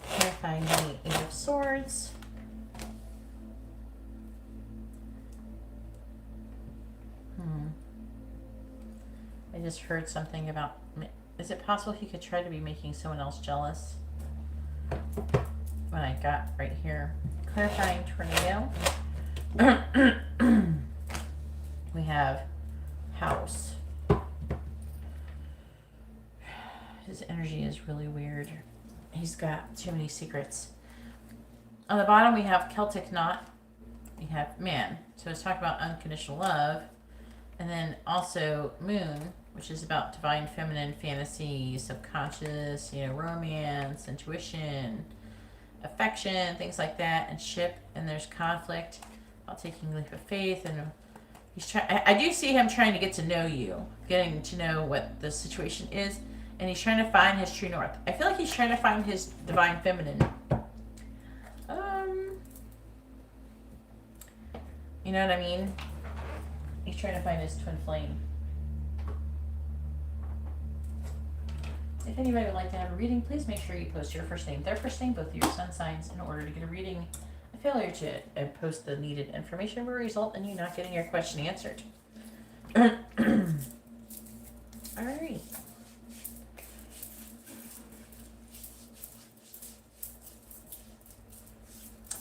Clarifying the Eight of Swords. I just heard something about, is it possible he could try to be making someone else jealous? What I got right here. Clarifying Tornado. We have House. His energy is really weird. He's got too many secrets. On the bottom we have Celtic Knot. We have Man. So it's talking about unconditional love. And then also Moon, which is about divine feminine fantasy, subconscious, romance, intuition, affection, things like that. And Ship, and there's conflict. about taking a leap of faith, and he's trying. I do see him trying to get to know you, getting to know what the situation is, and he's trying to find his true north. I feel like he's trying to find his divine feminine. You know what I mean? He's trying to find his twin flame. If anybody would like to have a reading, please make sure you post your first name, their first name, both of your sun signs in order to get a reading. A failure to post the needed information will result in you not getting your question answered. Alright.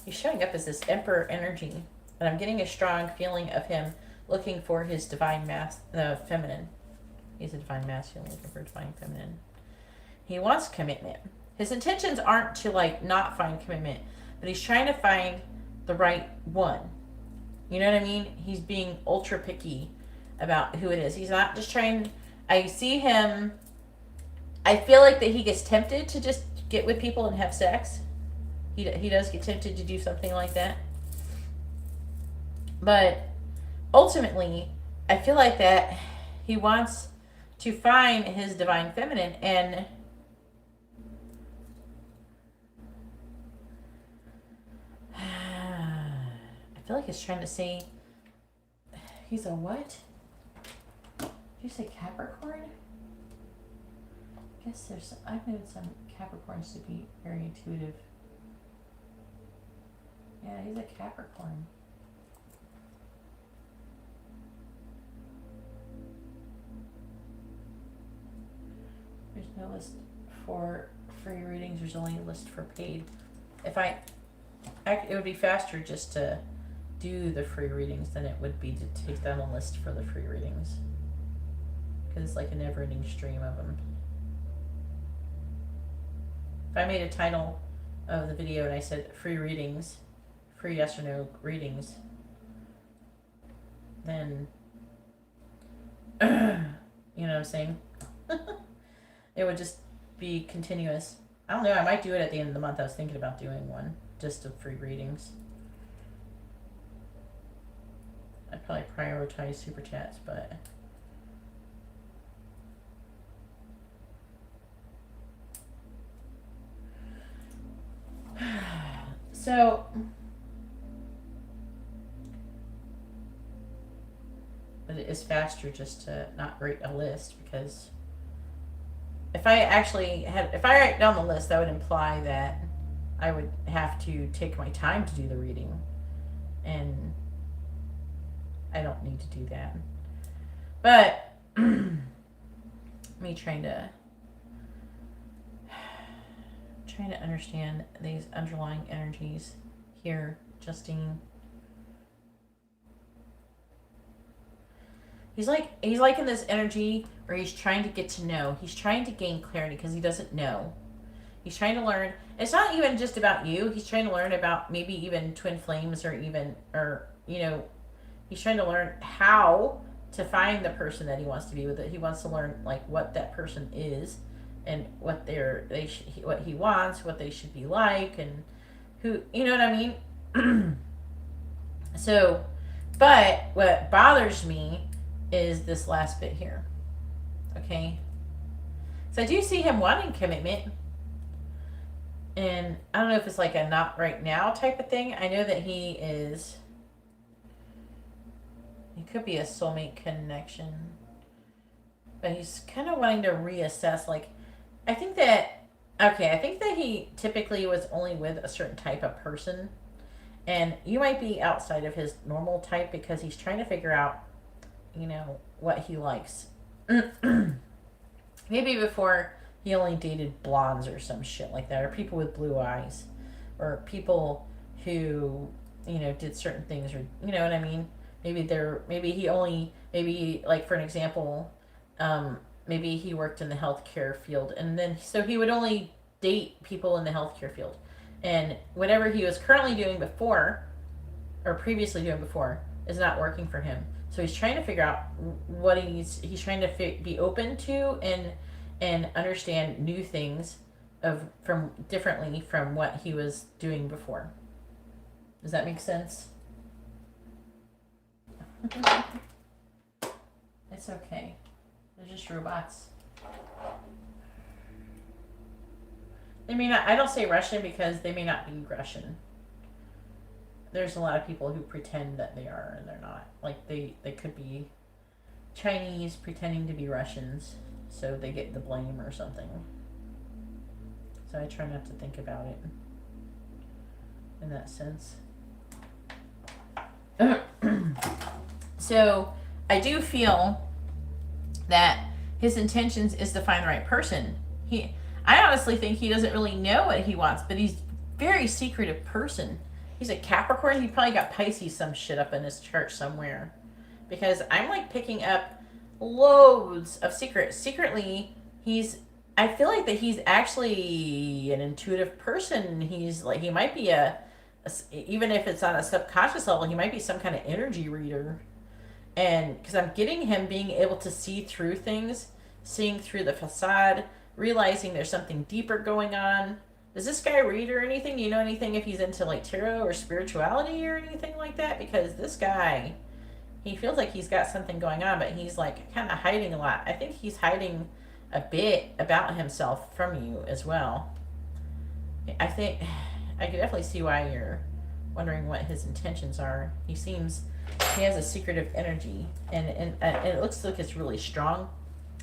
He's showing up as this Emperor energy, and I'm getting a strong feeling of him looking for his divine feminine. He's a divine masculine looking for divine feminine. He wants commitment. His intentions aren't to like not find commitment, but he's trying to find the right one. You know what I mean? He's being ultra picky about who it is. He's not just trying. I see him. I feel like that he gets tempted to just get with people and have sex. He does get tempted to do something like that. But ultimately, I feel like that he wants to find his divine feminine, and I feel like he's trying to say he's a what? Did you say Capricorn? I guess I've known some Capricorns to be very intuitive. Yeah, he's a Capricorn. There's no list for free readings. There's only a list for paid. It would be faster just to do the free readings than it would be to take down a list for the free readings. Because it's like a never-ending stream of them. If I made a title of the video and I said free readings, free yes or no readings, then, you know what I'm saying? It would just be continuous. I don't know, I might do it at the end of the month. I was thinking about doing one, just of free readings. I'd probably prioritize super chats, but so but it is faster just to not write a list, because if I write down the list, that would imply that I would have to take my time to do the reading, and I don't need to do that. But me trying to understand these underlying energies here, Justine. He's like in this energy where he's trying to get to know. He's trying to gain clarity because he doesn't know. He's trying to learn. It's not even just about you. He's trying to learn about maybe even twin flames, or he's trying to learn how to find the person that he wants to be with. He wants to learn like what that person is, and what what he wants, what they should be like, and who, you know what I mean? So, but what bothers me is this last bit here. Okay? So I do see him wanting commitment. And I don't know if it's like a not right now type of thing. I know that he could be a soulmate connection. But he's kind of wanting to reassess. Like, I think that he typically was only with a certain type of person. And you might be outside of his normal type because he's trying to figure out, what he likes. Maybe before he only dated blondes or some shit like that, or people with blue eyes, or people who, did certain things, or, you know what I mean? Maybe like, for an example, maybe he worked in the healthcare field, and then, so he would only date people in the healthcare field. And whatever he was currently doing before, or previously doing before, is not working for him. So he's trying to figure out what he's trying to be open to and understand new things differently from what he was doing before. Does that make sense? It's okay. They're just robots. They may not, I don't say Russian because they may not be Russian. There's a lot of people who pretend that they are and they're not. Like they could be Chinese pretending to be Russians, so they get the blame or something. So I try not to think about it in that sense. So I do feel that his intentions is to find the right person. I honestly think he doesn't really know what he wants, but he's a very secretive person. He's a Capricorn. He probably got Pisces some shit up in his chart somewhere. Because I'm like picking up loads of secrets. Secretly, I feel like that he's actually an intuitive person. He's like, he might be even if it's on a subconscious level, he might be some kind of energy reader. And because I'm getting him being able to see through things, seeing through the facade, realizing there's something deeper going on. Does this guy read or anything? Do you know anything if he's into like tarot or spirituality or anything like that? Because this guy, he feels like he's got something going on, but he's like kind of hiding a lot. I think he's hiding a bit about himself from you as well. I think I could definitely see why you're wondering what his intentions are. He has a secretive energy, and it looks like it's really strong,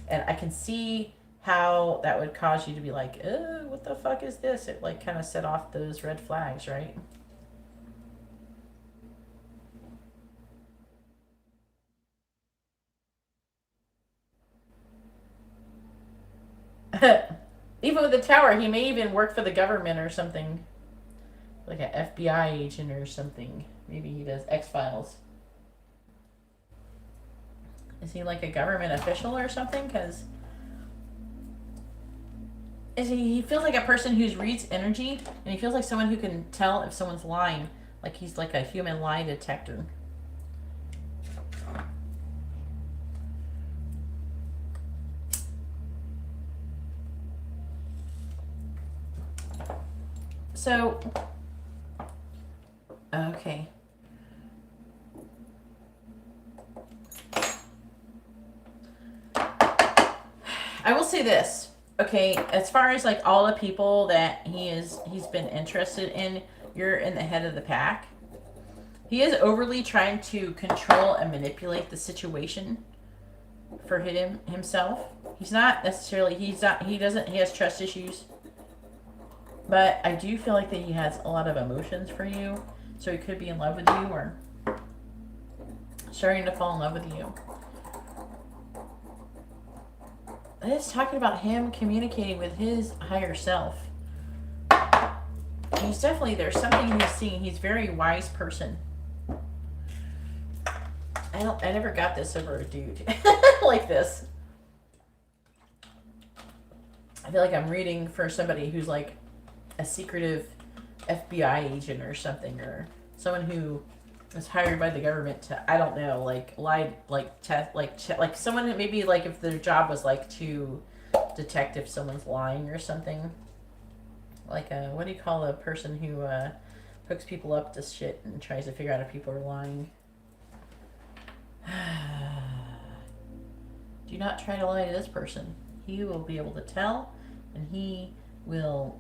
and I can see how that would cause you to be like, oh, what the fuck is this? It like kind of set off those red flags, right? Even with the tower, he may even work for the government or something. Like an FBI agent or something. Maybe he does X-Files. Is he like a government official or something? Because he feels like a person who reads energy, and he feels like someone who can tell if someone's lying. Like he's like a human lie detector. So, okay. I will say this. Okay, as far as like all the people that he's been interested in, you're in the head of the pack. He is overly trying to control and manipulate the situation for himself. He's not necessarily, he has trust issues. But I do feel like that he has a lot of emotions for you. So he could be in love with you or starting to fall in love with you. It's talking about him communicating with his higher self. He's definitely, there's something he's seeing. He's a very wise person. I never got this over a dude like this. I feel like I'm reading for somebody who's like a secretive FBI agent or something, or someone who was hired by the government to, I don't know, like lie, like test, like someone that maybe like if their job was like to detect if someone's lying or something. Like what do you call a person who hooks people up to shit and tries to figure out if people are lying? Do not try to lie to this person. He will be able to tell, and he will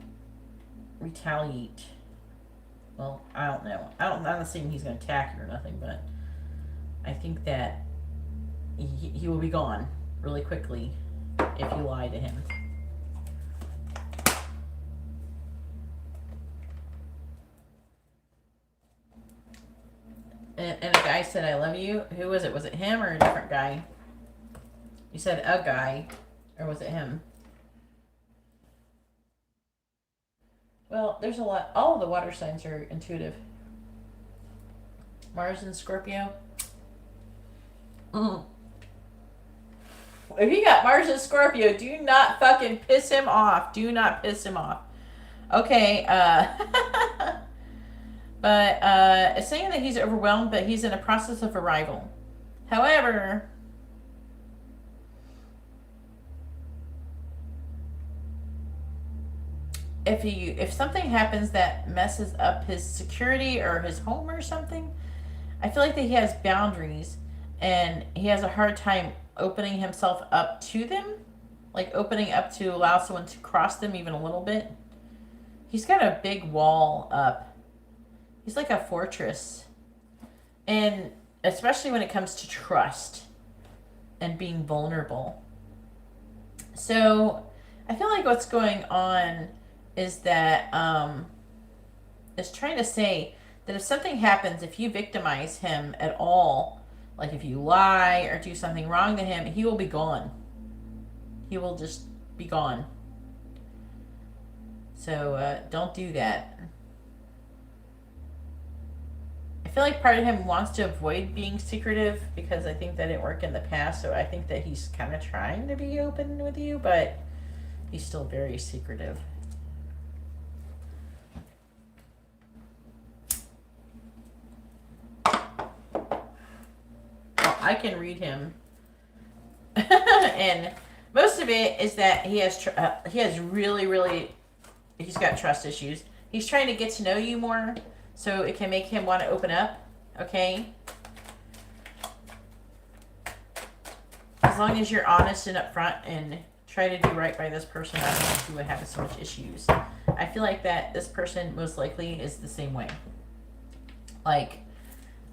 retaliate. Well, I don't know. I'm not saying he's going to attack you or nothing, but I think that he will be gone really quickly if you lie to him. And a guy said, I love you. Who was it? Was it him or a different guy? You said a guy, or was it him? Well, there's a lot. All of the water signs are intuitive. Mars and Scorpio. Mm. If you got Mars and Scorpio, do not fucking piss him off. Do not piss him off. Okay, but it's saying that he's overwhelmed, but he's in a process of arrival. However, if something happens that messes up his security or his home or something, I feel like that he has boundaries, and he has a hard time opening himself up to them, like opening up to allow someone to cross them even a little bit. He's got a big wall up. He's like a fortress. And especially when it comes to trust and being vulnerable. So I feel like what's going on is that is trying to say that if something happens, if you victimize him at all, like if you lie or do something wrong to him, he will be gone. He will just be gone. So don't do that. I feel like part of him wants to avoid being secretive because I think that didn't work in the past. So I think that he's kind of trying to be open with you, but he's still very secretive. Well, I can read him. And most of it is that he has he's got trust issues. He's trying to get to know you more, so it can make him want to open up, okay? As long as you're honest and upfront and try to do right by this person, I don't think you would have so much issues. I feel like that this person most likely is the same way. Like,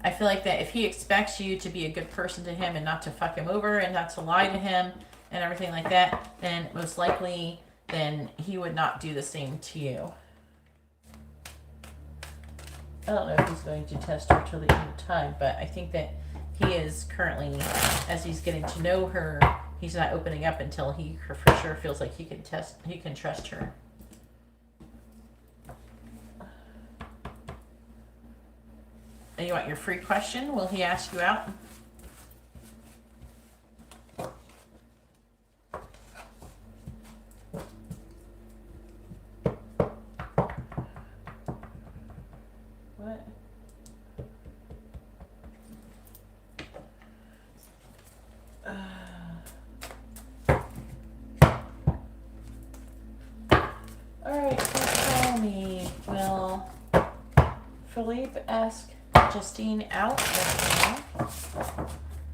I feel like that if he expects you to be a good person to him and not to fuck him over and not to lie to him and everything like that, then most likely then he would not do the same to you. I don't know if he's going to test her till the end of time, but I think that he is currently, as he's getting to know her, he's not opening up until he for sure feels like he can trust her. And you want your free question? Will he ask you out? What? Alright, so tell me, will Philippe ask Justine out? Yes or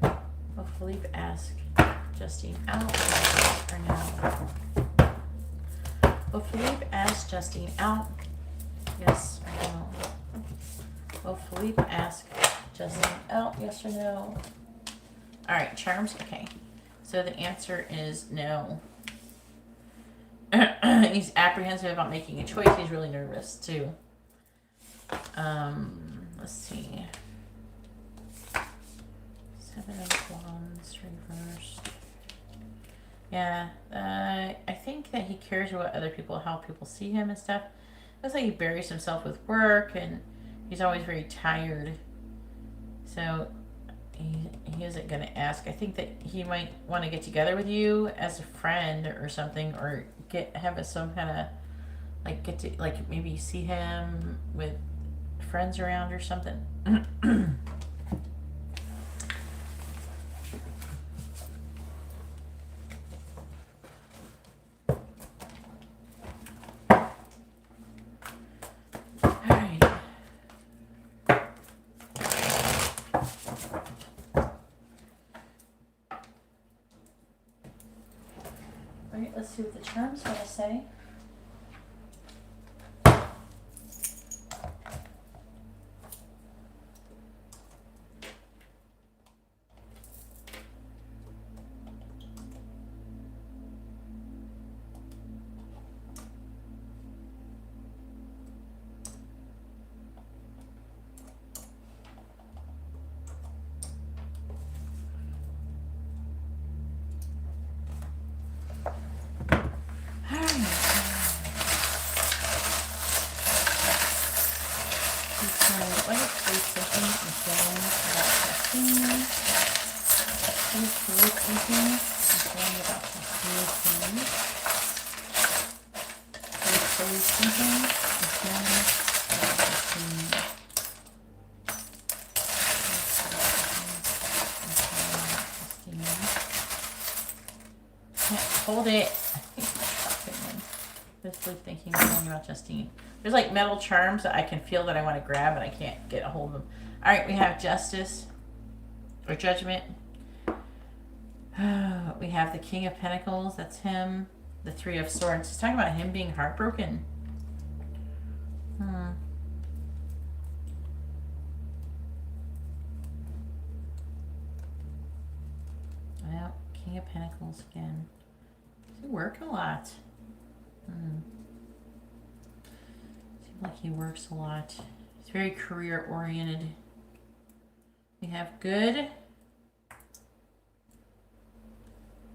no? Will Philippe ask Justine out? Yes or no? Will Philippe ask Justine out? Yes or no? Will Philippe ask Justine out? Yes or no? Alright, charms. Okay. So the answer is no. He's apprehensive about making a choice. He's really nervous too. Let's see. 7 of Wands reversed. Yeah, I think that he cares about other people, how people see him and stuff. It looks like he buries himself with work and he's always very tired. So he isn't going to ask. I think that he might want to get together with you as a friend or something, or have some kind of like maybe see him with friends around or something. Alright, let's see what the charms want to say. Hold it. Basically thinking about Justine. There's like metal charms that I can feel that I want to grab and I can't get a hold of them. Alright, we have Justice. or Judgment. We have the King of Pentacles, that's him. The Three of Swords, he's talking about him being heartbroken. Well, King of Pentacles again. Does he work a lot? Seems like he works a lot. He's very career oriented. We have good.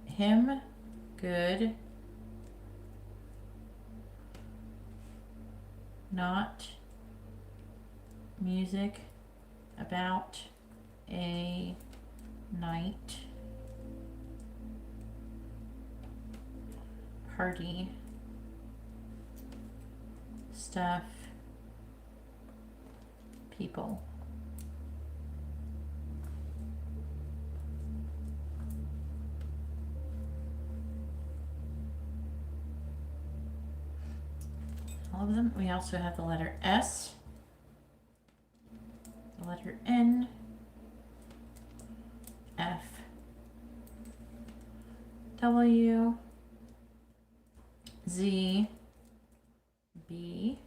Him. Good. Not. Music. About. A. Night. Party. Stuff. People. All of them. We also have the letter S, the letter N, F, W, Z, B.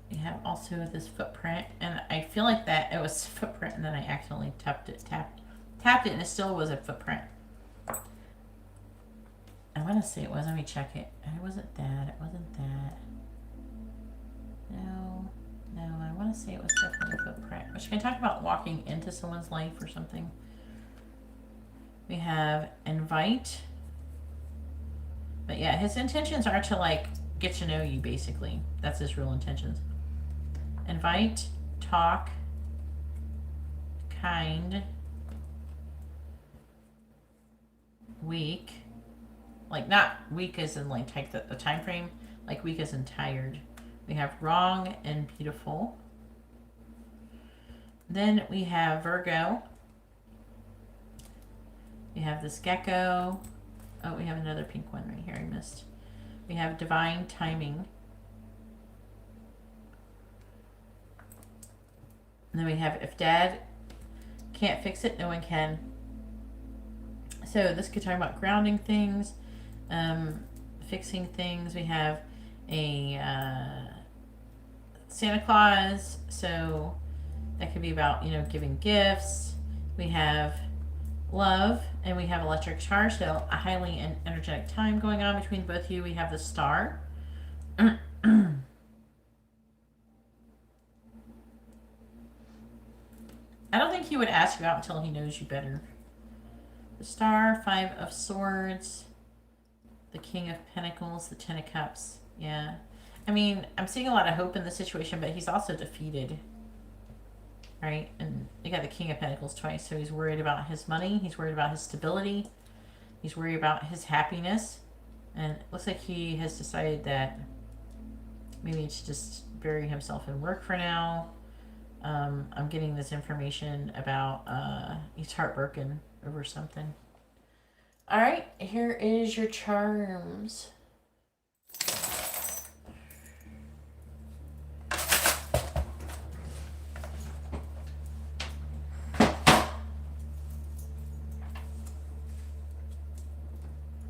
We have also this footprint, and I feel like that it was footprint, and then I accidentally tapped it, and it still was a footprint. I want to say it was. Let me check it. It wasn't that. It wasn't that. No. I want to say it was definitely a footprint. Which can talk about walking into someone's life or something. We have invite. But yeah, his intentions are to like get to know you basically. That's his real intentions. Invite, talk, kind, weak. Like not weak as in like take the time frame, like weak as in tired. We have wrong and beautiful. Then we have Virgo. We have this gecko. Oh, we have another pink one right here I missed. We have divine timing. And then we have if dad can't fix it, no one can. So this could talk about grounding things. Fixing things. We have a Santa Claus, so that could be about, you know, giving gifts. We have love, and we have electric charge, so a highly energetic time going on between both of you. We have the star. I don't think he would ask you out until he knows you better. The star, Five of Swords, the King of Pentacles, the Ten of Cups. Yeah. I mean, I'm seeing a lot of hope in the situation, but he's also defeated. Right? And you got the King of Pentacles twice, so he's worried about his money. He's worried about his stability. He's worried about his happiness. And it looks like he has decided that maybe to just bury himself in work for now. I'm getting this information about he's heartbroken over something. All right, here is your charms.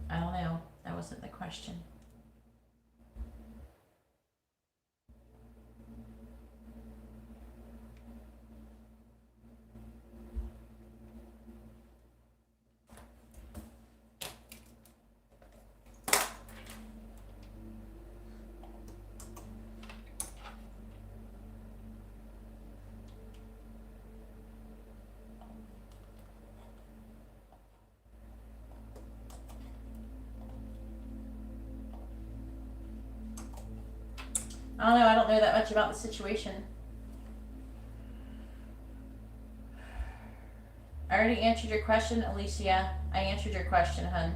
I don't know. That wasn't the question. I don't know. I don't know that much about the situation. I already answered your question, Alicia. I answered your question, hun.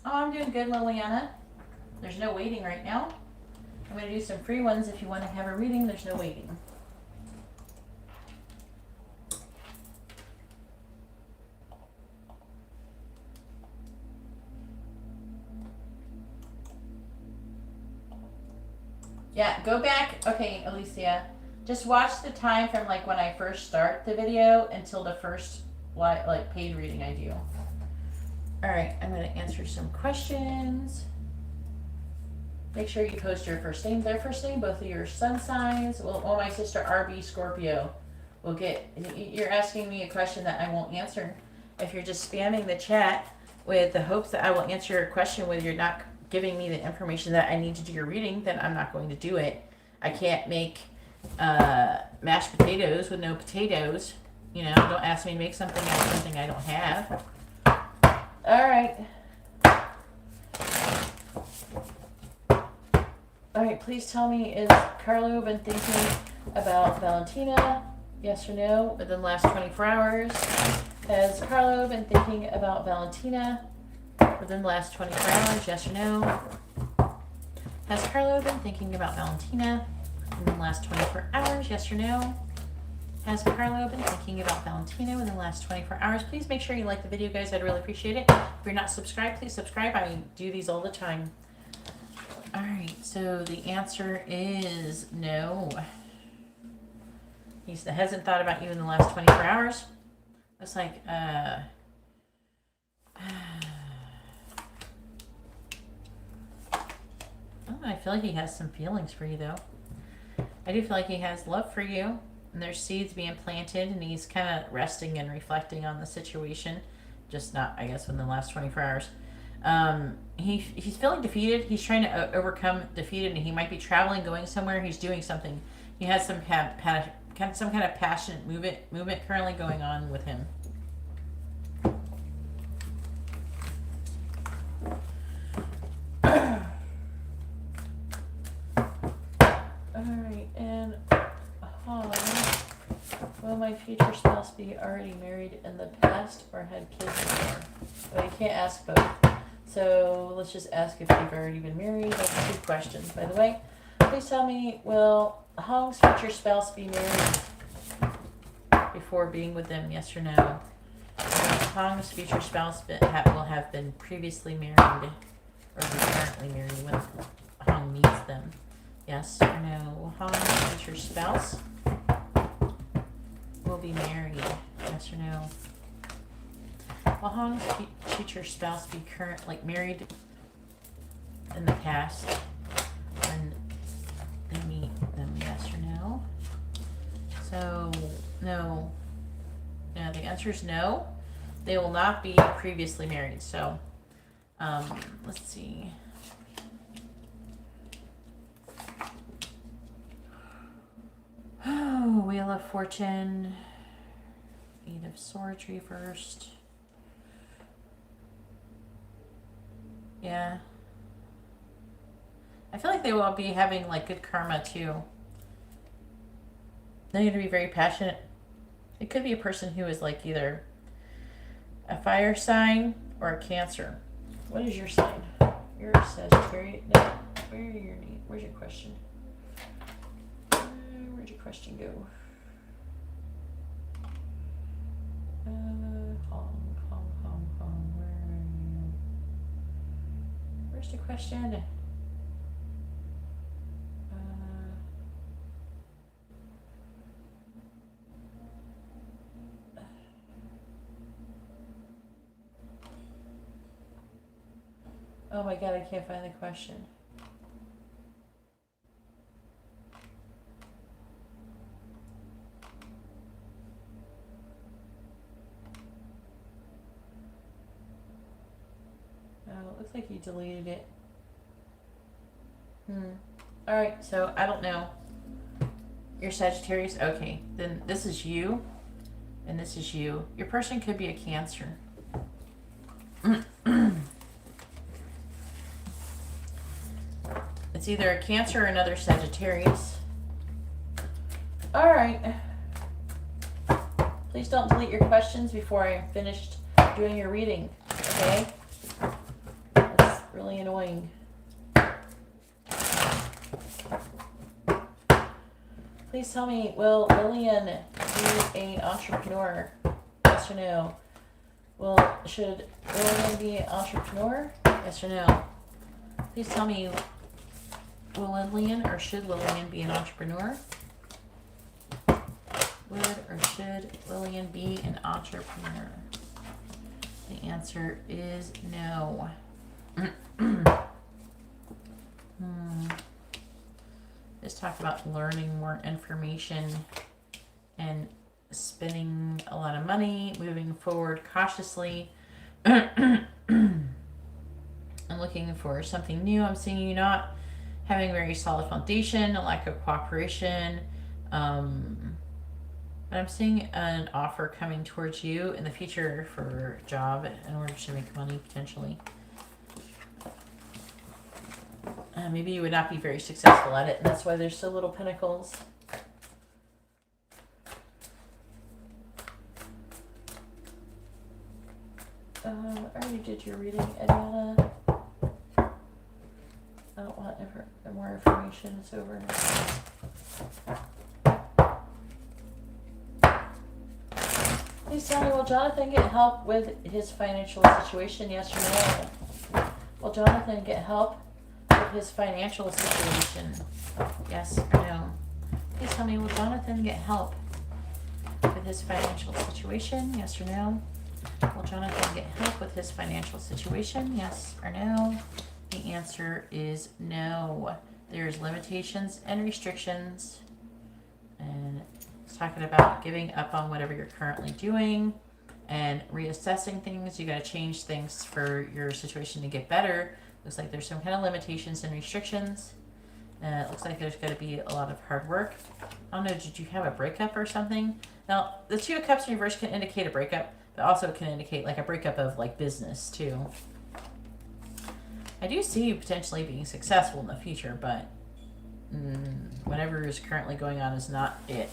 Oh, I'm doing good, Liliana. There's no waiting right now. I'm going to do some free ones. If you want to have a reading, there's no waiting. Yeah, go back. Okay, Alicia, just watch the time from like when I first start the video until the first like paid reading I do. All right, I'm going to answer some questions. Make sure you post your first name, their first name, both of your sun signs. Well, my sister RB Scorpio will get, you're asking me a question that I won't answer. If you're just spamming the chat with the hopes that I will answer your question when you're not giving me the information that I need to do your reading, then I'm not going to do it. I can't make mashed potatoes with no potatoes. You know, don't ask me to make something out of something I don't have. All right. All right, please tell me, is Carlo been thinking about Valentina? Yes or no within the last 24 hours? Has Carlo been thinking about Valentina within the last 24 hours? Yes or no? Has Carlo been thinking about Valentina within the last 24 hours? Yes or no? Has Carlo been thinking about Valentina within the last 24 hours? Please make sure you like the video, guys. I'd really appreciate it. If you're not subscribed, please subscribe. I do these all the time. All right, so the answer is no. He hasn't thought about you in the last 24 hours. It's like, I feel like he has some feelings for you, though. I do feel like he has love for you, and there's seeds being planted, and he's kind of resting and reflecting on the situation. Just not, I guess, within the last 24 hours. He's feeling defeated. He's trying to overcome defeated, and he might be traveling, going somewhere. He's doing something. He has some kind of passionate movement currently going on with him. All right, and will my future spouse be already married in the past or had kids before? Well, you can't ask both. So let's just ask if you've already been married. That's 2 questions, by the way. Please tell me, will Hong's future spouse be married before being with them? Yes or no? Hong's future spouse will have been previously married or be currently married when Hong meets them. Yes or no? Hong's future spouse will be married. Yes or no? Will Hong's future spouse be married in the past when they meet them? Yes or no? So, no. Yeah, the answer is no. They will not be previously married. So, let's see. Oh, Wheel of Fortune. 8 of Swords reversed. Yeah. I feel like they will be having like good karma too. They're going to be very passionate. It could be a person who is like either a fire sign or a Cancer. What is your sign? You're a Sagittarius. No. Where's your question? Where'd your question go? Hong. Where are you? Where's the question? Oh my God, I can't find the question. Oh, it looks like you deleted it. Alright, so I don't know. You're Sagittarius? Okay, then this is you, and this is you. Your person could be a Cancer. It's either a Cancer or another Sagittarius. Alright. Please don't delete your questions before I'm finished doing your reading, okay? That's really annoying. Please tell me, will Lillian be an entrepreneur? Yes or no? Should Lillian be an entrepreneur? Yes or no? Please tell me, will Lillian or should Lillian be an entrepreneur? Would or should Lillian be an entrepreneur? The answer is no. Just talk about learning more information and spending a lot of money, moving forward cautiously, and looking for something new. I'm seeing you not having a very solid foundation, a lack of cooperation, but I'm seeing an offer coming towards you in the future for a job in order to make money, potentially. Maybe you would not be very successful at it, and that's why there's so little pentacles. I already did your reading, Adriana. I don't want more information. It's over. Please tell me, will Jonathan get help with his financial situation? Yes or no? Will Jonathan get help with his financial situation? Yes or no? Please tell me, will Jonathan get help with his financial situation? Yes or no? Will Jonathan get help with his financial situation? Yes or no? The answer is no. There's limitations and restrictions. And it's talking about giving up on whatever you're currently doing and reassessing things. You got to change things for your situation to get better. Looks like there's some kind of limitations and restrictions. It looks like there's going to be a lot of hard work. I don't know, did you have a breakup or something? Now, the Two of Cups in reverse can indicate a breakup, but also can indicate like a breakup of like business too. I do see you potentially being successful in the future, but whatever is currently going on is not it.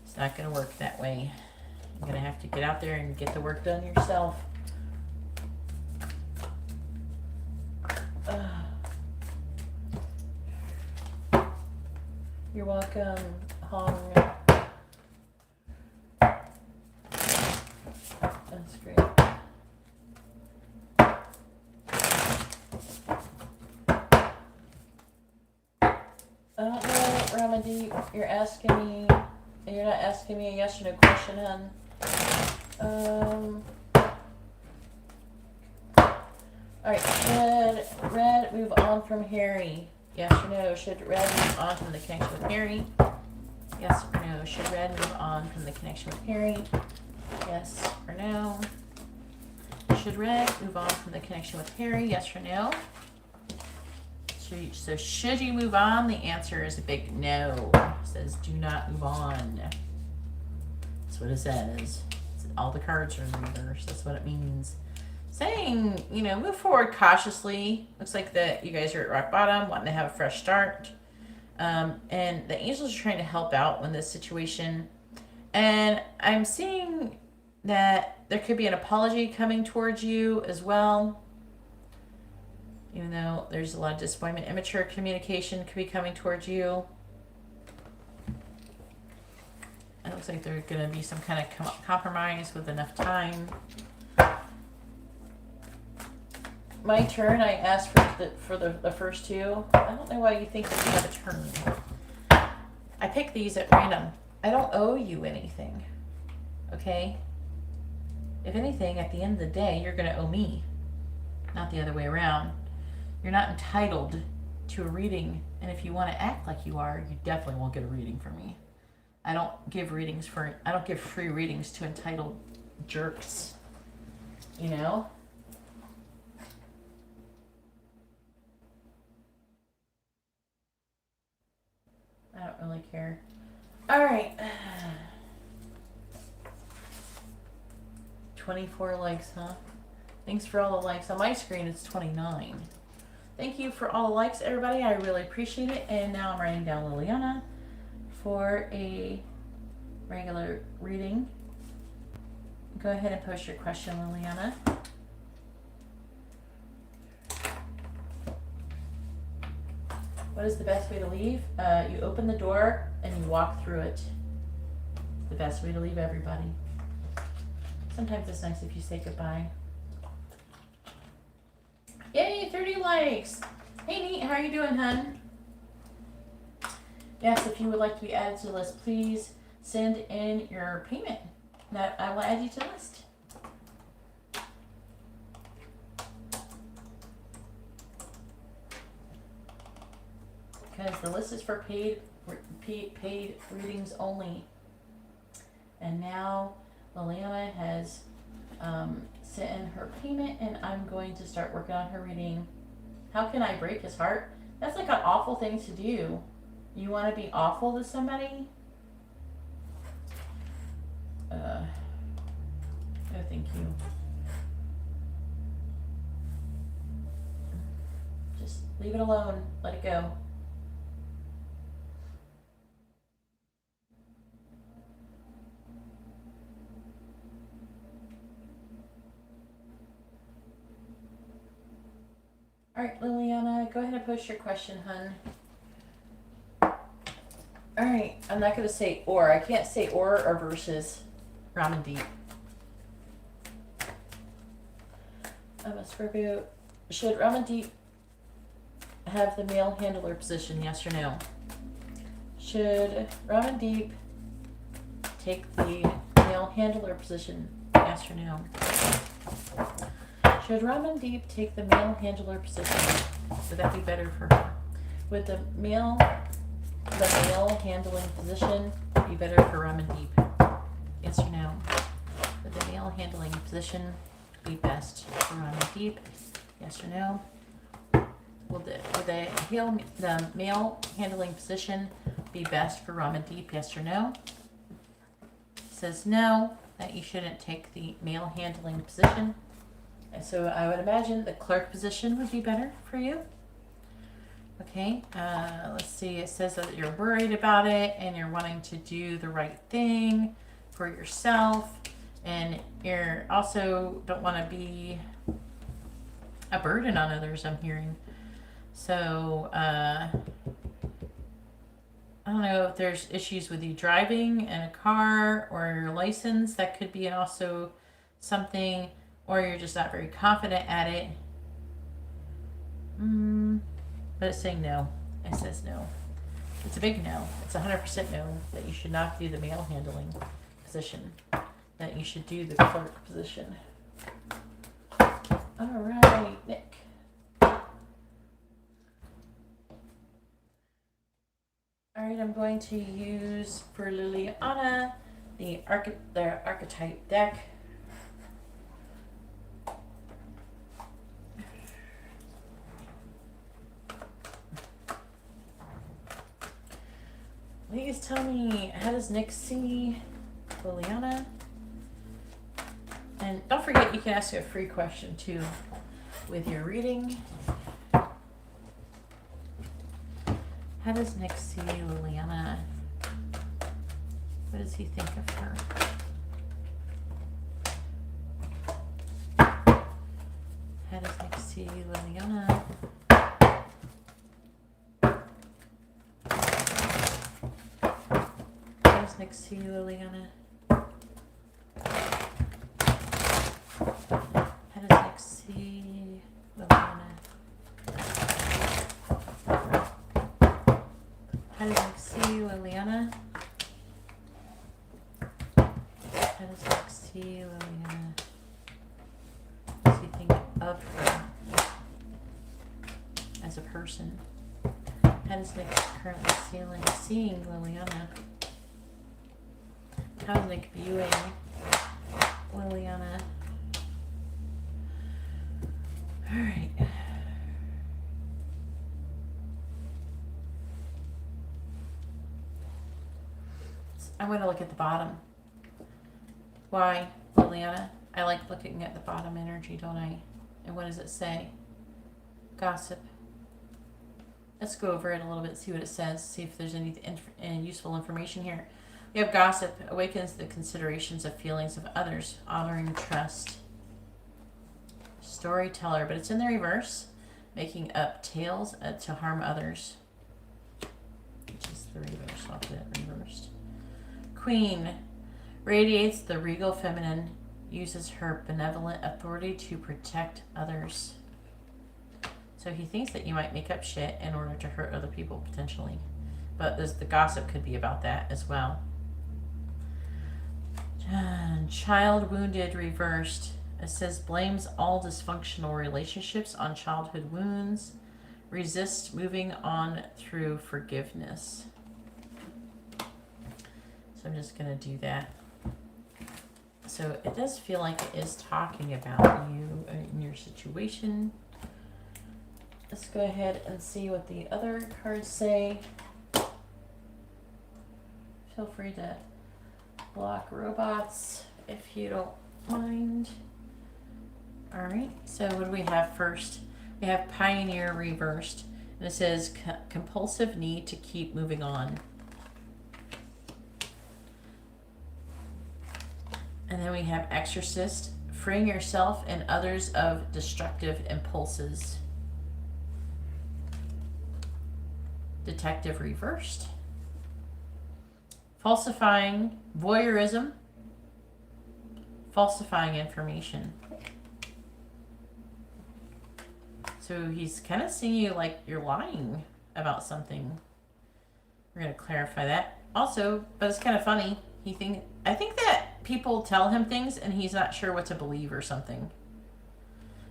It's not going to work that way. You're going to have to get out there and get the work done yourself. You're welcome, Hong. That's great. I don't know, Ramadi, you're asking me, you're not asking me a yes or no question, hon. Alright, should Red move on from Harry? Yes or no? Should Red move on from the connection with Harry? Yes or no? Should Red move on from the connection with Harry? Yes or no? Should Red move on from the connection with Harry? Yes or no? So should you move on? The answer is a big no. It says do not move on. That's what it says. All the cards are in reverse. That's what it means. Saying, you know, move forward cautiously. Looks like that you guys are at rock bottom, wanting to have a fresh start. And the angels are trying to help out in this situation. And I'm seeing that there could be an apology coming towards you as well. Even though there's a lot of disappointment, immature communication could be coming towards you. It looks like there's going to be some kind of compromise with enough time. My turn, I asked for the first two. I don't know why you think that you have a turn. I picked these at random. I don't owe you anything. Okay? If anything, at the end of the day, you're going to owe me. Not the other way around. You're not entitled to a reading. And if you want to act like you are, you definitely won't get a reading from me. I don't give free readings to entitled jerks. You know? I don't really care. Alright. 24 likes, huh? Thanks for all the likes. On my screen, it's 29. Thank you for all the likes, everybody. I really appreciate it. And now I'm writing down Liliana for a regular reading. Go ahead and post your question, Liliana. What is the best way to leave? You open the door and you walk through it. The best way to leave everybody. Sometimes it's nice if you say goodbye. Yay, 30 likes. Hey, Neat, how are you doing, hun? Yes, if you would like to be added to the list, please send in your payment. Now, I will add you to the list. Because the list is for paid readings only. And now Liliana has sent in her payment, and I'm going to start working on her reading. How can I break his heart? That's like an awful thing to do. You want to be awful to somebody? No, thank you. Just leave it alone. Let it go. All right, Liliana, go ahead and post your question, hun. All right, I'm not going to say or. I can't say or versus ramen deep. Scorpio, should ramen deep have the male handler position, yes or no? Should ramen deep take the male handler position, yes or no? Should Ramen Deep take the male handler position? Would that be better for her? Would the male handling position be better for Ramen Deep? Yes or no? Would the male handling position be best for Ramen Deep? Yes or no? Would the male handling position be best for Ramen Deep? Yes or no? It says no, that you shouldn't take the male handling position. And so I would imagine the clerk position would be better for you. Okay, let's see. It says that you're worried about it and you're wanting to do the right thing for yourself. And you're also don't want to be a burden on others, I'm hearing. So, I don't know if there's issues with you driving in a car or your license. That could be also something. Or you're just not very confident at it. But it's saying no. It says no. It's a big no. It's 100% no that you should not do the mail handling position. That you should do the clerk position. All right, Nick. All right, I'm going to use for Liliana the archetype deck. Please tell me, how does Nick see Liliana? And don't forget, you can ask a free question too with your reading. How does Nick see Liliana? What does he think of her? How does Nick see Liliana? Nick see Liliana? How does Nick see Liliana? How does Nick see Liliana? How does Nick see Liliana? What does he think of her as a person? How does Nick currently seeing Liliana? How's Nick viewing Liliana? All right. I'm going to look at the bottom. Why, Liliana? I like looking at the bottom energy, don't I? And what does it say? Gossip. Let's go over it a little bit, see what it says, see if there's any useful information here. We have gossip, awakens the considerations of feelings of others, honoring trust. Storyteller, but it's in the reverse, making up tales to harm others. the reverse. I'll put it reversed. Queen radiates the regal feminine, uses her benevolent authority to protect others. So he thinks that you might make up shit in order to hurt other people potentially. But the gossip could be about that as well. Child wounded reversed. It says blames all dysfunctional relationships on childhood wounds. Resists moving on through forgiveness. So I'm just going to do that. So it does feel like it is talking about you and your situation. Let's go ahead and see what the other cards say. Feel free to block robots if you don't mind. All right, so what do we have first? We have Pioneer reversed, and it says compulsive need to keep moving on. And then we have Exorcist, freeing yourself and others of destructive impulses. Detective reversed. Falsifying, voyeurism, falsifying information. So he's kind of seeing you like you're lying about something. We're going to clarify that. Also, but it's kind of funny. I think that people tell him things and he's not sure what to believe or something.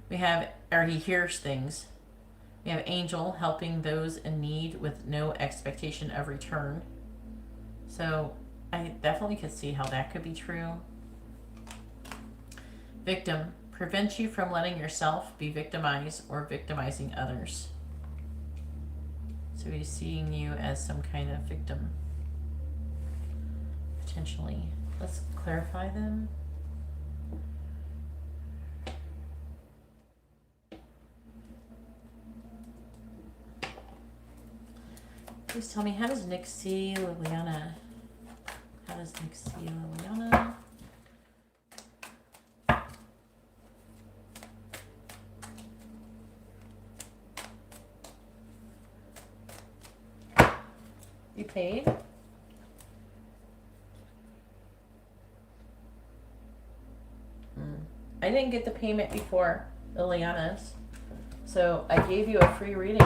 Or he hears things. We have Angel, helping those in need with no expectation of return. So I definitely could see how that could be true. Victim, prevent you from letting yourself be victimized or victimizing others. So he's seeing you as some kind of victim. Potentially. Let's clarify them. Please tell me, how does Nick see Liliana? How does Nick see Liliana? You paid? I didn't get the payment before Liliana's, so I gave you a free reading.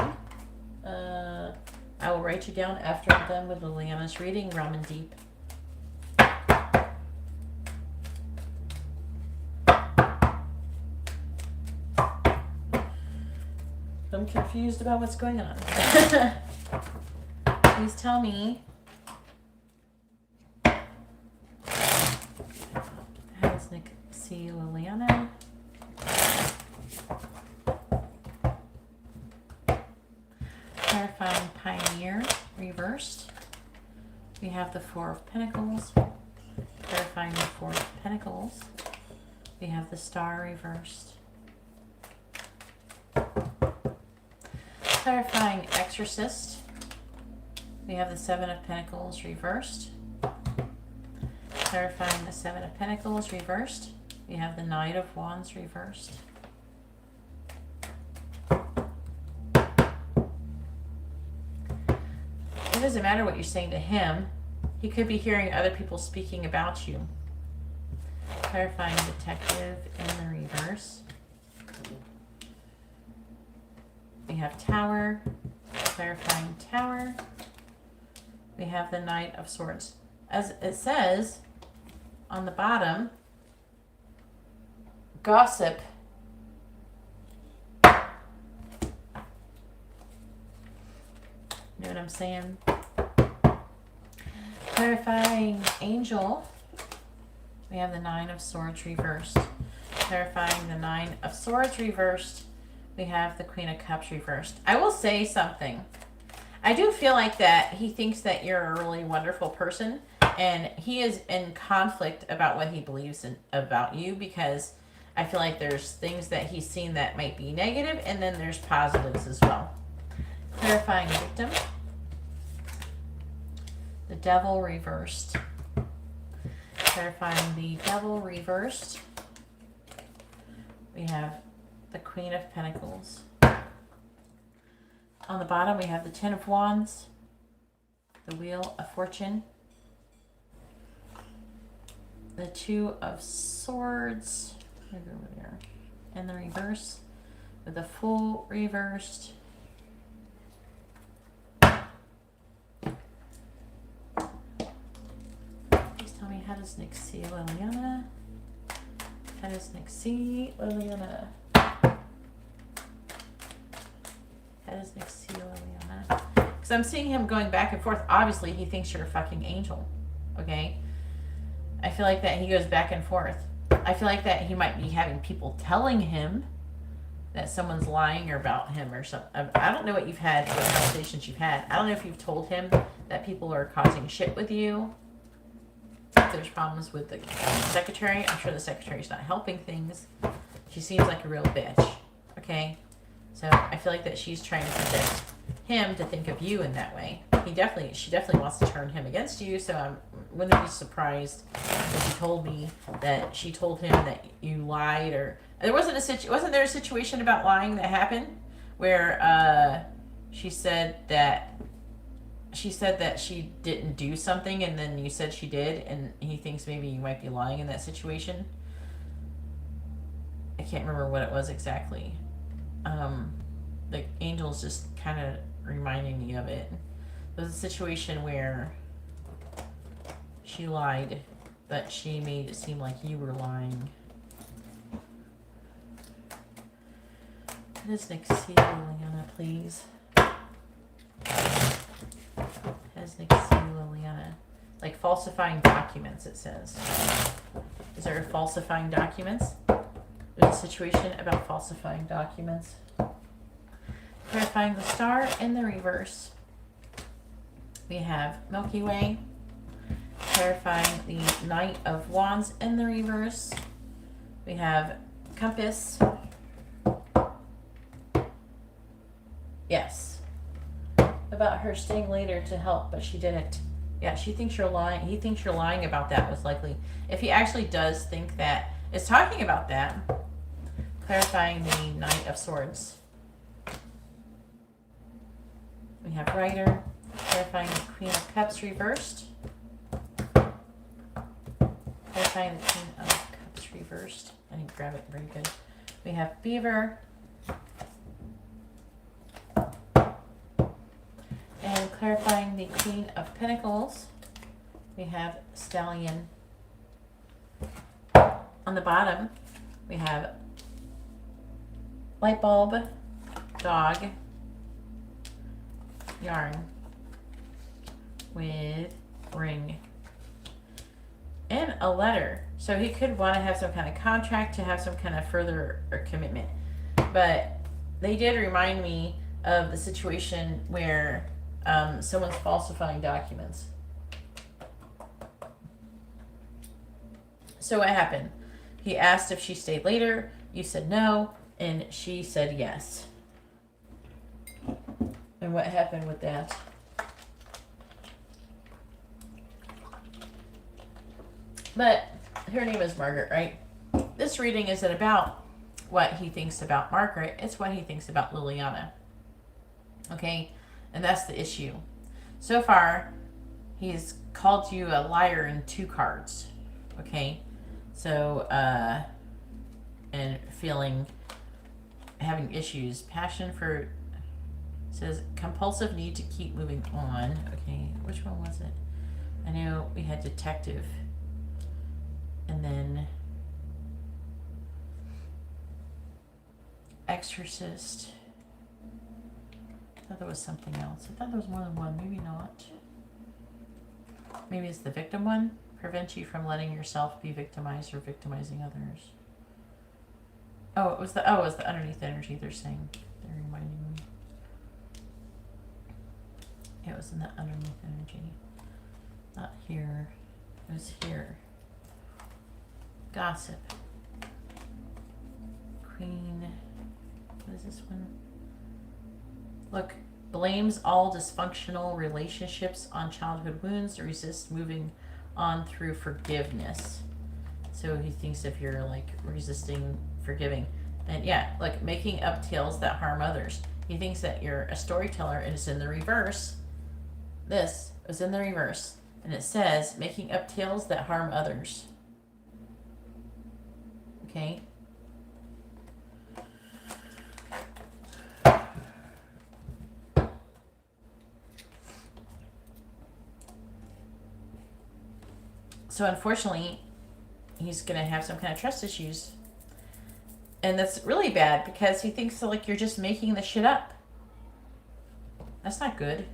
I will write you down after I'm done with Liliana's reading, Ramen Deep. I'm confused about what's going on. Please tell me. How does Nick see Liliana? Clarifying Pioneer reversed. We have the Four of Pentacles. Clarifying the Four of Pentacles. We have the Star reversed. Clarifying Exorcist. We have the Seven of Pentacles reversed. Clarifying the Seven of Pentacles reversed. We have the Knight of Wands reversed. It doesn't matter what you're saying to him. He could be hearing other people speaking about you. Clarifying Detective in the reverse. We have Tower. Clarifying Tower. We have the Knight of Swords. As it says on the bottom, gossip. You know what I'm saying? Clarifying Angel. We have the Nine of Swords reversed. Clarifying the Nine of Swords reversed. We have the Queen of Cups reversed. I will say something. I do feel like that he thinks that you're a really wonderful person, and he is in conflict about what he believes about you, because I feel like there's things that he's seen that might be negative, and then there's positives as well. Clarifying Victim. The Devil reversed. Clarifying the Devil reversed. We have the Queen of Pentacles. On the bottom, we have the Ten of Wands. the Wheel of Fortune, the Two of Swords, maybe over there, and the reverse with the Fool reversed. Please tell me, how does Nick see Liliana? How does Nick see Liliana? How does Nick see Liliana? Because I'm seeing him going back and forth. Obviously, he thinks you're a fucking angel. Okay? I feel like that he goes back and forth. I feel like that he might be having people telling him that someone's lying about him or something. I don't know what you've had, what conversations you've had. I don't know if you've told him that people are causing shit with you. If there's problems with the secretary, I'm sure the secretary's not helping things. She seems like a real bitch. Okay? So I feel like that she's trying to get him to think of you in that way. She definitely wants to turn him against you. So I wouldn't be surprised if he told me that she told him that you lied, or wasn't there a situation about lying that happened where she said that she didn't do something and then you said she did, and he thinks maybe you might be lying in that situation. I can't remember what it was exactly. The angel's just kind of reminding me of it. There was a situation where she lied, but she made it seem like you were lying. What does Nick see, Liliana, please? What does Nick see, Liliana? Like falsifying documents, it says. Is there falsifying documents? There's a situation about falsifying documents. Clarifying the star in the reverse. We have Milky Way. Clarifying the Knight of Wands in the reverse. We have Compass. Yes. About her staying later to help, but she didn't. Yeah, she thinks you're lying. He thinks you're lying about that, most likely. If he actually does think that, it's talking about that. Clarifying the Knight of Swords. We have Rider. Clarifying the Queen of Cups reversed. Clarifying the Queen of Cups reversed. I didn't grab it very good. We have Beaver. And clarifying the Queen of Pentacles, we have Stallion. On the bottom, we have Light Bulb, Dog, Yarn, with Ring, and a letter. So he could want to have some kind of contract, to have some kind of further commitment. But they did remind me of the situation where someone's falsifying documents. So what happened? He asked if she stayed later. You said no, and she said yes. And what happened with that? But her name is Margaret, right? This reading isn't about what he thinks about Margaret. It's what he thinks about Liliana. Okay? And that's the issue. So far, he's called you a liar in 2 cards. Okay? So, and having issues. Passion for, says compulsive need to keep moving on. Okay, which one was it? I know we had detective. And then exorcist. I thought there was something else. I thought there was more than one. Maybe not. Maybe it's the victim one. Prevent you from letting yourself be victimized or victimizing others. It was the underneath energy they're saying. They're reminding me. It was in the underneath energy. Not here. It was here. Gossip. Queen. What is this one? Look, blames all dysfunctional relationships on childhood wounds, resist moving on through forgiveness. So he thinks if you're like resisting forgiving, and yeah, like making up tales that harm others. He thinks that you're a storyteller, and it's in the reverse. This It was in the reverse. And it says, making up tales that harm others. Okay? So unfortunately, he's going to have some kind of trust issues. And that's really bad because he thinks that, like, you're just making the shit up. That's not good.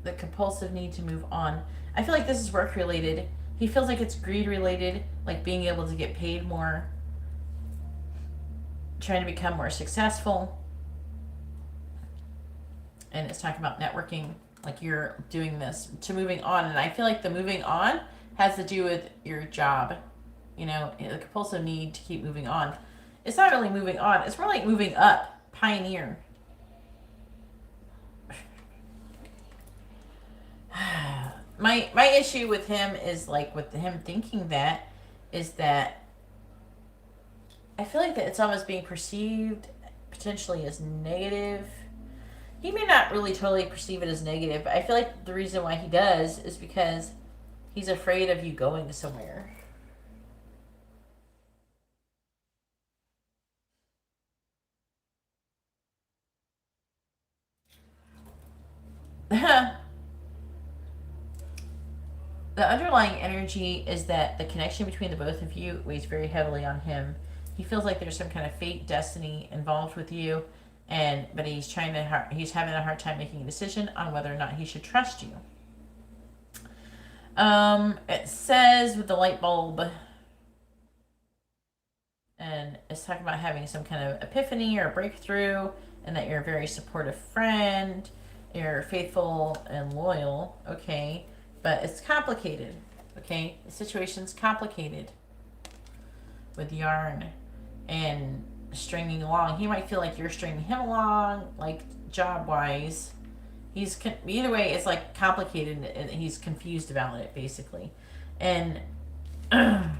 The compulsive need to move on. I feel like this is work related. He feels like it's greed related, like being able to get paid more, trying to become more successful. And it's talking about networking, like you're doing this to moving on. And I feel like the moving on has to do with your job. You know, the compulsive need to keep moving on. It's not really moving on. It's more like moving up, pioneer. My issue with him is, like, with him thinking that, is that I feel like that it's almost being perceived potentially as negative. He may not really totally perceive it as negative, but I feel like the reason why he does is because he's afraid of you going somewhere. The underlying energy is that the connection between the both of you weighs very heavily on him. He feels like there's some kind of fate, destiny involved with you, but he's having a hard time making a decision on whether or not he should trust you. It says with the light bulb, and it's talking about having some kind of epiphany or breakthrough, and that you're a very supportive friend, you're faithful and loyal, okay? But it's complicated, okay? The situation's complicated with yarn and stringing along. He might feel like you're stringing him along, like job-wise. Either way, it's like complicated, and he's confused about it, basically. And to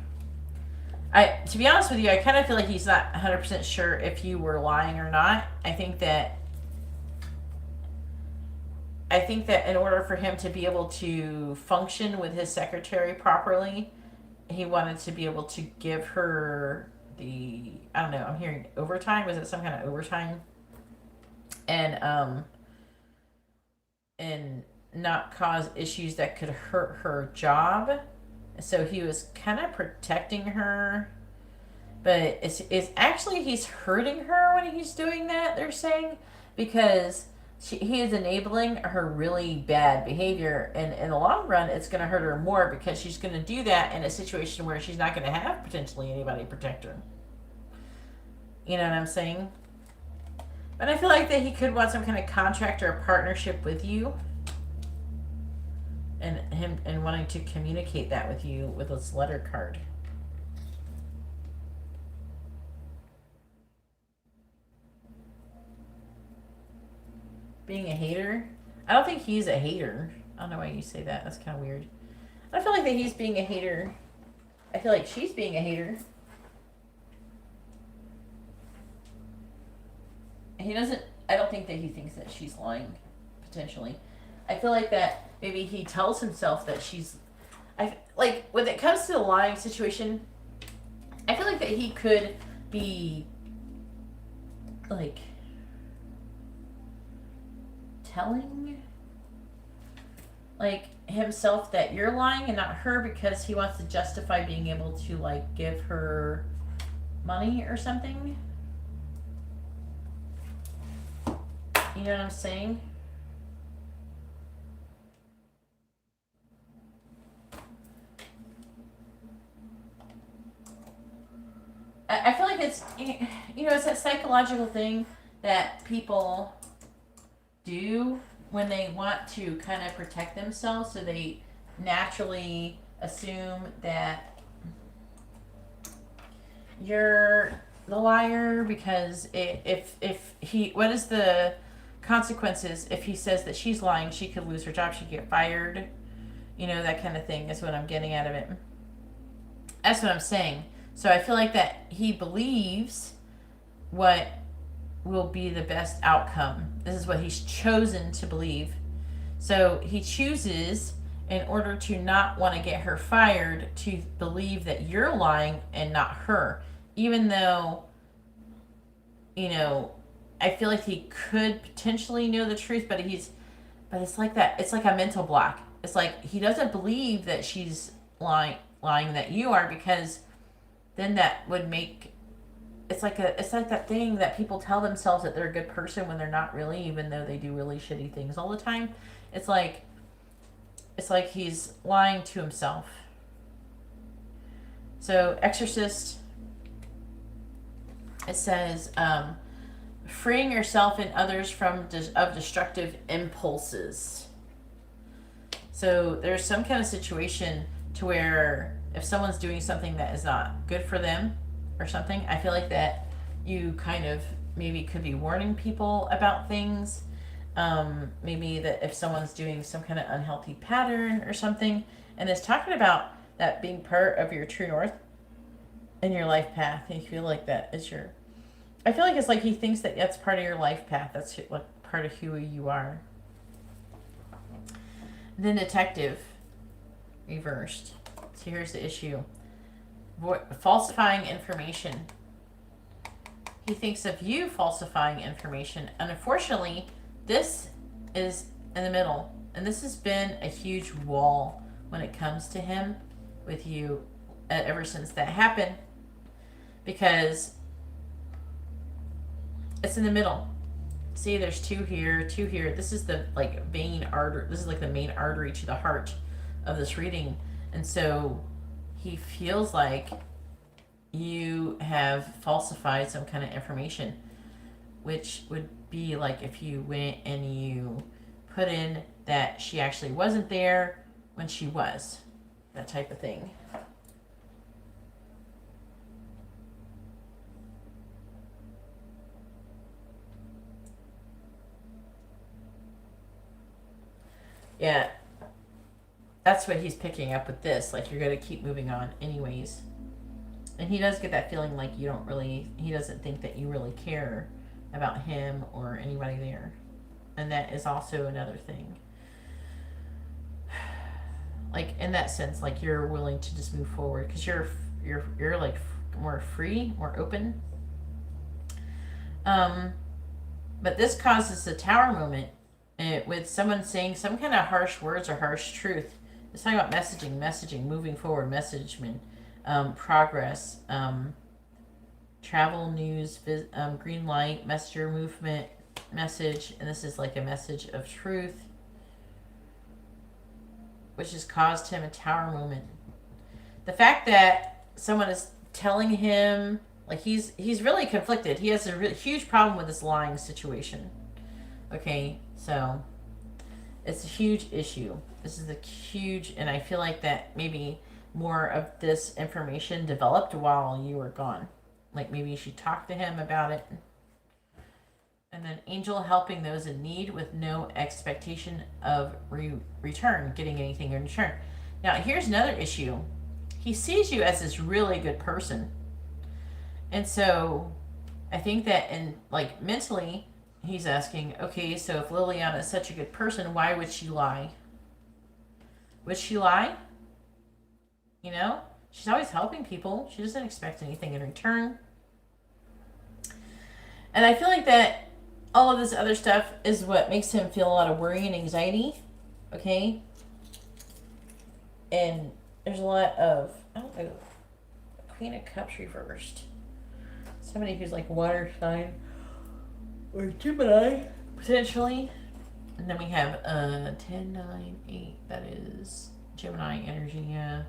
be honest with you, I kind of feel like he's not 100% sure if you were lying or not. I think that in order for him to be able to function with his secretary properly, he wanted to be able to give her I don't know, I'm hearing overtime. Was it some kind of overtime? And not cause issues that could hurt her job. So he was kind of protecting her. But it's actually, he's hurting her when he's doing that, they're saying, because he is enabling her really bad behavior, and in the long run it's going to hurt her more because she's going to do that in a situation where she's not going to have potentially anybody protect her. You know what I'm saying? But I feel like that he could want some kind of contract or a partnership with you, and wanting to communicate that with you with this letter card. Being a hater? I don't think he's a hater. I don't know why you say that. That's kind of weird. I feel like that he's being a hater. I feel like she's being a hater. I don't think that he thinks that she's lying, potentially. I feel like that maybe he tells himself that like, when it comes to the lying situation, I feel like that he could be, like, telling, like, himself that you're lying and not her because he wants to justify being able to, like, give her money or something. You know what I'm saying? I feel like it's, it's that psychological thing that people do when they want to kind of protect themselves, so they naturally assume that you're the liar, because what is the consequences if he says that she's lying? She could lose her job, she could get fired, that kind of thing is what I'm getting out of it. That's what I'm saying. So I feel like that he believes what will be the best outcome. This is what he's chosen to believe. So he chooses, in order to not want to get her fired, to believe that you're lying and not her. Even though, you know, I feel like he could potentially know the truth, but it's like that. It's like a mental block. It's like he doesn't believe that she's lying that you are, because then that would make, it's like that thing that people tell themselves that they're a good person when they're not really, even though they do really shitty things all the time. It's like he's lying to himself. So Exorcist, it says, freeing yourself and others from of destructive impulses. So there's some kind of situation to where if someone's doing something that is not good for them or something, I feel like that you kind of maybe could be warning people about things. Maybe that if someone's doing some kind of unhealthy pattern or something, and it's talking about that being part of your true north in your life path, and you feel like that is your, I feel like it's like he thinks that that's part of your life path. That's what part of who you are. Then detective, reversed. So here's the issue. Falsifying information. He thinks of you falsifying information. And unfortunately, this is in the middle. And this has been a huge wall when it comes to him with you ever since that happened. Because it's in the middle. See, there's two here, two here. This is the like vein artery. This is like the main artery to the heart of this reading. And so he feels like you have falsified some kind of information, which would be like if you went and you put in that she actually wasn't there when she was. That type of thing. Yeah, that's what he's picking up with this. Like, you're going to keep moving on anyways. And he does get that feeling like you don't really, he doesn't think that you really care about him or anybody there. And that is also another thing. Like, in that sense, like, you're willing to just move forward because you're like more free, more open. But this causes a tower moment with someone saying some kind of harsh words or harsh truth. It's talking about messaging, moving forward, progress, travel, news, green light, messenger, movement, message, and this is like a message of truth, which has caused him a tower moment. The fact that someone is telling him, like, he's really conflicted. He has a huge problem with this lying situation. Okay, so it's a huge issue. This is a huge, and I feel like that maybe more of this information developed while you were gone. Like, maybe you should talk to him about it. And then angel helping those in need with no expectation of return, getting anything in return. Now, here's another issue. He sees you as this really good person. And so I think that in, like, mentally, he's asking, okay, so if Liliana is such a good person, why would she lie? Would she lie? You know? She's always helping people. She doesn't expect anything in return. And I feel like that all of this other stuff is what makes him feel a lot of worry and anxiety. Okay? And there's a lot of, I don't know, Queen of Cups reversed. Somebody who's like water sign or Gemini, potentially. And then we have 10, 9, 8. That is Gemini energy, yeah.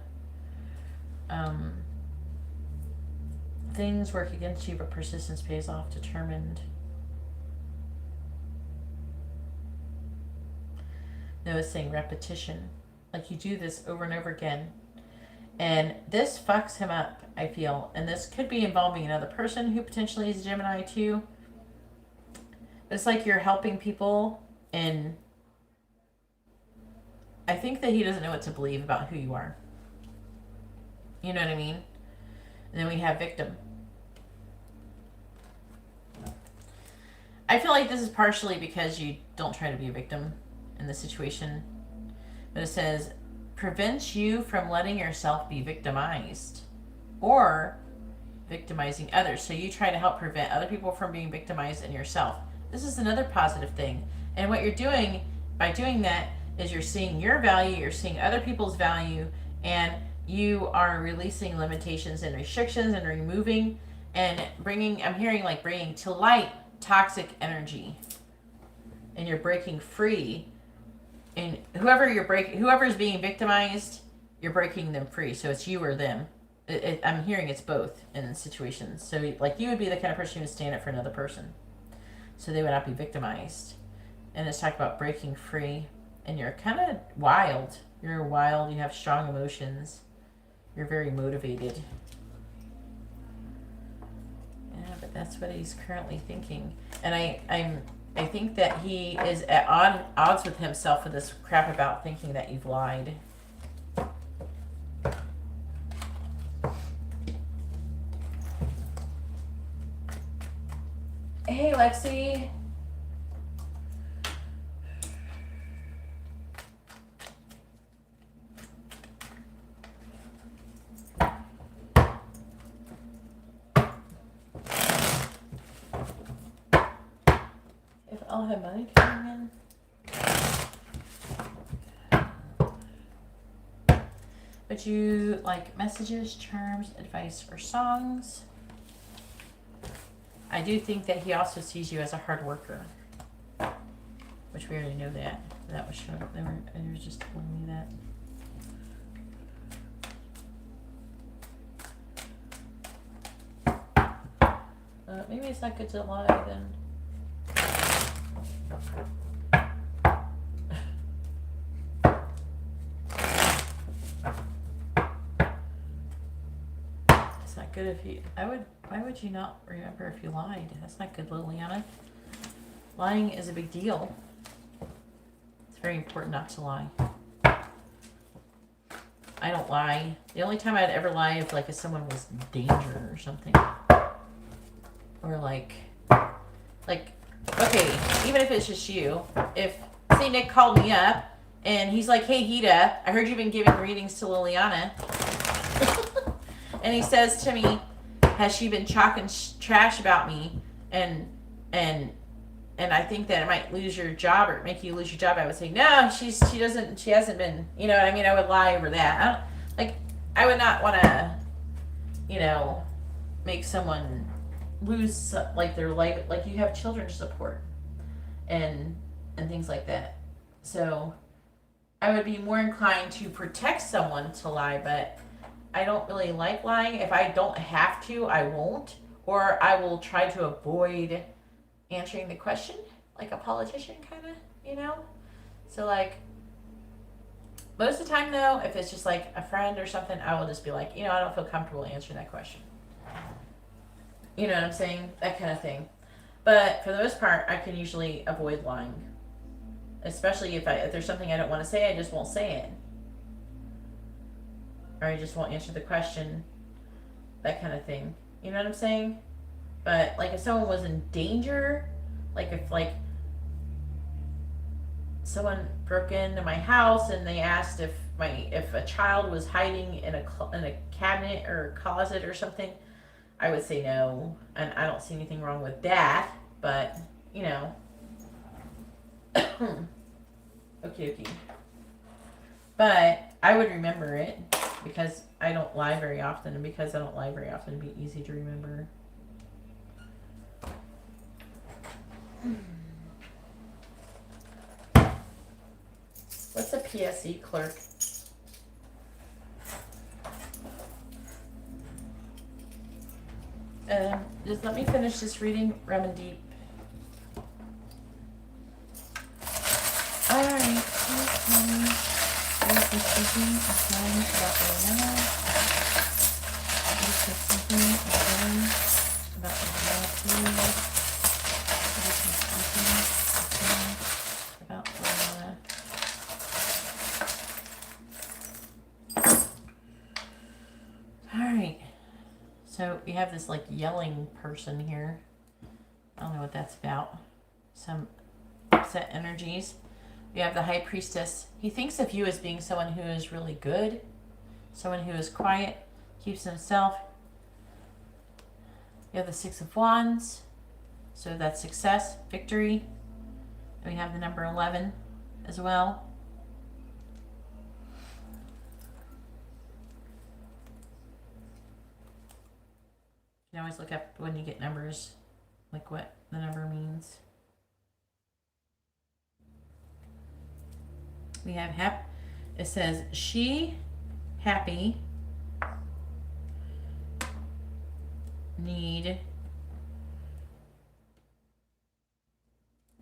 Things work against you, but persistence pays off. Determined. No, it's saying repetition. Like, you do this over and over again. And this fucks him up, I feel. And this could be involving another person who potentially is Gemini too. But it's like you're helping people, and I think that he doesn't know what to believe about who you are. You know what I mean? And then we have victim. I feel like this is partially because you don't try to be a victim in the situation. But it says, prevents you from letting yourself be victimized or victimizing others. So you try to help prevent other people from being victimized and yourself. This is another positive thing. And what you're doing by doing that is you're seeing your value, you're seeing other people's value, and you are releasing limitations and restrictions and removing and bringing, I'm hearing like bringing to light toxic energy. And you're breaking free. And whoever's being victimized, you're breaking them free. So it's you or them. I'm hearing it's both in situations. So like you would be the kind of person who would stand up for another person. So they would not be victimized. And it's talking about breaking free. And you're kind of wild. You're wild. You have strong emotions. You're very motivated. Yeah, but that's what he's currently thinking. And I think that he is at odds with himself with this crap about thinking that you've lied. Hey, Lexi. I'll have money coming in. Would you like messages, charms, advice, or songs? I do think that he also sees you as a hard worker, which we already know that. That was showing up. They were just telling me that. Maybe it's not good to lie then. It's not good if you, why would you not remember if you lied? That's not good, Liliana. Lying is a big deal. It's very important not to lie. I don't lie. The only time I'd ever lie if someone was in danger or something. Or okay, even if it's just you, if, say Nick called me up, and he's like, hey Geeta, I heard you've been giving readings to Liliana. And he says to me, has she been talking trash about me? And I think that it might lose your job or make you lose your job. I would say, no, she hasn't been, you know what I mean? I would lie over that. I would not want to, make someone lose their life, you have children to support and things like that. So I would be more inclined to protect someone to lie, but I don't really like lying. If I don't have to, I won't, or I will try to avoid answering the question like a politician kind of, so most of the time though, if it's just like a friend or something, I will just be like, I don't feel comfortable answering that question. You know what I'm saying? That kind of thing. But for the most part, I can usually avoid lying. Especially if there's something I don't want to say, I just won't say it. Or I just won't answer the question. That kind of thing. You know what I'm saying? But if someone was in danger, if someone broke into my house and they asked if a child was hiding in a cabinet or a closet or something, I would say no, and I don't see anything wrong with that, but, okay. But I would remember it, because I don't lie very often, and because I don't lie very often, it'd be easy to remember. What's a PSE clerk? Just let me finish this reading, Rum and Deep. Alright, So we have this like yelling person here. I don't know what that's about. Some upset energies. We have the High Priestess. He thinks of you as being someone who is really good, someone who is quiet, keeps himself. You have the Six of Wands. So that's success, victory. And we have the number 11 as well. You can always look up when you get numbers, like what the number means. We have it says she, happy, need,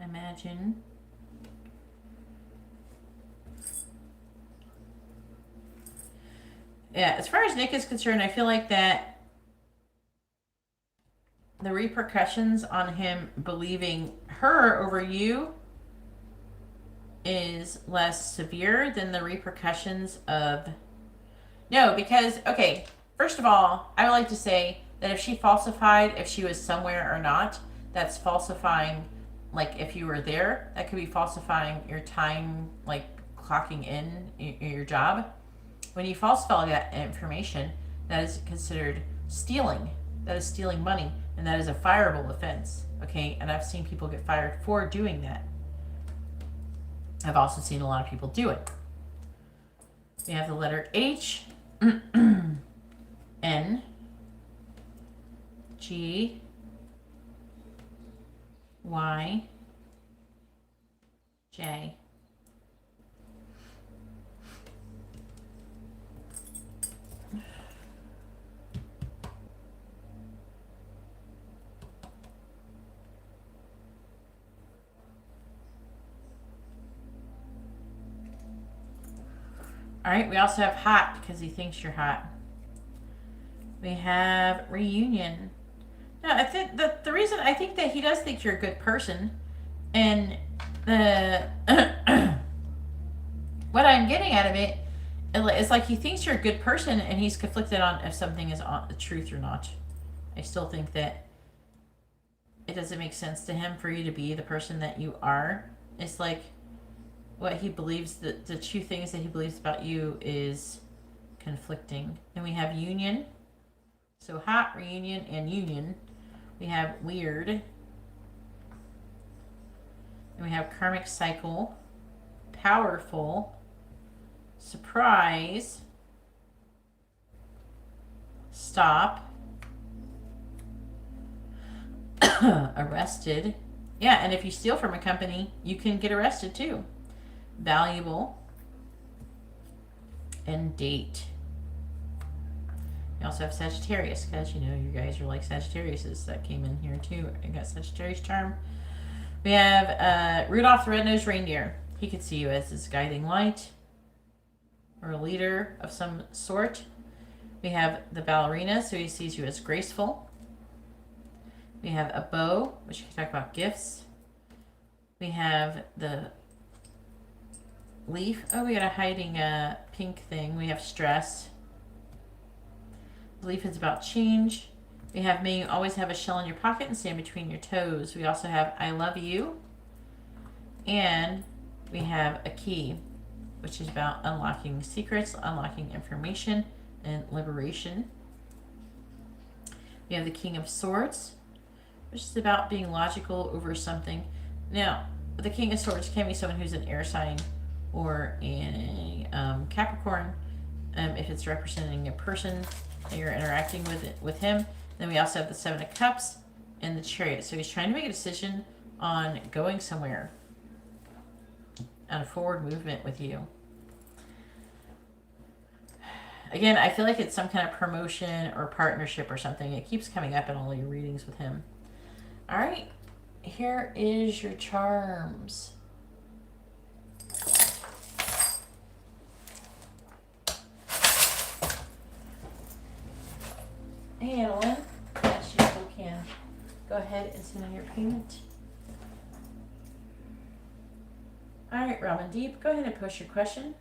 imagine, yeah, as far as Nick is concerned, I feel like that the repercussions on him believing her over you is less severe than the repercussions of... No, because, okay, first of all, I would like to say that if she falsified, if she was somewhere or not, that's falsifying, like, if you were there, that could be falsifying your time, like, clocking in your job. When you falsify that information, that is considered stealing. That is stealing money, and that is a fireable offense, okay? And I've seen people get fired for doing that. I've also seen a lot of people do it. We have the letter H, N, G, Y, J. All right, we also have hot because he thinks you're hot. We have reunion. Now, I think the reason I think that he does think you're a good person, and the what I'm getting out of it is like he thinks you're a good person, and he's conflicted on if something is the truth or not. I still think that it doesn't make sense to him for you to be the person that you are. It's like what he believes, the two things that he believes about you is conflicting. Then we have union. So hot, reunion, and union. We have weird. And we have karmic cycle, powerful, surprise, stop, arrested. Yeah, and if you steal from a company, you can get arrested too. Valuable, and date. We also have Sagittarius, because you know you guys are like Sagittariuses. That came in here too. I got Sagittarius charm. We have Rudolph the Red-Nosed Reindeer. He could see you as his guiding light or a leader of some sort. We have the ballerina, so he sees you as graceful. We have a bow, which you can talk about gifts. We have the leaf. Oh, we got a hiding pink thing. We have stress. The leaf is about change. We have may you always have a shell in your pocket and stand between your toes. We also have I love you. And we have a key, which is about unlocking secrets, unlocking information, and liberation. We have the King of Swords, which is about being logical over something. Now, the King of Swords can be someone who's an air sign or a Capricorn, if it's representing a person that you're interacting with him. Then we also have the Seven of Cups and the Chariot. So he's trying to make a decision on going somewhere, on a forward movement with you. Again, I feel like it's some kind of promotion or partnership or something. It keeps coming up in all your readings with him. All right, here is your charms. Hey, Adeline. Yes, you still can. Go ahead and send in your payment. All right, Robin Deep, go ahead and post your question.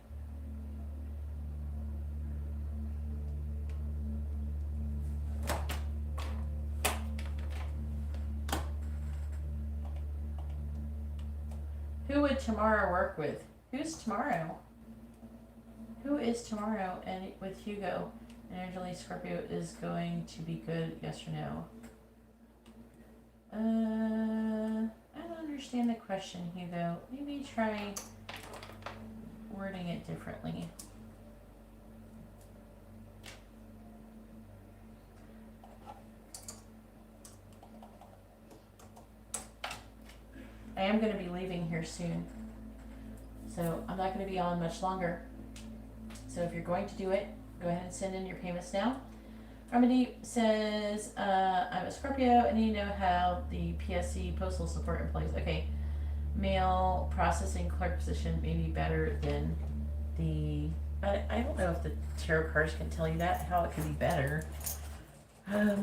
Who would tomorrow work with? Who's tomorrow? Who is tomorrow? And with Hugo, Energy Scorpio is going to be good, yes or no? I don't understand the question, Hugo. Maybe try wording it differently. I am going to be leaving here soon, so I'm not going to be on much longer. So if you're going to do it, go ahead and send in your payments now. Remedy says, I'm a Scorpio. I need to know how the PSC postal support employees. Okay, mail processing clerk position may be better than the. I don't know if the tarot cards can tell you that, how it could be better. I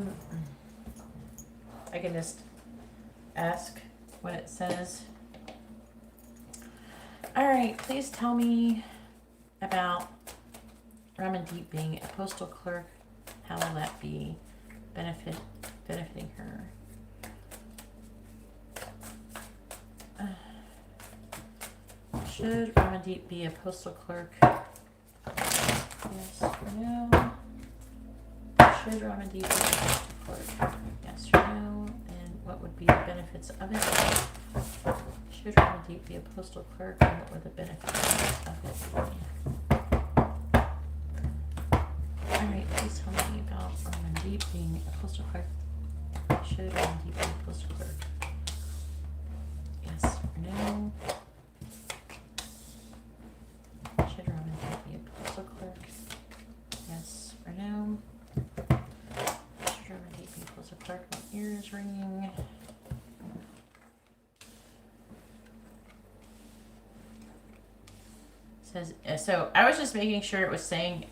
can just ask what it says. All right, please tell me about Ramandeep being a postal clerk. How will that be benefiting her? Should Ramandeep be a postal clerk? Yes or no? Should Ramandeep be a postal clerk? Yes or no? And what would be the benefits of it? Should Ramandeep be a postal clerk, and what would the benefits of it be? Alright, please tell me about Ramandeep being a postal clerk. Should Ramandeep be a postal clerk? Yes or no? Should Ramandeep be a postal clerk? Yes or no? Should Ramandeep be a postal clerk? My ear is ringing. Says, so I was just making sure it was saying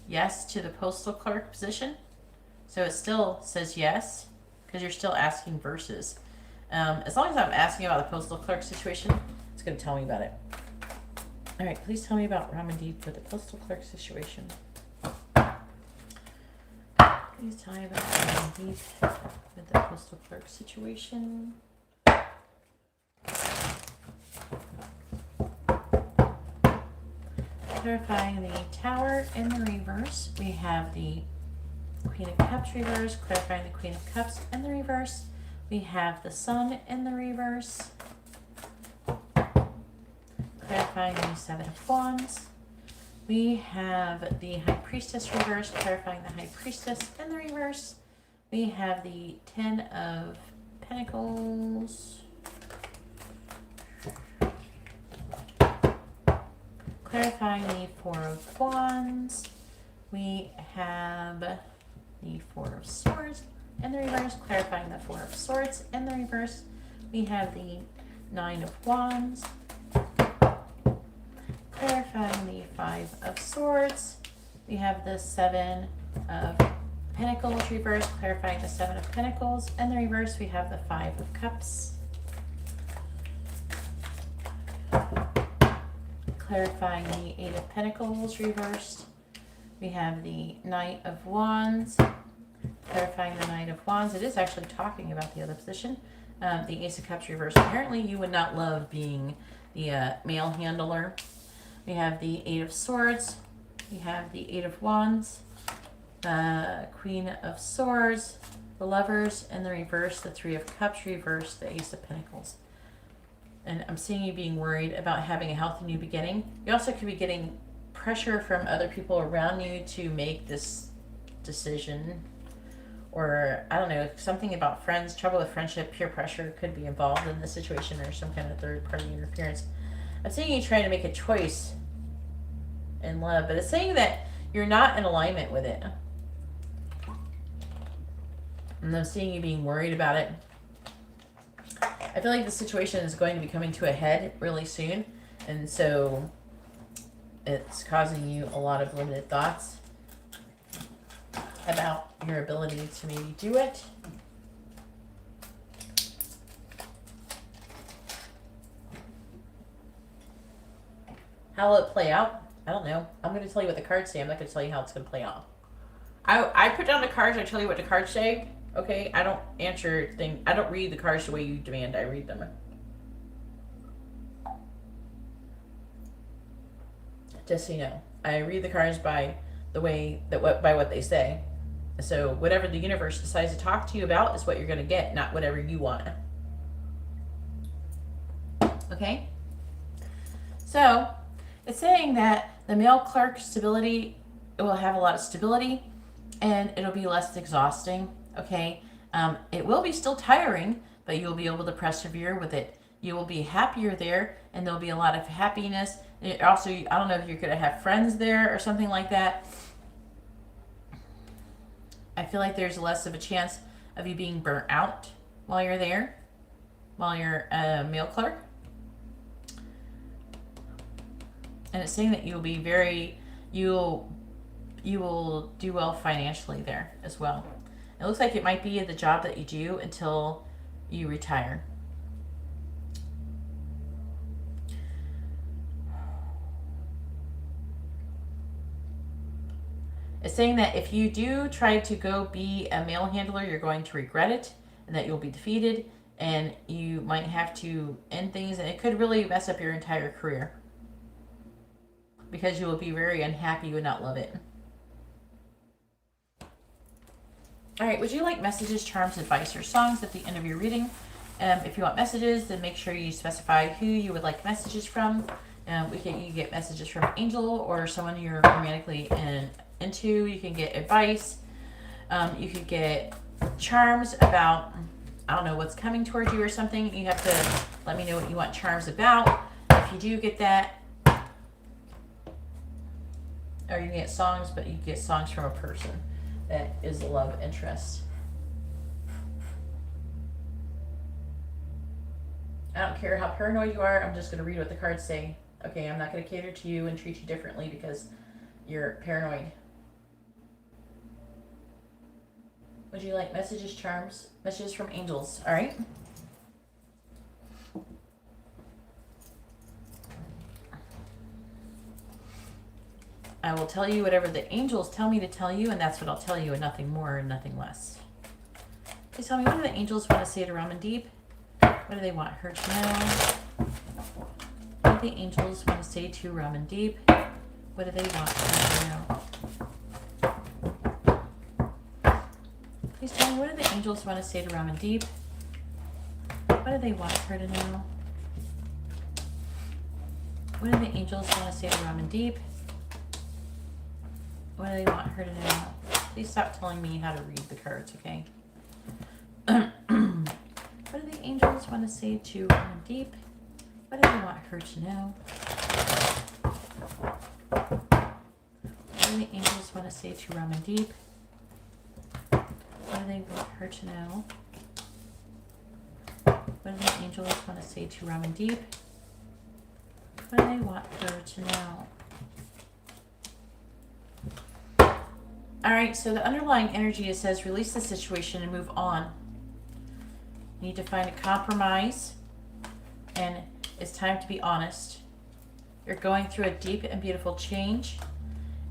yes to the postal clerk position. So it still says yes, because you're still asking verses. As long as I'm asking about the postal clerk situation, it's going to tell me about it. All right, please tell me about Ramandeep with the postal clerk situation. Please tell me about Ramandeep with the postal clerk situation. Clarifying the Tower in the reverse, we have the Queen of Cups reverse. Clarifying the Queen of Cups in the reverse, we have the Sun in the reverse. Clarifying the Seven of Wands, we have the High Priestess reverse. Clarifying the High Priestess in the reverse, we have the Ten of Pentacles. Clarifying the Four of Wands, we have the Four of Swords in the reverse. Clarifying the Four of Swords in the reverse, we have the Nine of Wands. Clarifying the Five of Swords, we have the Seven of Pentacles reverse. Clarifying the Seven of Pentacles in the reverse, we have the Five of Cups. Clarifying the Eight of Pentacles reversed, we have the Knight of Wands. Clarifying the Knight of Wands, it is actually talking about the other position. The Ace of Cups reversed. Apparently you would not love being the mail handler. We have the Eight of Swords, we have the Eight of Wands, the Queen of Swords, the Lovers in the reverse, the Three of Cups reversed, the Ace of Pentacles. And I'm seeing you being worried about having a healthy new beginning. You also could be getting pressure from other people around you to make this decision. Or, I don't know, something about friends, trouble with friendship, peer pressure could be involved in this situation, or some kind of third-party interference. I'm seeing you trying to make a choice in love, but it's saying that you're not in alignment with it. And I'm seeing you being worried about it. I feel like the situation is going to be coming to a head really soon, and so it's causing you a lot of limited thoughts about your ability to maybe do it. How will it play out? I don't know. I'm going to tell you what the cards say. I'm not going to tell you how it's going to play out. I put down the cards. I tell you what the cards say. Okay, I don't answer things. I don't read the cards the way you demand I read them. Just so you know, I read the cards by the way that by what they say. So whatever the universe decides to talk to you about is what you're going to get, not whatever you want. Okay? So it's saying that the male clerk stability, it will have a lot of stability and it'll be less exhausting. Okay? It will be still tiring, but you'll be able to persevere with it. You will be happier there, and there'll be a lot of happiness. And also, I don't know if you're going to have friends there or something like that. I feel like there's less of a chance of you being burnt out while you're there, while you're a mail clerk. And it's saying that you'll be you will do well financially there as well. It looks like it might be the job that you do until you retire. It's saying that if you do try to go be a mail handler, you're going to regret it and that you'll be defeated and you might have to end things, and it could really mess up your entire career because you will be very unhappy. You would not love it. All right, would you like messages, charms, advice, or songs at the end of your reading? If you want messages, then make sure you specify who you would like messages from. You can get messages from an angel or someone you're romantically into. You can get advice. You could get charms about, I don't know, what's coming towards you or something. You have to let me know what you want charms about. If you do get that, or you can get songs, but you can get songs from a person that is a love interest. I don't care how paranoid you are, I'm just going to read what the cards say. Okay, I'm not going to cater to you and treat you differently because you're paranoid. Would you like messages, charms, messages from angels? All right. I will tell you whatever the angels tell me to tell you, and that's what I'll tell you, and nothing more and nothing less. Please tell me, what do the angels want to say to Raman Deep? What do they want her to know? What do the angels want to say to Raman Deep? What do they want her to know? Please tell me, what do the angels want to say to Raman Deep? What do they want her to know? What do the angels want to say to Raman Deep? What do they want her to know? Please stop telling me how to read the cards, okay? What do the angels want to say to Raman Deep? What do they want her to know? What do the angels want to say to Raman Deep? What do they want her to know? What do the angels want to say to Raman Deep? What do they want her to know? All right, so the underlying energy, it says release the situation and move on. You need to find a compromise, and it's time to be honest. You're going through a deep and beautiful change,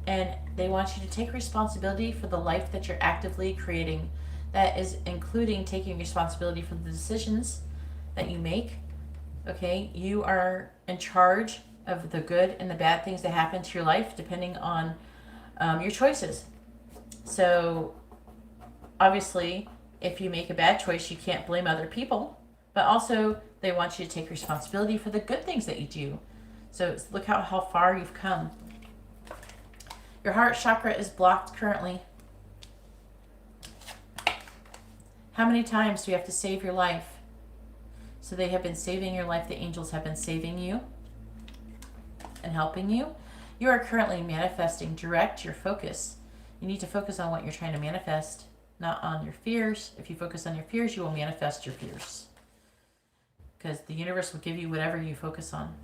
and they want you to take responsibility for the life that you're actively creating. That is including taking responsibility for the decisions that you make. Okay, you are in charge of the good and the bad things that happen to your life depending on your choices. So obviously, if you make a bad choice, you can't blame other people, but also they want you to take responsibility for the good things that you do. So look how far you've come. Your heart chakra is blocked currently. How many times do you have to save your life? So they have been saving your life. The angels have been saving you and helping you. You are currently manifesting. Direct your focus. You need to focus on what you're trying to manifest, not on your fears. If you focus on your fears, you will manifest your fears. Because the universe will give you whatever you focus on.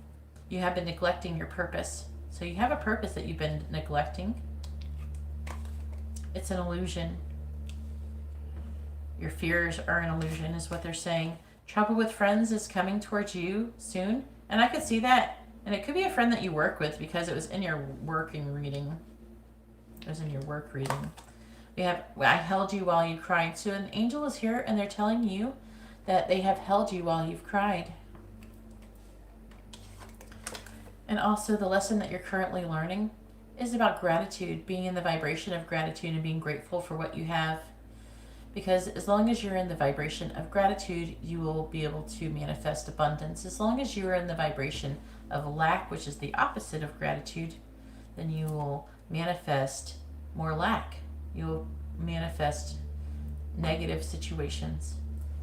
You have been neglecting your purpose. So you have a purpose that you've been neglecting. It's an illusion. Your fears are an illusion, is what they're saying. Trouble with friends is coming towards you soon. And I could see that. And it could be a friend that you work with because it was in your working reading. It was in your work reading. We have, I held you while you cried. So an angel is here and they're telling you that they have held you while you've cried. And also the lesson that you're currently learning is about gratitude, being in the vibration of gratitude and being grateful for what you have. Because as long as you're in the vibration of gratitude, you will be able to manifest abundance. As long as you're in the vibration of lack, which is the opposite of gratitude, then you will manifest more lack. You'll manifest negative situations.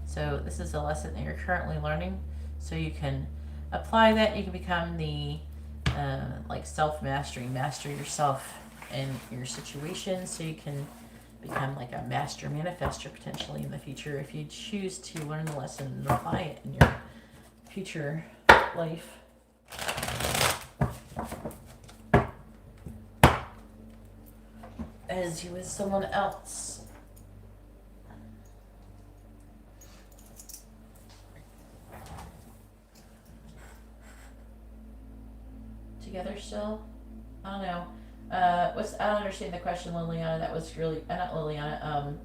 So this is a lesson that you're currently learning, so you can apply that. You can become the like self-mastery, master yourself and your situation, so you can become like a master manifester potentially in the future if you choose to learn the lesson and apply it in your future life. As you with someone else. Together still? I don't know. I don't understand the question, Liliana. That was really not Liliana.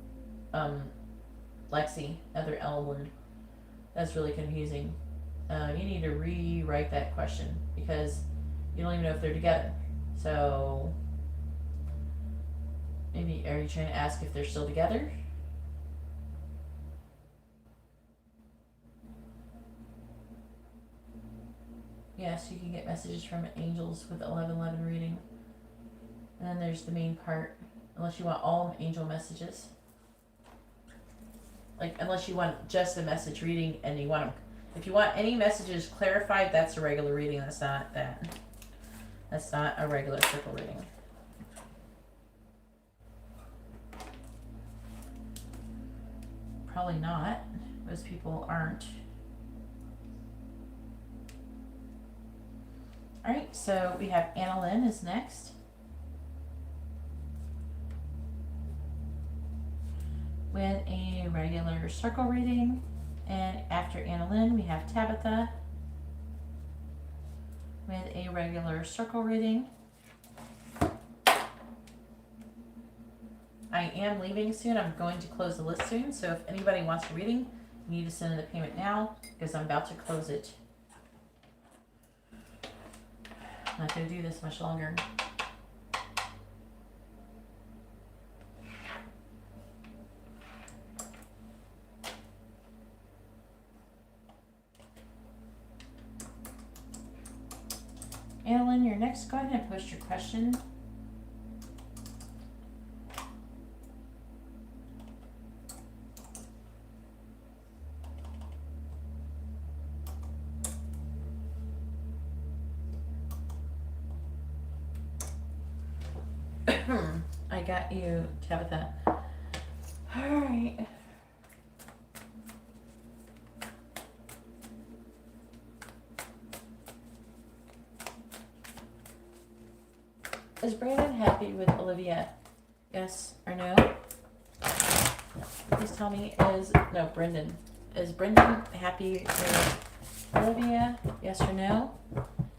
Lexi, other L word. That's really confusing. You need to rewrite that question because you don't even know if they're together. So maybe are you trying to ask if they're still together? Yes, you can get messages from angels with 1111 reading. And then there's the main part, unless you want all angel messages. Like, unless you want just a message reading and you want them. If you want any messages clarified, that's a regular reading. That's not that. That's not a regular circle reading. Probably not. Most people aren't. Alright, so we have Anna Lynn is next. With a regular circle reading. And after Anna Lynn, we have Tabitha with a regular circle reading. I am leaving soon. I'm going to close the list soon. So if anybody wants a reading, you need to send in the payment now because I'm about to close it. I'm not going to do this much longer. Annalyn, you're next. Go ahead and post your question. I got you, Tabitha. All right. Is Brandon happy with Olivia? Yes or no? Please tell me, Brendan. Is Brendan happy with Olivia? Yes or no?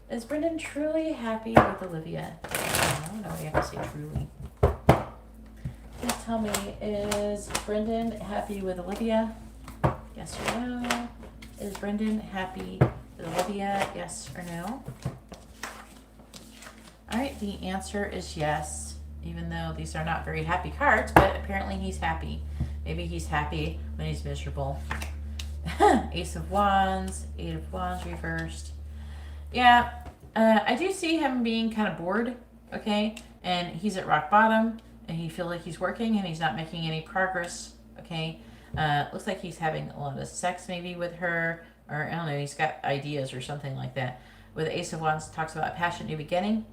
Is Brendan truly happy with Olivia? I don't know why you have to say truly. Please tell me, is Brendan happy with Olivia? Yes or no? Is Brendan happy with Olivia? Yes or no? Alright, the answer is yes, even though these are not very happy cards, but apparently he's happy. Maybe he's happy when he's miserable. Ace of Wands, Eight of Wands reversed. Yeah, I do see him being kind of bored, okay? And he's at rock bottom, and he feels like he's working, and he's not making any progress, okay? Looks like he's having a lot of sex maybe with her, or I don't know, he's got ideas or something like that. With Ace of Wands, talks about a passionate new beginning.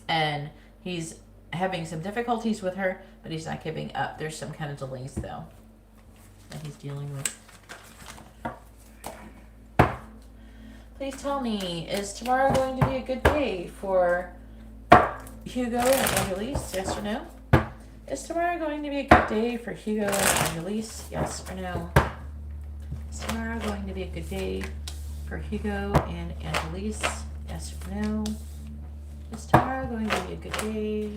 And he's having some difficulties with her, but he's not giving up. There's some kind of delays, though, that he's dealing with. Please tell me, is tomorrow going to be a good day for Hugo and Annalise? Yes or no? Is tomorrow going to be a good day for Hugo and Annalise? Yes or no? Is tomorrow going to be a good day for Hugo and Annalise? Yes or no? Is tomorrow going to be a good day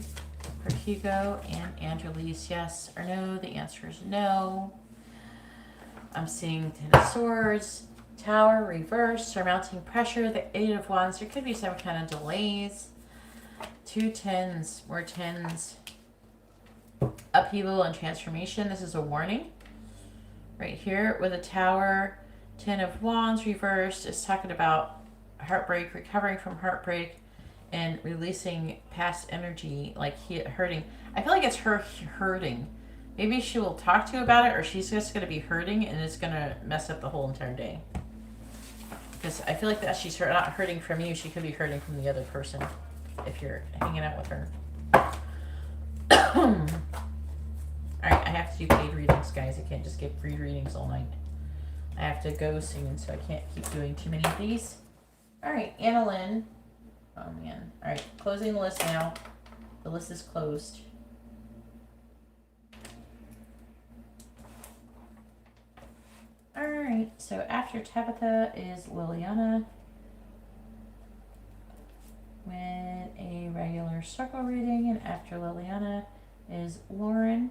for Hugo and Annalise? Yes or no? The answer is no. I'm seeing Ten of Swords, Tower reversed, surmounting pressure, the Eight of Wands. There could be some kind of delays. 2 tens, more tens. Upheaval and transformation. This is a warning. Right here with a Tower, 10 of Wands reversed is talking about heartbreak, recovering from heartbreak, and releasing past energy, like hurting. I feel like it's her hurting. Maybe she will talk to you about it, or she's just going to be hurting, and it's going to mess up the whole entire day. Because I feel like that she's not hurting from you. She could be hurting from the other person if you're hanging out with her. Alright, I have to do paid readings, guys. I can't just give free readings all night. I have to go soon, so I can't keep doing too many of these. Alright, Annalyn. Oh, man. Alright, closing the list now. The list is closed. Alright, so after Tabitha is Liliana with a regular circle reading, and after Liliana is Lauren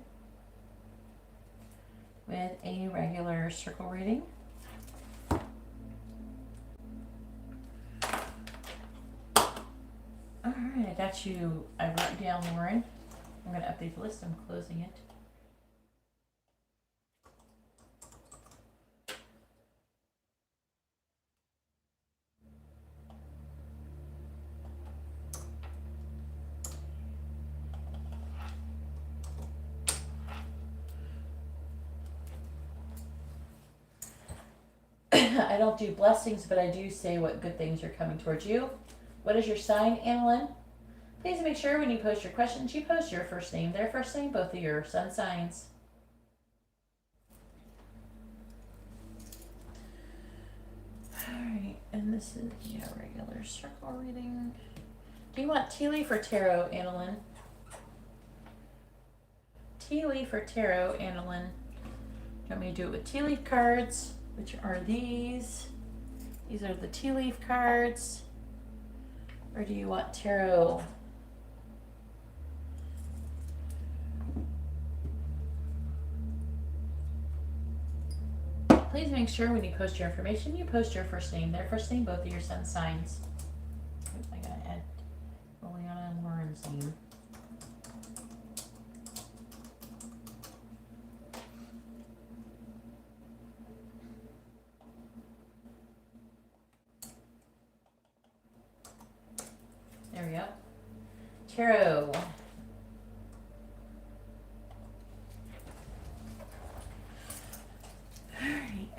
with a regular circle reading. Alright, I got you. I wrote down Lauren. I'm going to update the list. I'm closing it. I don't do blessings, but I do say what good things are coming towards you. What is your sign, Annalyn? Please make sure when you post your questions, you post your first name, their first name, both of your sun signs. Alright, and this is your regular circle reading. Do you want tea leaf or tarot, Annalyn? Tea leaf or tarot, Annalyn? Do you want me to do it with tea leaf cards? Which are these? These are the tea leaf cards. Or do you want tarot? Please make sure when you post your information, you post your first name, their first name, both of your sun signs. Oops, I gotta add Liliana and Lauren's name. There we go. Tarot. Alright.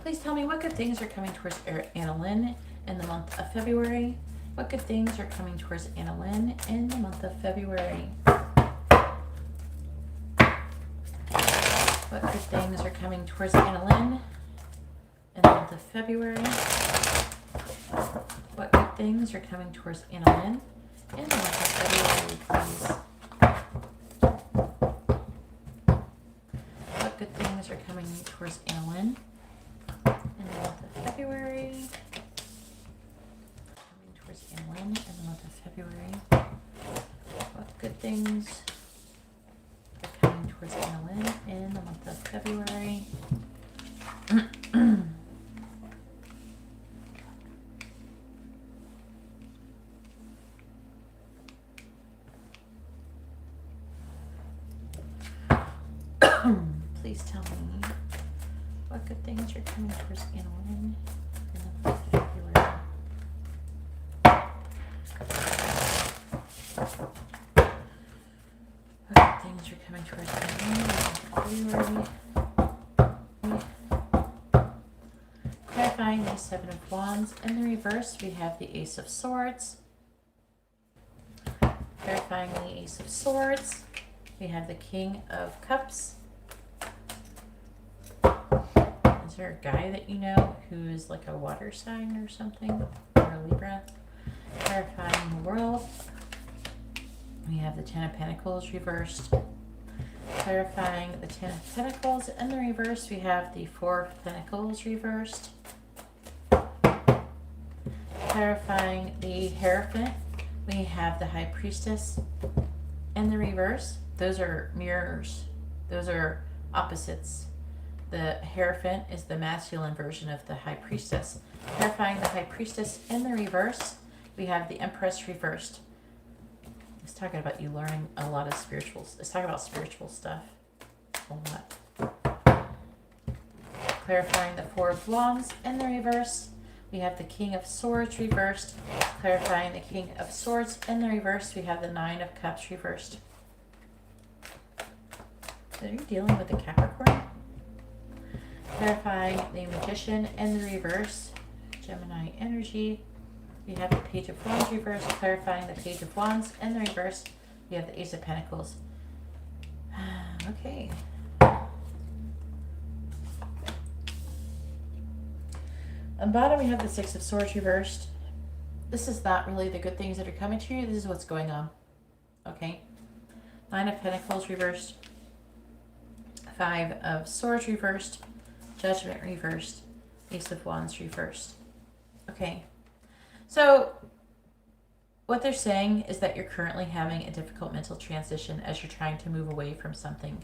Please tell me what good things are coming towards Annalyn in the month of February. What good things are coming towards Annalyn in the month of February? What good things are coming towards Annalyn in the month of February? What good things are coming towards Annalyn in the month of February, please? What good things are coming towards Annalyn in the month of February? Annalyn in the month of February. What good things are coming towards Annalyn in the month of February? Please tell me what good things are coming towards Annalyn in the month of February. What good things are coming towards February? Clarifying the Seven of Wands. In the reverse, we have the Ace of Swords. Clarifying the Ace of Swords, we have the King of Cups. Is there a guy that you know who is like a water sign or something? Or a Libra? Clarifying the World. We have the Ten of Pentacles reversed. Clarifying the Ten of Pentacles. In the reverse, we have the Four of Pentacles reversed. clarifying the Hierophant, we have the High Priestess in the reverse. Those are mirrors. Those are opposites. The Hierophant is the masculine version of the High Priestess. Clarifying the High Priestess in the reverse, we have the Empress reversed. It's talking about you learning a lot of spirituals. It's talking about spiritual stuff a lot. Clarifying the Four of Wands in the reverse, we have the King of Swords reversed. Clarifying the King of Swords in the reverse, we have the Nine of Cups reversed. So you're dealing with the Capricorn. Clarifying the Magician in the reverse, Gemini energy. We have the Page of Wands reversed. Clarifying the Page of Wands in the reverse, we have the Ace of Pentacles. Okay. On the bottom, we have the Six of Swords reversed. This is not really the good things that are coming to you. This is what's going on. Okay. Nine of Pentacles reversed. Five of Swords reversed. Judgment reversed. Ace of Wands reversed. Okay. So what they're saying is that you're currently having a difficult mental transition as you're trying to move away from something.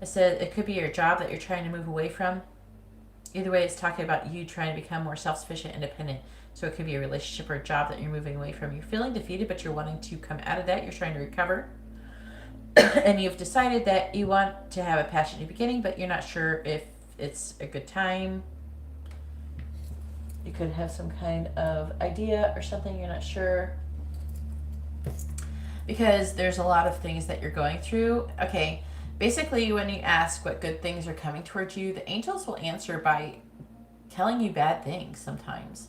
It said it could be your job that you're trying to move away from. Either way, it's talking about you trying to become more self-sufficient, independent. So it could be a relationship or a job that you're moving away from. You're feeling defeated, but you're wanting to come out of that. You're trying to recover. And you've decided that you want to have a passionate beginning, but you're not sure if it's a good time. You could have some kind of idea or something, you're not sure. Because there's a lot of things that you're going through. Okay, basically when you ask what good things are coming towards you, the angels will answer by telling you bad things sometimes.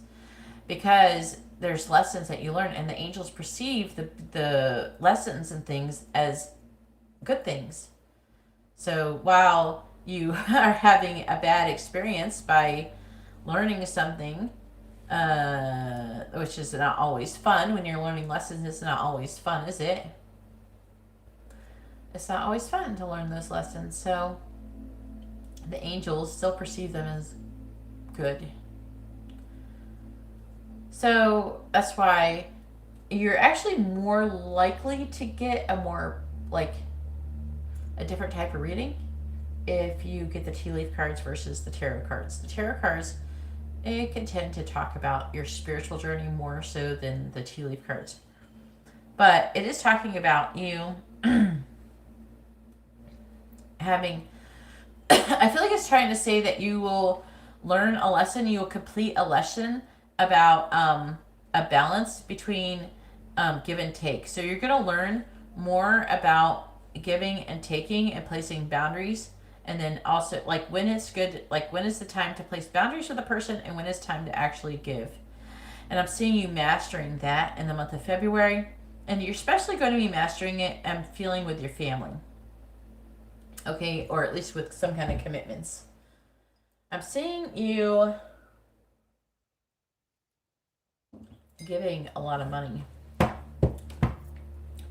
Because there's lessons that you learn, and the angels perceive the lessons and things as good things. So while you are having a bad experience by learning something, which is not always fun. When you're learning lessons, it's not always fun, is it? It's not always fun to learn those lessons. So the angels still perceive them as good. So that's why you're actually more likely to get a different type of reading if you get the tea leaf cards versus the tarot cards. The tarot cards, it can tend to talk about your spiritual journey more so than the tea leaf cards. But it is talking about you having, I feel like it's trying to say that you will learn a lesson, you will complete a lesson about a balance between give and take. So you're going to learn more about giving and taking and placing boundaries. And then also, like, when it's good, like, when is the time to place boundaries with a person and when it's time to actually give. And I'm seeing you mastering that in the month of February. And you're especially going to be mastering it, I'm feeling, with your family. Okay, or at least with some kind of commitments. I'm seeing you giving a lot of money.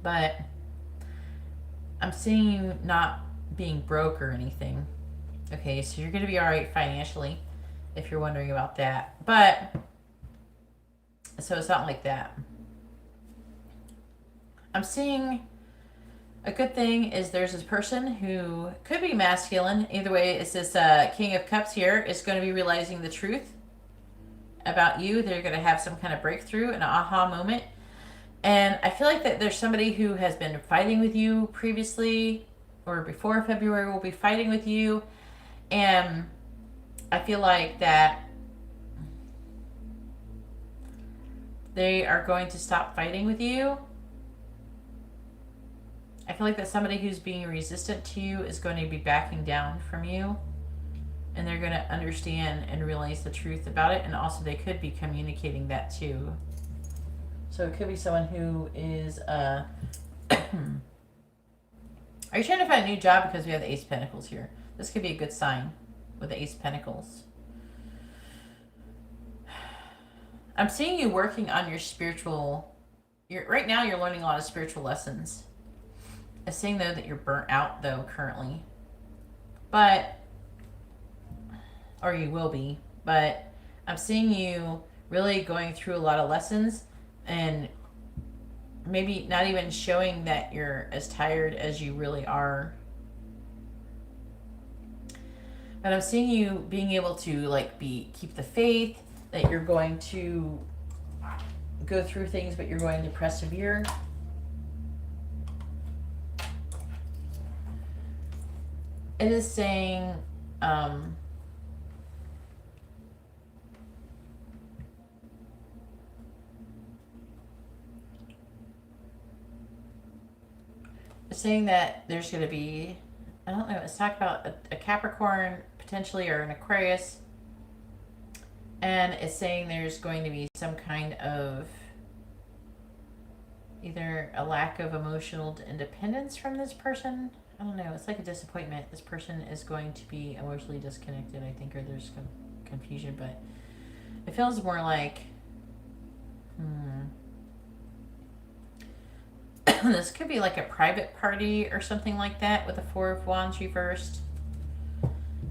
But I'm seeing you not being broke or anything. Okay, so you're going to be all right financially if you're wondering about that. But so it's not like that. I'm seeing a good thing is there's this person who could be masculine. Either way, it's this King of Cups here is going to be realizing the truth about you. They're going to have some kind of breakthrough, an aha moment. And I feel like that there's somebody who has been fighting with you previously or before February will be fighting with you. And I feel like that they are going to stop fighting with you. I feel like that somebody who's being resistant to you is going to be backing down from you. And they're going to understand and realize the truth about it. And also they could be communicating that too. So it could be someone who is... Are you trying to find a new job? Because we have the Ace of Pentacles here. This could be a good sign with the Ace of Pentacles. I'm seeing you working on your spiritual... right now you're learning a lot of spiritual lessons. I'm seeing, though, that you're burnt out, though, currently. But... or you will be. But I'm seeing you really going through a lot of lessons and maybe not even showing that you're as tired as you really are. And I'm seeing you being able to like keep the faith that you're going to go through things, but you're going to persevere. It is saying it's saying that there's going to be, I don't know, it's talking about a Capricorn potentially, or an Aquarius, and it's saying there's going to be some kind of either a lack of emotional independence from this person. I don't know, it's like a disappointment. This person is going to be emotionally disconnected, I think, or there's some confusion, but it feels more like this could be like a private party or something like that with the Four of Wands reversed.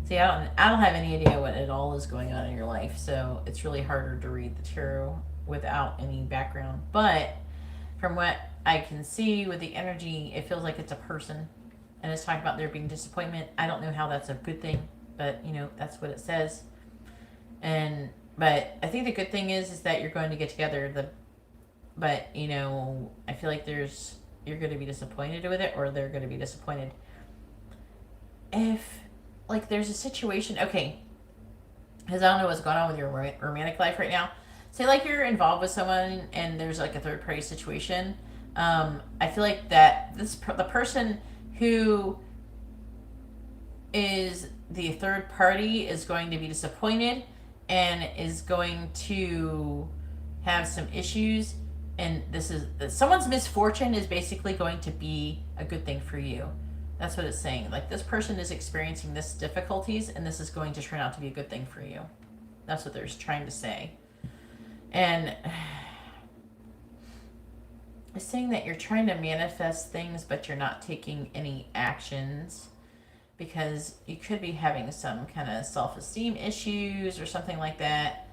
See, I don't have any idea what at all is going on in your life, so it's really harder to read the tarot without any background. But from what I can see with the energy, it feels like it's a person, and it's talking about there being disappointment. I don't know how that's a good thing, but you know, that's what it says. But I think the good thing is that you're going to get together. But you know, I feel like you're going to be disappointed with it, or they're going to be disappointed. If like there's a situation, okay, because I don't know what's going on with your romantic life right now. Say like you're involved with someone and there's like a third party situation. I feel like that the person who is the third party is going to be disappointed and is going to have some issues. And someone's misfortune is basically going to be a good thing for you. That's what it's saying. Like this person is experiencing this difficulties, and this is going to turn out to be a good thing for you. That's what they're trying to say. And it's saying that you're trying to manifest things, but you're not taking any actions because you could be having some kind of self-esteem issues or something like that.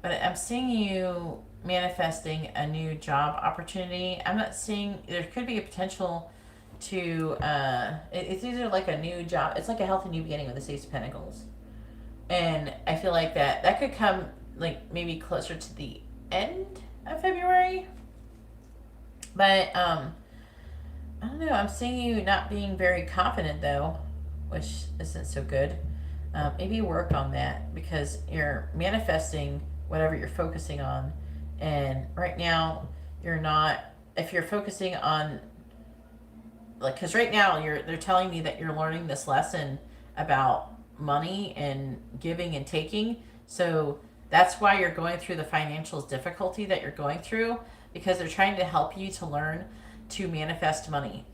But I'm seeing you manifesting a new job opportunity. I'm not seeing, there could be a potential to, it's either like a new job, it's like a healthy new beginning with the Ace of Pentacles. And I feel like that could come like maybe closer to the end of February. But, I don't know, I'm seeing you not being very confident though, which isn't so good. Maybe work on that because you're manifesting whatever you're focusing on. And right now you're not, if you're focusing on, like, because right now they're telling me that you're learning this lesson about money and giving and taking. So that's why you're going through the financial difficulty that you're going through, because they're trying to help you to learn to manifest money.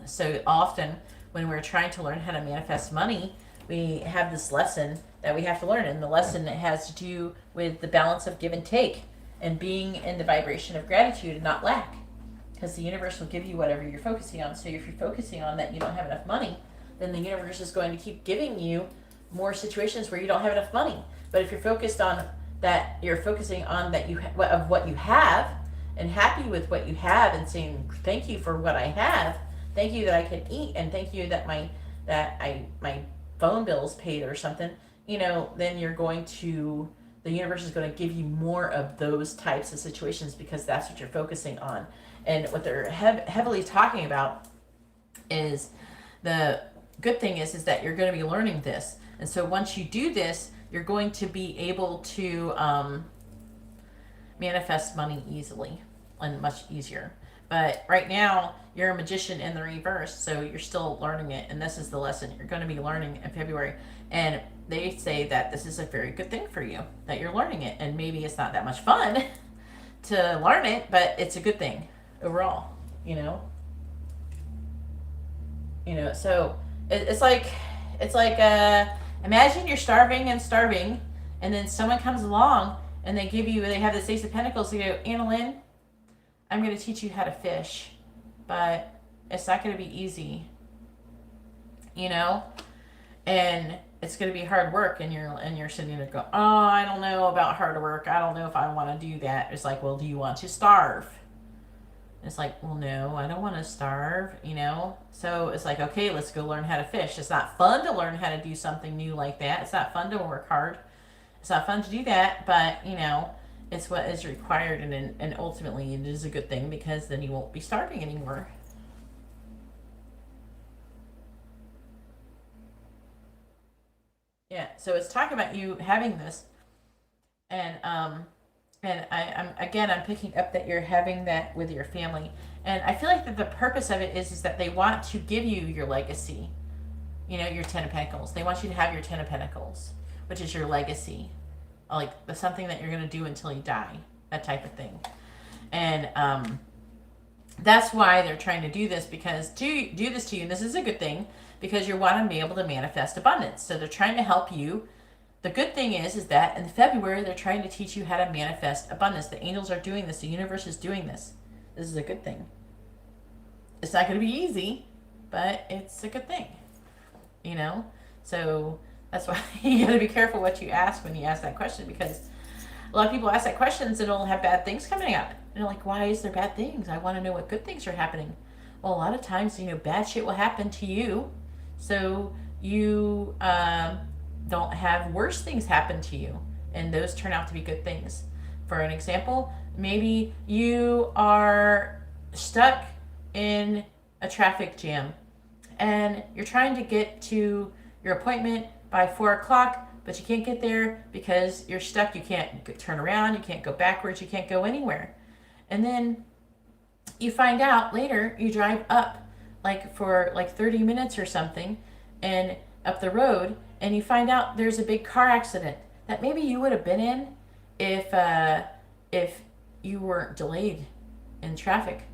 So often when we're trying to learn how to manifest money, we have this lesson that we have to learn. And the lesson has to do with the balance of give and take and being in the vibration of gratitude and not lack. Because the universe will give you whatever you're focusing on. So if you're focusing on that you don't have enough money, then the universe is going to keep giving you more situations where you don't have enough money. But if you're focused on that, you're focusing on that of what you have and happy with what you have and saying thank you for what I have, thank you that I can eat, and thank you that my phone bill's paid or something, you know, then the universe is going to give you more of those types of situations because that's what you're focusing on. And what they're heavily talking about is the good thing is that you're going to be learning this. And so once you do this, you're going to be able to manifest money easily and much easier. But right now, you're a magician in the reverse, so you're still learning it. And this is the lesson you're going to be learning in February. And they say that this is a very good thing for you, that you're learning it. And maybe it's not that much fun to learn it, but it's a good thing overall, you know? So it's like imagine you're starving, and then someone comes along and they have this Ace of Pentacles. They go, Annalyn, I'm going to teach you how to fish, but it's not going to be easy, you know? and it's going to be hard work, and you're sitting there going, oh, I don't know about hard work. I don't know if I want to do that. It's like, well, do you want to starve? It's like, well, no, I don't want to starve, So it's like, okay, let's go learn how to fish. It's not fun to learn how to do something new like that. It's not fun to work hard. It's not fun to do that, but, it's what is required, and ultimately it is a good thing, because then you won't be starving anymore. Yeah, so it's talking about you having this, and I'm picking up that you're having that with your family, and I feel like that the purpose of it is that they want to give you your legacy, your Ten of Pentacles. They want you to have your Ten of Pentacles, which is your legacy, like something that you're going to do until you die, that type of thing, and that's why they're trying to do this, because to do this to you, and this is a good thing, because you want to be able to manifest abundance. So they're trying to help you. The good thing is that in February, they're trying to teach you how to manifest abundance. The angels are doing this. The universe is doing this. This is a good thing. It's not going to be easy, but it's a good thing, So that's why you got to be careful what you ask when you ask that question, because a lot of people ask that questions and it'll have bad things coming up. And they're like, why is there bad things? I want to know what good things are happening. Well, a lot of times, bad shit will happen to you. So you don't have worse things happen to you. And those turn out to be good things. For an example, maybe you are stuck in a traffic jam and you're trying to get to your appointment by 4 o'clock, but you can't get there because you're stuck. You can't turn around. You can't go backwards. You can't go anywhere. And then you find out later, you drive up for 30 minutes or something, and up the road, and you find out there's a big car accident that maybe you would have been in if you weren't delayed in traffic.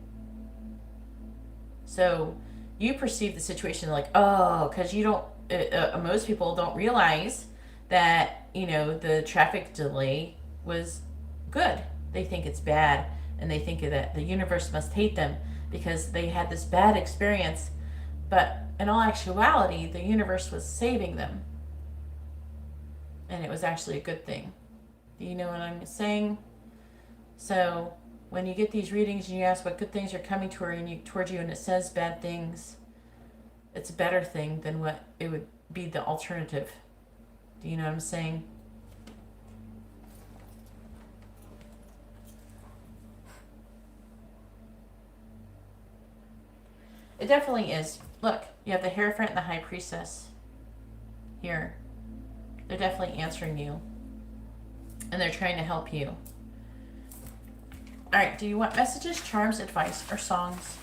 So you perceive the situation like, oh, because you don't, most people don't realize that, the traffic delay was good. They think it's bad, and they think that the universe must hate them because they had this bad experience. But in all actuality, the universe was saving them. And it was actually a good thing. Do you know what I'm saying? So when you get these readings and you ask what good things are coming towards you and it says bad things, it's a better thing than what it would be the alternative. Do you know what I'm saying? It definitely is. Look, you have the Hierophant and the High Priestess here. They're definitely answering you. And they're trying to help you. Alright, do you want messages, charms, advice, or songs?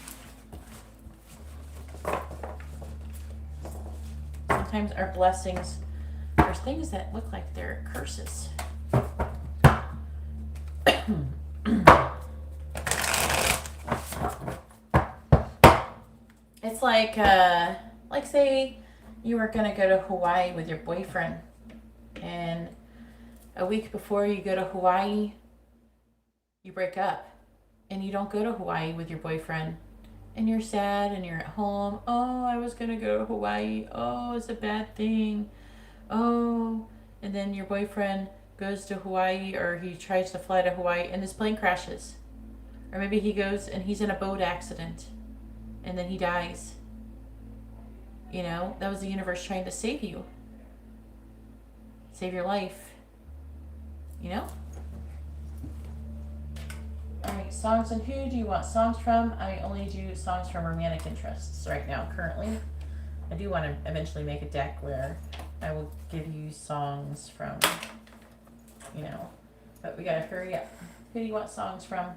Sometimes our blessings are things that look like they're curses. It's like say you were going to go to Hawaii with your boyfriend, and a week before you go to Hawaii, you break up, and you don't go to Hawaii with your boyfriend, and you're sad, and you're at home. Oh, I was going to go to Hawaii. Oh, it's a bad thing. Oh, and then your boyfriend goes to Hawaii, or he tries to fly to Hawaii, and his plane crashes. Or maybe he goes and he's in a boat accident, and then he dies. That was the universe trying to save you. Save your life. Alright, songs, and who do you want songs from? I only do songs from romantic interests right now, currently. I do want to eventually make a deck where I will give you songs from, but we gotta hurry up. Who do you want songs from?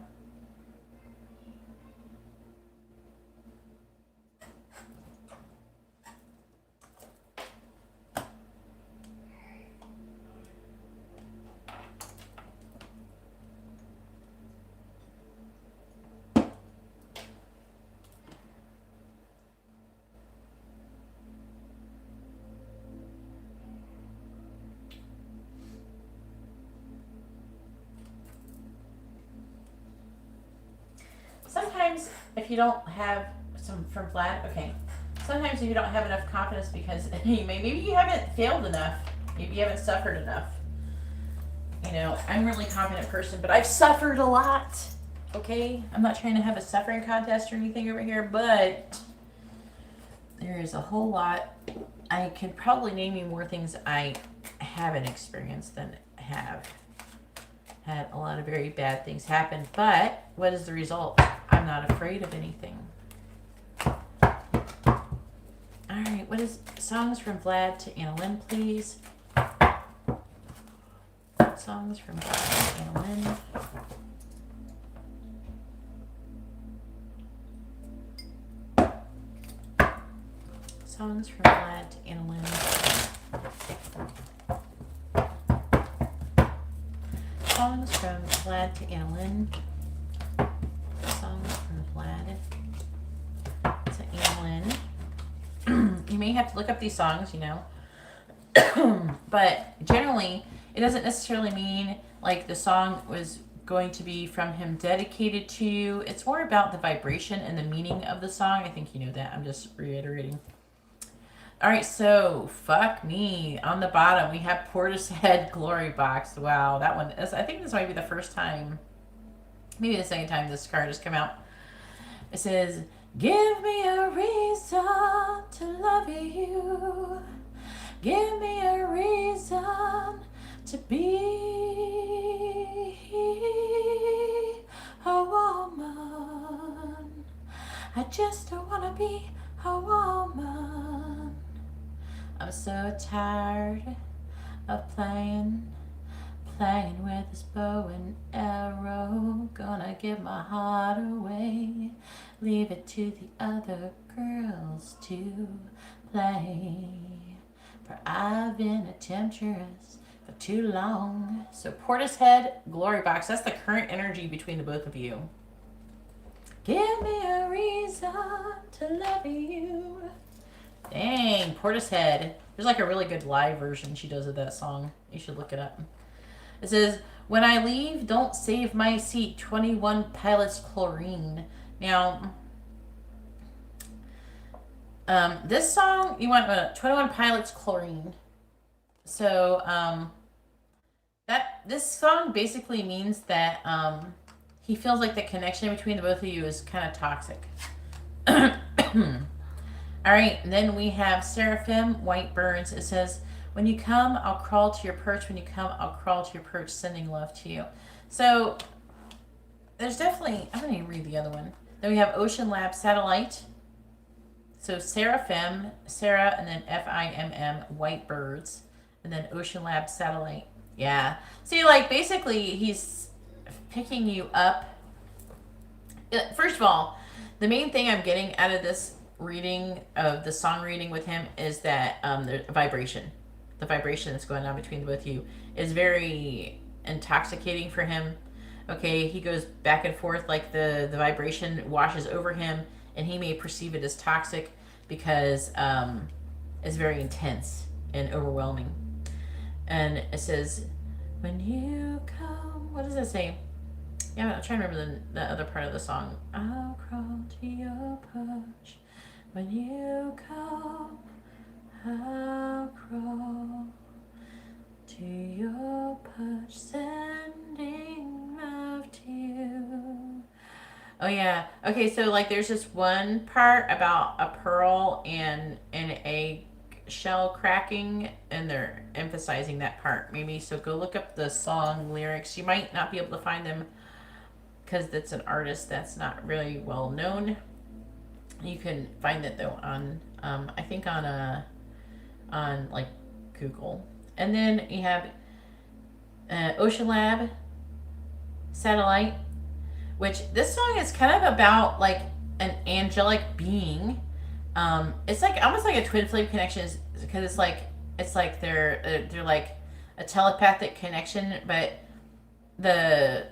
Sometimes, if you don't have some from Vlad, okay, sometimes if you don't have enough confidence because maybe you haven't failed enough, maybe you haven't suffered enough. You know, I'm a really confident person, but I've suffered a lot. Okay, I'm not trying to have a suffering contest or anything over here, but there is a whole lot. I could probably name you more things I haven't experienced than have had a lot of very bad things happen. But what is the result? I'm not afraid of anything. All right, what is songs from Vlad to Anna Lynn, please? Songs from Vlad to Anna Lynn. Songs from Vlad to Anna Lynn. Songs from Vlad to Anna Lynn. Songs from Vlad to Anna Lynn. You may have to look up these songs, you know. But generally, it doesn't necessarily mean like the song was going to be from him dedicated to you. It's more about the vibration and the meaning of the song. I think you know that. I'm just reiterating. All right, so fuck me. On the bottom, we have Portishead Glory Box. Wow, that one is, I think this might be the first time, maybe the second time this card has come out. It says, give me a reason to love you. Give me a reason to be a woman. I just don't want to be a woman. I'm so tired of playing with this bow and arrow. Gonna give my heart away, leave it to the other girls to play. For I've been a temptress for too long. So Portishead Glory Box, that's the current energy between the both of you. Give me a reason to love you. Dang, Portishead. There's like a really good live version she does of that song. You should look it up. It says, when I leave, don't save my seat. 21 Pilots Chlorine. Now, this song, you want 21 Pilots Chlorine. So, this song basically means that he feels like the connection between the both of you is kind of toxic. All right, then we have Seraphim White Birds. It says, when you come, I'll crawl to your perch. When you come, I'll crawl to your perch, sending love to you. So there's definitely, I'm going to read the other one. Then we have Ocean Lab Satellite. So Seraphim, Sarah, and then Fimm, White Birds. And then Ocean Lab Satellite. Yeah. See, like, basically, he's picking you up. First of all, the main thing I'm getting out of this reading of the song reading with him is that the vibration that's going on between the both of you is very intoxicating for him. Okay, he goes back and forth, like the vibration washes over him, and he may perceive it as toxic because it's very intense and overwhelming. And it says, when you come, what does it say? Yeah, I'm trying to remember the other part of the song. I'll crawl to your perch. When you come, I'll crawl to your perch, sending love to you. Oh yeah. Okay, so like there's this one part about a pearl and an egg shell cracking, and they're emphasizing that part. Maybe so go look up the song lyrics. You might not be able to find them because it's an artist that's not really well known. You can find it though on I think on like Google. And then you have Ocean Lab Satellite, which this song is kind of about like an angelic being. It's like almost like a twin flame connection because it's like they're like a telepathic connection, but the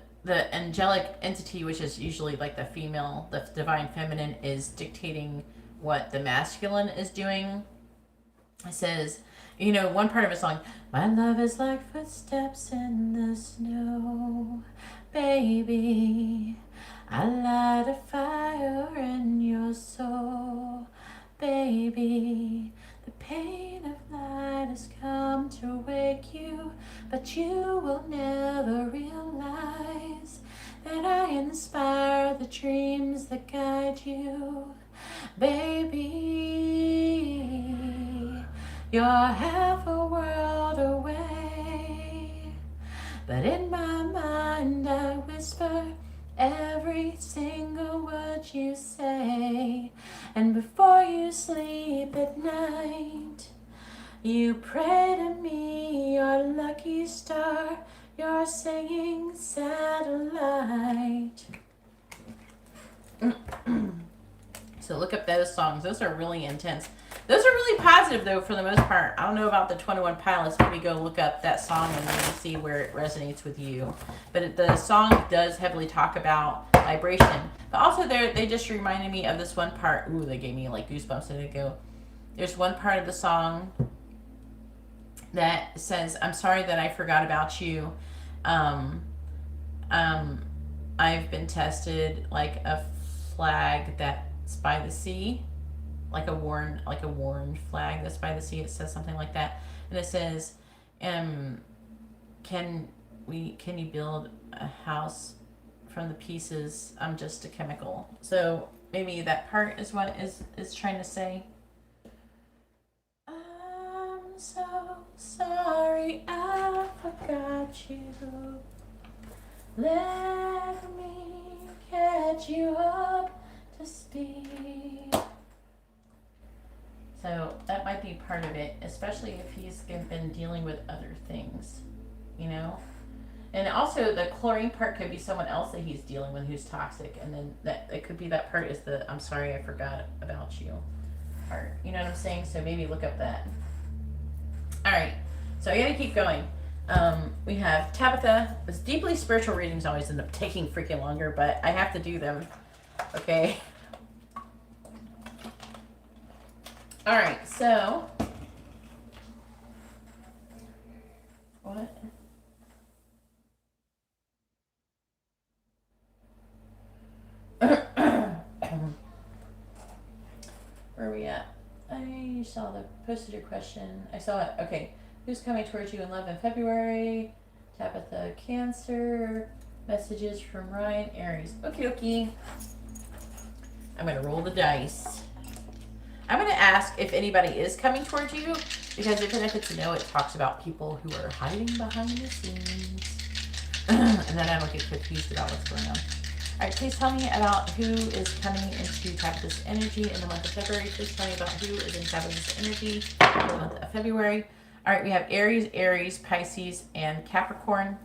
angelic entity, which is usually like the female, the divine feminine, is dictating what the masculine is doing. It says, you know, one part of a song, my love is like footsteps in the snow, baby. I light a fire in your soul, baby. The pain of night has come to wake you, but you will never realize that I inspire the dreams that guide you. Baby, you're half a world away, but in my mind I whisper every single word you say. And before you sleep at night, you pray to me, your lucky star, your singing satellite. So look up those songs. Those are really intense. Those are really positive, though, for the most part. I don't know about the 21 Pilots. Maybe go look up that song and maybe see where it resonates with you. But the song does heavily talk about vibration. But also, they just reminded me of this one part. Ooh, they gave me like goosebumps a minute ago. There's one part of the song that says, "I'm sorry that I forgot about you. I've been tested like a flag that's by the sea." Like a worn flag that's by the sea. It says something like that, and it says, "Can you build a house from the pieces? I'm just a chemical." So maybe that part is what is trying to say. I'm so sorry I forgot you. Let me catch you up to speed. So that might be part of it, especially if he's been dealing with other things, you know? And also the chlorine part could be someone else that he's dealing with who's toxic. And then it could be that part is the "I'm sorry I forgot about you" part. You know what I'm saying? So maybe look up that. All right. So I got to keep going. We have Tabitha. This deeply spiritual readings always end up taking freaking longer, but I have to do them. Okay. All right, so what? Where are we at? I saw posted your question. I saw it. Okay, who's coming towards you in love in February? Tabitha, Cancer. Messages from Ryan, Aries. Okay. I'm gonna roll the dice. I'm going to ask if anybody is coming towards you, because even if it's a no, it talks about people who are hiding behind the scenes. And then I don't get confused about what's going on. All right, please tell me about who is coming into Tabitha's energy in the month of February. Please tell me about who is in Tabitha's energy for the month of February. All right, we have Aries, Pisces, and Capricorn.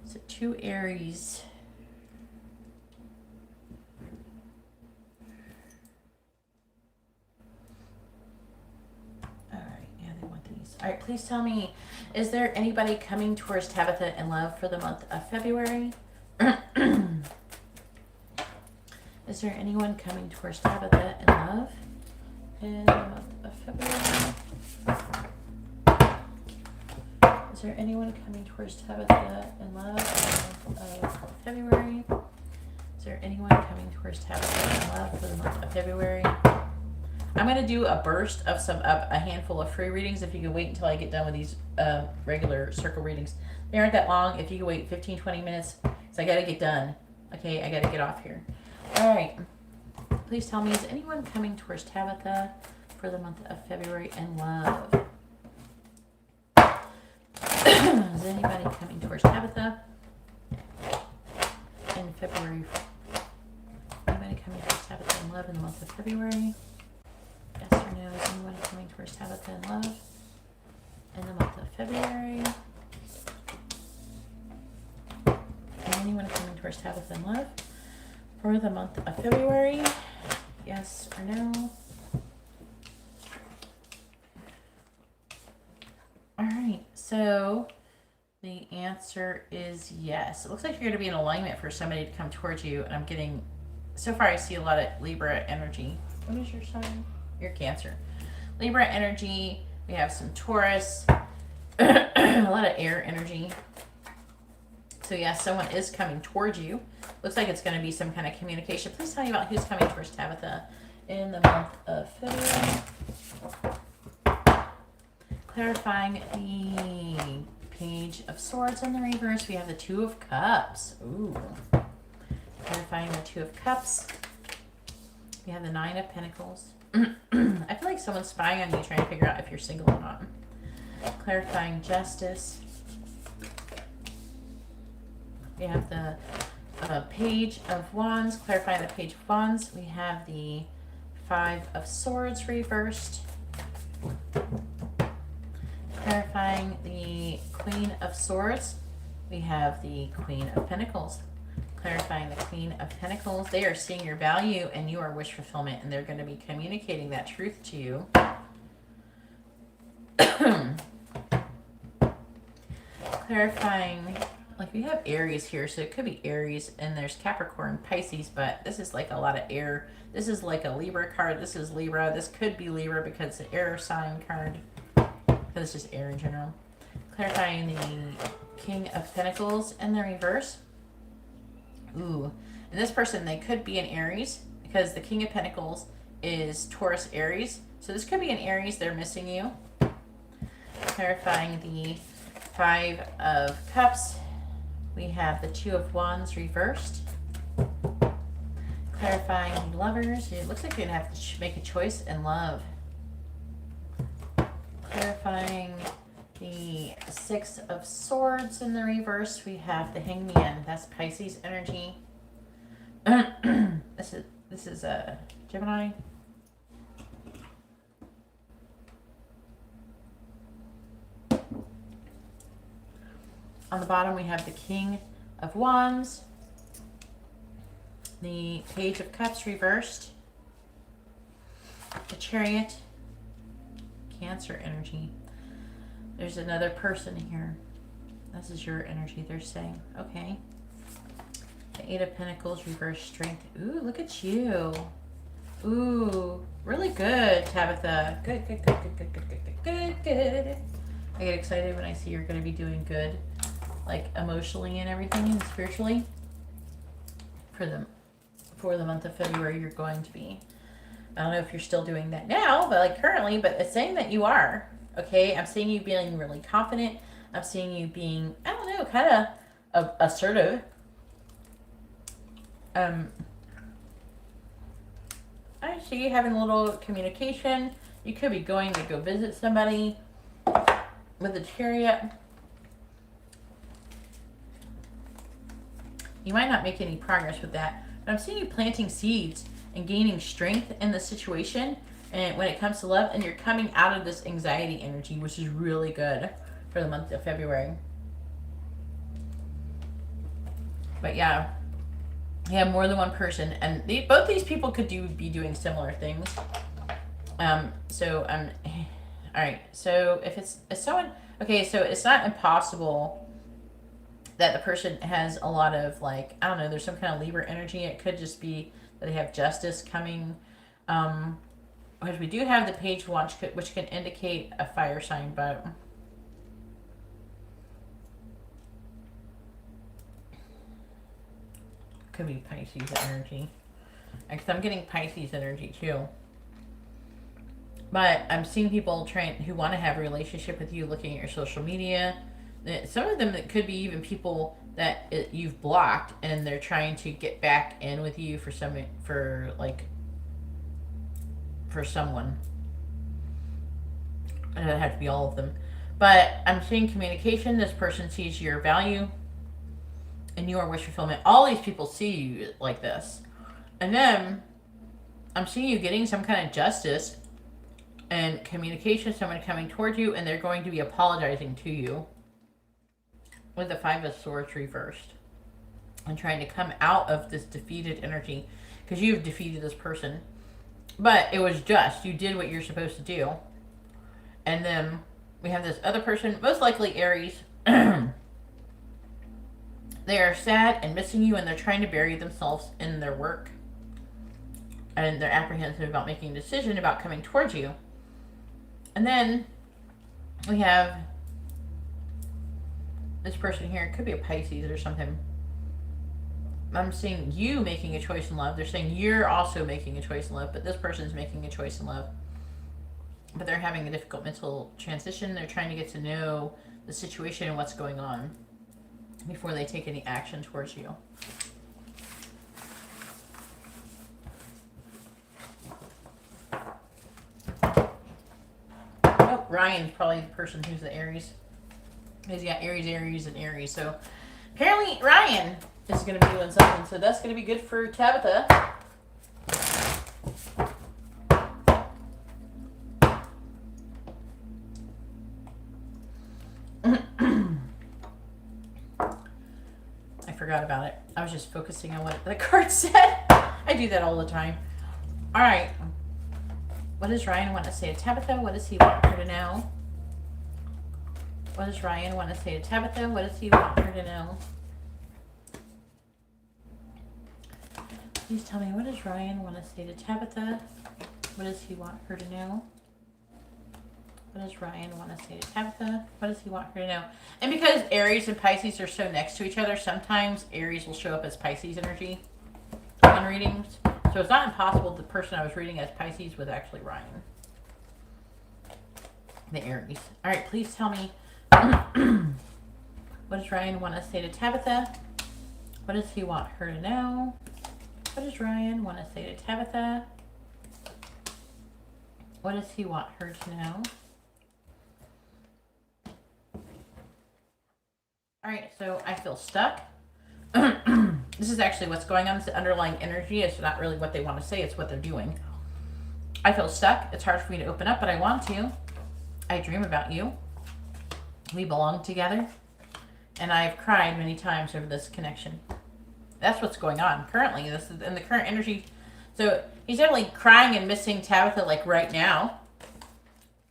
So 2 Aries. All right, please tell me, is there anybody coming towards Tabitha in love for the month of February? Is there anyone coming towards Tabitha in love in the month of February? Is there anyone coming towards Tabitha in love in the month of February? Is there anyone coming towards Tabitha in love for the month of February? I'm going to do a burst of a handful of free readings. If you can wait until I get done with these regular circle readings. They aren't that long. If you can wait 15-20 minutes, because I got to get done. Okay, I got to get off here. All right. Please tell me, is anyone coming towards Tabitha for the month of February in love? Is anybody coming towards Tabitha in February? Anybody coming towards Tabitha in love in the month of February? Yes or no? Is anyone coming towards Tabitha in love in the month of February? And anyone coming towards Tabitha in love for the month of February? Yes or no? All right, so the answer is yes. It looks like you're going to be in alignment for somebody to come towards you. And I'm getting, so far I see a lot of Libra energy. What is your sign? Your Cancer. Libra energy. We have some Taurus. A lot of air energy. So yeah, someone is coming towards you. Looks like it's going to be some kind of communication. Please tell me about who's coming towards Tabitha in the month of February. Clarifying the Page of Swords in the reverse. We have the Two of Cups. Ooh. Clarifying the Two of Cups. We have the Nine of Pentacles. I feel like someone's spying on you, trying to figure out if you're single or not. Clarifying Justice. We have the Page of Wands. Clarifying the Page of Wands. We have the Five of Swords reversed. Clarifying the Queen of Swords. We have the Queen of Pentacles. Clarifying the Queen of Pentacles. They are seeing your value and you are wish fulfillment, and they're going to be communicating that truth to you. Clarifying, like we have Aries here, so it could be Aries, and there's Capricorn, Pisces, but this is like a lot of air. This is like a Libra card. This is Libra. This could be Libra because it's the air sign card. Because it's just air in general. Clarifying the King of Pentacles in the reverse. Ooh. And this person, they could be an Aries because the King of Pentacles is Taurus Aries. So this could be an Aries. They're missing you. Clarifying the Five of Cups. We have the Two of Wands reversed. Clarifying the Lovers. It looks like you're going to have to make a choice in love. Clarifying the Six of Swords in the reverse. We have the Hangman. That's Pisces energy. This is a Gemini. On the bottom we have the King of Wands, the Page of Cups reversed, the Chariot, Cancer energy. There's another person here. This is your energy, they're saying. Okay. The Eight of Pentacles, reverse strength. Ooh, look at you. Ooh, really good, Tabitha. Good. I get excited when I see you're going to be doing good, like emotionally and everything, and spiritually. For the month of February, you're going to be. I don't know if you're still doing that now, but like currently, but it's saying that you are. Okay, I'm seeing you being really confident. I'm seeing you being, I don't know, kind of assertive. I see you having a little communication. You could be going to go visit somebody with a Chariot. You might not make any progress with that, but I'm seeing you planting seeds and gaining strength in the situation, and when it comes to love, and you're coming out of this anxiety energy, which is really good for the month of February. But yeah, you have more than one person, and both these people could be doing similar things. All right, so if someone, okay, so it's not impossible that the person has a lot of, like, I don't know, there's some kind of Libra energy. It could just be that they have justice coming. Because we do have the Page of Wands, which can indicate a fire sign, but could be Pisces energy. Because I'm getting Pisces energy too. But I'm seeing people who want to have a relationship with you, looking at your social media. Some of them, it could be even people that you've blocked, and they're trying to get back in with you for someone. It doesn't have to be all of them. But I'm seeing communication. This person sees your value and your wish fulfillment. All these people see you like this. And then I'm seeing you getting some kind of justice and communication, someone coming toward you, and they're going to be apologizing to you with the Five of Swords reversed and trying to come out of this defeated energy, because you've defeated this person. But it was just, you did what you're supposed to do. And then we have this other person, most likely Aries. They are sad and missing you, and they're trying to bury themselves in their work. And they're apprehensive about making a decision about coming towards you. And then we have This person here, it could be a Pisces or something. I'm seeing you making a choice in love. They're saying you're also making a choice in love, but this person's making a choice in love. But they're having a difficult mental transition. They're trying to get to know the situation and what's going on before they take any action towards you. Oh, Ryan's probably the person who's the Aries. Because you got Aries, Aries, and Aries. So apparently Ryan is going to be doing something. So that's going to be good for Tabitha. I forgot about it. I was just focusing on what the card said. I do that all the time. All right. What does Ryan want to say to Tabitha? What does he want her to know? What does Ryan want to say to Tabitha? What does he want her to know? Please tell me, what does Ryan want to say to Tabitha? What does he want her to know? What does Ryan want to say to Tabitha? What does he want her to know? And because Aries and Pisces are so next to each other, sometimes Aries will show up as Pisces energy on readings. So it's not impossible the person I was reading as Pisces was actually Ryan. The Aries. All right, please tell me, what does Ryan want to say to Tabitha? What does he want her to know? What does Ryan want to say to Tabitha? What does he want her to know? All right, so I feel stuck. This is actually what's going on. It's the underlying energy. It's not really what they want to say. It's what they're doing. I feel stuck. It's hard for me to open up, but I want to. I dream about you. We belong together. And I've cried many times over this connection. That's what's going on currently. This is in the current energy. So he's definitely crying and missing Tabitha like right now.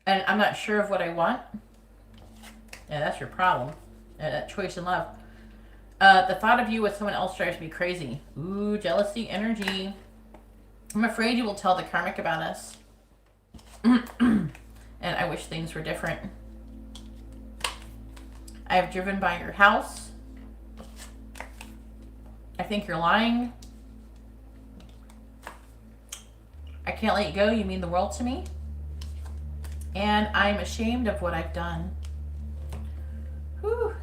And I'm not sure of what I want. Yeah, that's your problem. That choice in love. The thought of you with someone else drives me crazy. Ooh, jealousy energy. I'm afraid you will tell the karmic about us. And I wish things were different. I have driven by your house. I think you're lying. I can't let you go. You mean the world to me. And I'm ashamed of what I've done. Whew.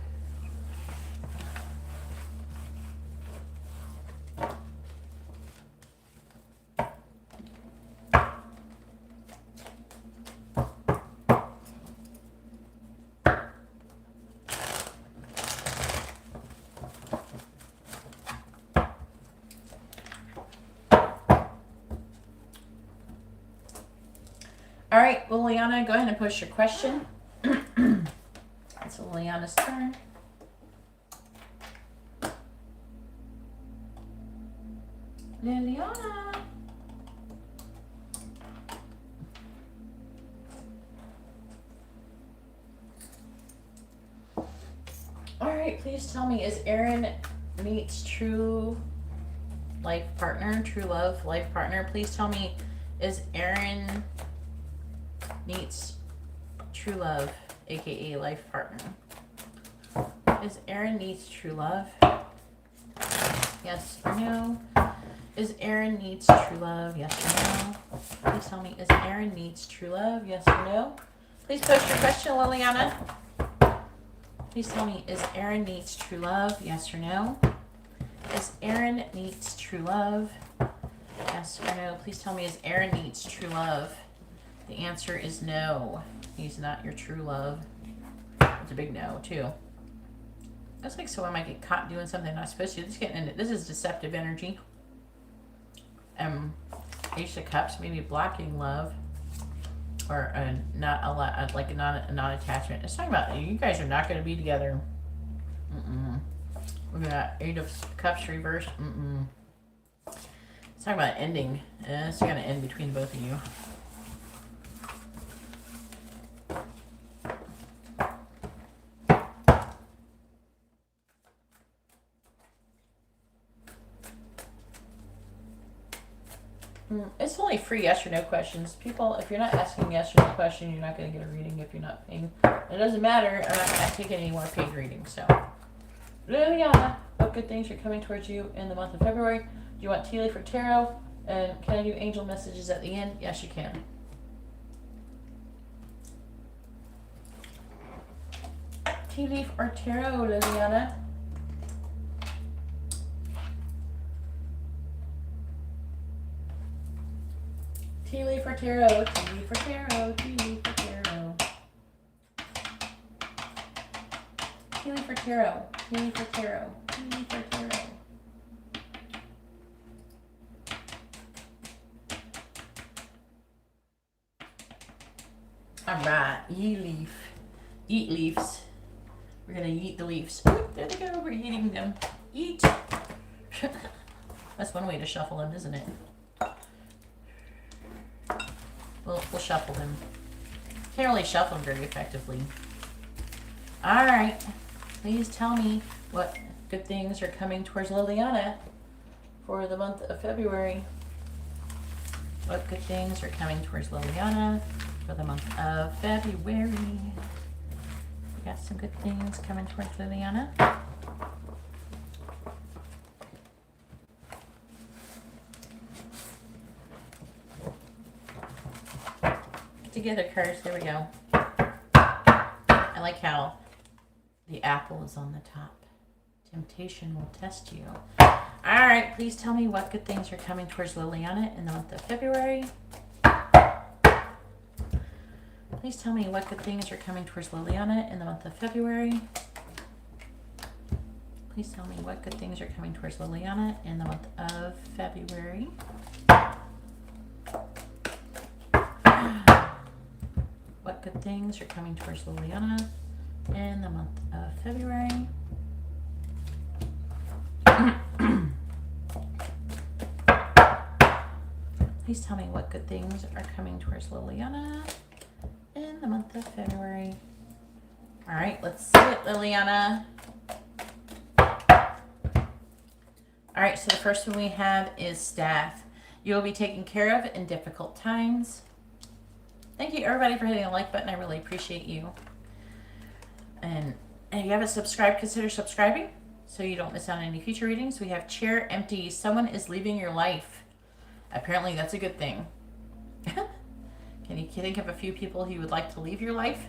All right, well, Liana, go ahead and post your question. It's Liana's turn. Liliana. All right, please tell me, is Aaron meets true life partner, true love life partner? Please tell me, is Aaron meets true love, aka life partner? Is Aaron needs true love? Yes or no? Is Aaron needs true love? Yes or no? Please tell me, is Aaron needs true love? Yes or no? Please post your question, Liliana. Please tell me, is Aaron needs true love? Yes or no? Is Aaron needs true love? Yes or no? Please tell me, is Aaron needs true love? The answer is no. He's not your true love. It's a big no, too. Looks like someone might get caught doing something they're not supposed to. This is deceptive energy. Ace of Cups, maybe blocking love. Or not a lot, like a non-attachment. It's talking about you guys are not going to be together. We got Eight of Cups reversed. It's talking about ending. It's going to end between both of you. It's only free yes or no questions. People, if you're not asking yes or no question, you're not going to get a reading if you're not paying. It doesn't matter. I'm not going to take any more paid readings. So, Liliana, what good things are coming towards you in the month of February? Do you want tea leaf or tarot? And can I do angel messages at the end? Yes, you can. Tea leaf or tarot, Liliana? Tea leaf or tarot, tea leaf or tarot, tea leaf or tarot. Tea leaf or tarot, tea leaf or tarot, tea leaf or tarot. Alright, eat leaves. We're gonna eat the leaves. Ooh, there they go, we're eating them. Eat. That's one way to shuffle them, isn't it? We'll shuffle them. Can't really shuffle them very effectively. Alright, please tell me what good things are coming towards Liliana for the month of February. What good things are coming towards Liliana for the month of February? We got some good things coming towards Liliana. Together cards, there we go. I like how the apple is on the top. Temptation will test you. Alright, please tell me what good things are coming towards Liliana in the month of February. Please tell me what good things are coming towards Liliana in the month of February. Please tell me what good things are coming towards Liliana in the month of February. What good things are coming towards Liliana in the month of February? Please tell me what good things are coming towards Liliana in the month of February. All right, let's see it, Liliana. All right, so the first one we have is staff. You will be taken care of in difficult times. Thank you, everybody, for hitting the like button. I really appreciate you. And if you haven't subscribed, consider subscribing so you don't miss out on any future readings. We have chair empty. Someone is leaving your life. Apparently, that's a good thing. Can you think of a few people who would like to leave your life?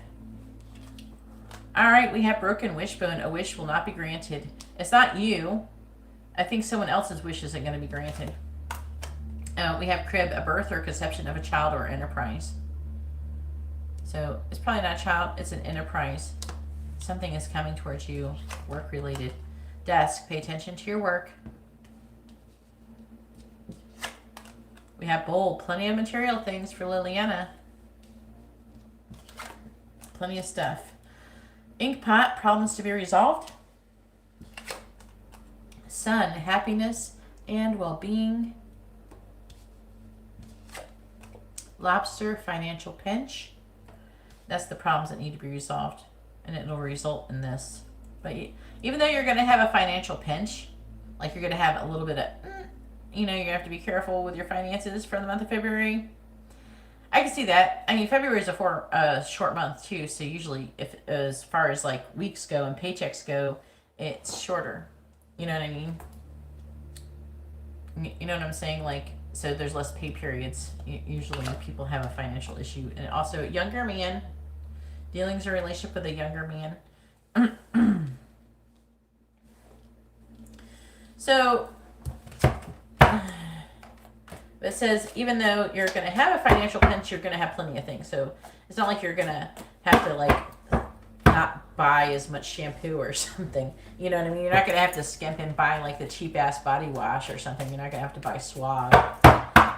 All right, we have broken wishbone. A wish will not be granted. It's not you. I think someone else's wish isn't going to be granted. We have crib, a birth or conception of a child or enterprise. So it's probably not a child, it's an enterprise. Something is coming towards you, work related. Desk, pay attention to your work. We have bowl, plenty of material things for Liliana. Plenty of stuff. Ink pot, problems to be resolved. Sun, happiness and well-being. Lobster, financial pinch. That's the problems that need to be resolved, and it'll result in this. But even though you're going to have a financial pinch, like you're going to have a little bit of, you know, you have to be careful with your finances for the month of February. I can see that. I mean, February is a short month too, so usually, if as far as like weeks go and paychecks go, it's shorter. You know what I mean? You know what I'm saying? Like, so there's less pay periods. Usually, people have a financial issue, and also younger man. Dealings or relationship with a younger man. So, it says, even though you're going to have a financial pinch, you're going to have plenty of things. So, it's not like you're going to have to, like, not buy as much shampoo or something. You know what I mean? You're not going to have to skimp and buy, like, the cheap-ass body wash or something. You're not going to have to buy Suave.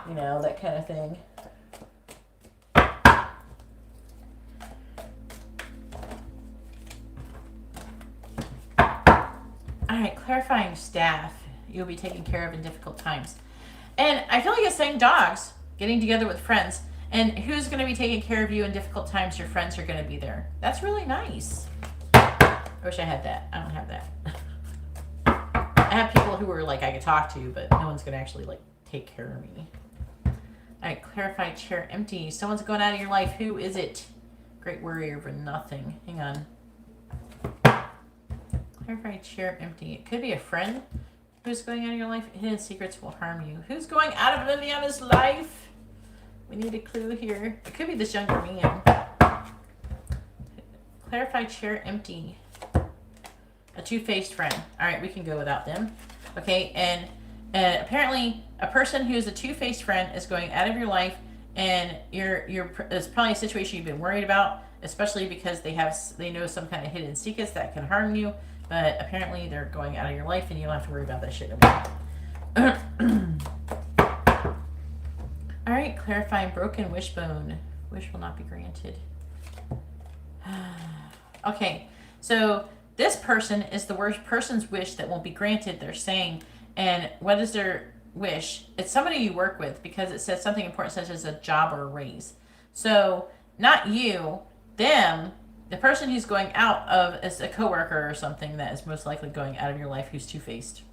You know, that kind of thing. All right, clarifying staff. You'll be taken care of in difficult times. And I feel like it's saying dogs, getting together with friends. And who's going to be taking care of you in difficult times? Your friends are going to be there. That's really nice. I wish I had that. I don't have that. I have people who are like I could talk to, but no one's going to actually like take care of me. Alright, clarify chair empty. Someone's going out of your life. Who is it? Great worry over nothing. Hang on. Clarify chair empty. It could be a friend who's going out of your life. Hidden secrets will harm you. Who's going out of Liliana's life? We need a clue here. It could be this younger man. Clarify chair empty. A two-faced friend. Alright, we can go without them. Okay, and apparently a person who's a two-faced friend is going out of your life, and it's probably a situation you've been worried about, especially because they know some kind of hidden secrets that can harm you, but apparently they're going out of your life and you don't have to worry about that shit anymore. Alright, clarifying broken wishbone. Wish will not be granted. Okay, so this person is the worst person's wish that won't be granted, they're saying. And what is their wish? It's somebody you work with, because it says something important such as a job or a raise. So not you, them, the person who's going out of is a coworker or something that is most likely going out of your life who's two-faced.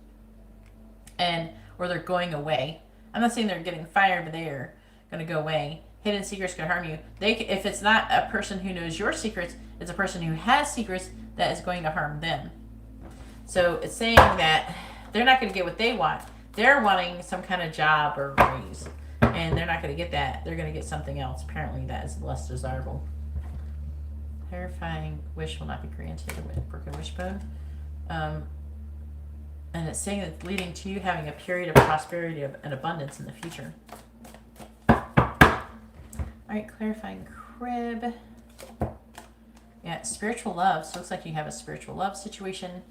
Or they're going away. I'm not saying they're getting fired, but they're going to go away. Hidden secrets could harm you. If it's not a person who knows your secrets, it's a person who has secrets that is going to harm them. So it's saying that they're not going to get what they want. They're wanting some kind of job or raise, and they're not going to get that. They're going to get something else, apparently, that is less desirable. Clarifying wish will not be granted with broken wishbone. And it's saying that it's leading to you having a period of prosperity and abundance in the future. Alright, clarifying crib. Yeah, spiritual love. So it looks like you have a spiritual love situation.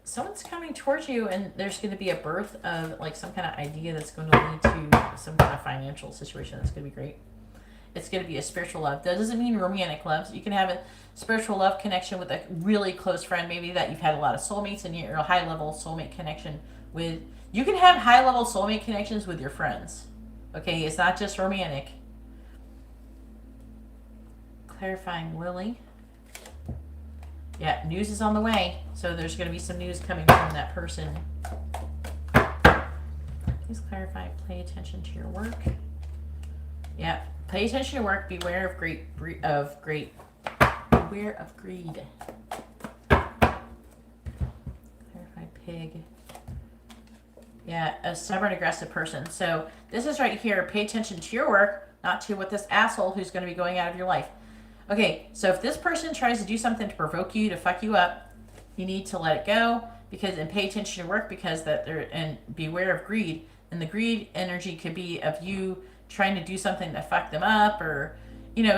Someone's coming towards you, and there's going to be a birth of like some kind of idea that's going to lead to some kind of financial situation that's going to be great. It's going to be a spiritual love. That doesn't mean romantic love. So you can have a spiritual love connection with a really close friend, maybe that you've had a lot of soulmates, and you're a high-level soulmate connection with. You can have high-level soulmate connections with your friends. Okay, it's not just romantic. Clarifying Lily. Yeah, news is on the way. So there's going to be some news coming from that person. Please clarify, pay attention to your work. Yeah, pay attention to your work. Beware of greed. Beware of greed. Clarify pig. Yeah, a stubborn, aggressive person. So this is right here. Pay attention to your work, not to what this asshole who's going to be going out of your life. Okay, so if this person tries to do something to provoke you, to fuck you up, you need to let it go, and pay attention to your work, and beware of greed. And the greed energy could be of you trying to do something to fuck them up, or,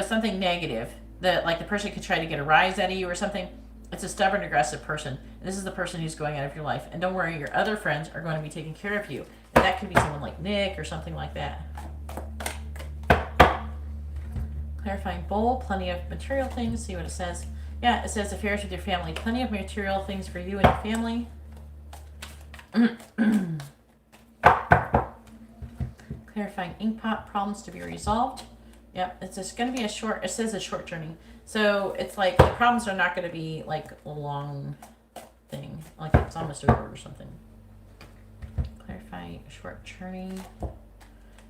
something negative. That, like, the person could try to get a rise out of you or something. It's a stubborn, aggressive person. And this is the person who's going out of your life. And don't worry, your other friends are going to be taking care of you. And that could be someone like Nick or something like that. Clarifying bowl, plenty of material things. See what it says. Yeah, it says affairs with your family. Plenty of material things for you and your family. Clarifying ink pot, problems to be resolved. Yep, it's just going to be it says a short journey. So it's like the problems are not going to be like a long thing. Like it's almost over or something. Clarify a short journey.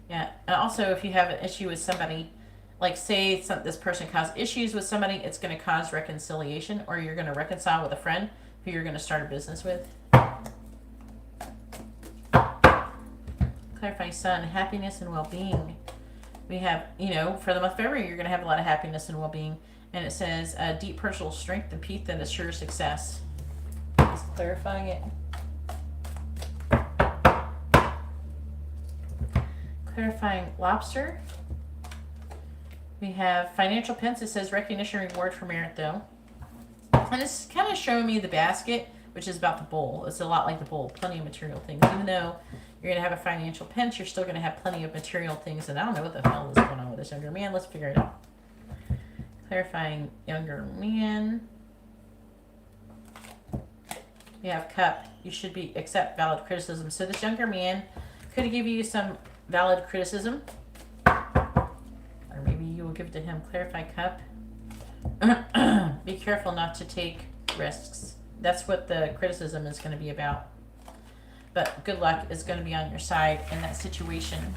Yeah, and also if you have an issue with somebody, like say this person caused issues with somebody, it's going to cause reconciliation, or you're going to reconcile with a friend who you're going to start a business with. Clarify sun, happiness and well-being. We have, for the month of February, you're going to have a lot of happiness and well-being. And it says deep personal strength and peace that assures success. Just clarifying it. Clarifying lobster. We have financial pence. It says recognition reward for merit, though. And it's kind of showing me the basket, which is about the bowl. It's a lot like the bowl. Plenty of material things. Even though you're going to have a financial pinch, you're still going to have plenty of material things. And I don't know what the hell is going on with this younger man. Let's figure it out. Clarifying younger man. We have cup. You should accept valid criticism. So this younger man could give you some valid criticism. Or maybe you will give it to him. Clarify cup. Be careful not to take risks. That's what the criticism is going to be about. But good luck is going to be on your side in that situation.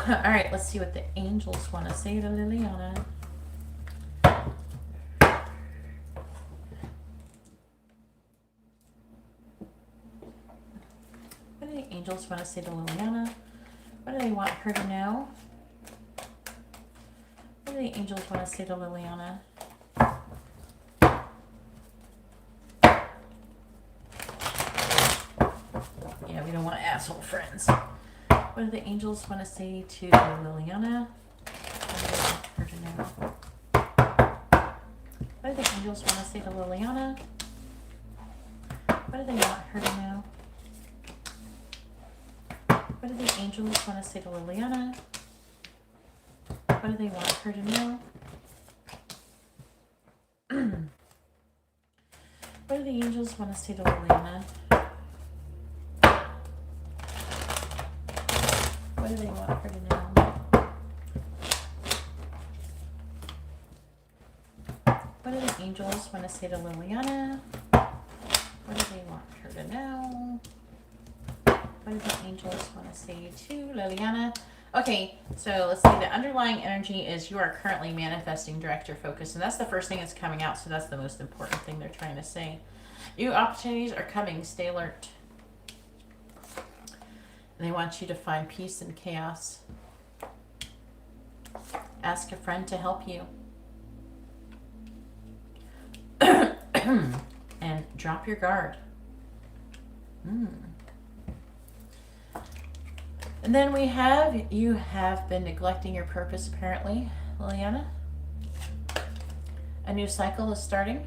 All right, let's see what the angels want to say to Liliana. What do the angels want to say to Liliana? What do they want her to know? What do the angels want to say to Liliana? Yeah, we don't want asshole friends. What do the angels want to say to Liliana? What do they want her to know? What do the angels want to say to Liliana? What do they want her to know? What do the angels want to say to Liliana? What do they want her to know? What do the angels want to say to Liliana? What do they want her to know? What do the angels want to say to Liliana? What do they want her to know? What do the angels want to say to Liliana? Okay, so let's see. The underlying energy is you are currently manifesting direct your focus, and that's the first thing that's coming out, so that's the most important thing they're trying to say. New opportunities are coming. Stay alert. And they want you to find peace in chaos. Ask a friend to help you. And drop your guard. And then we have, you have been neglecting your purpose apparently, Liliana. A new cycle is starting.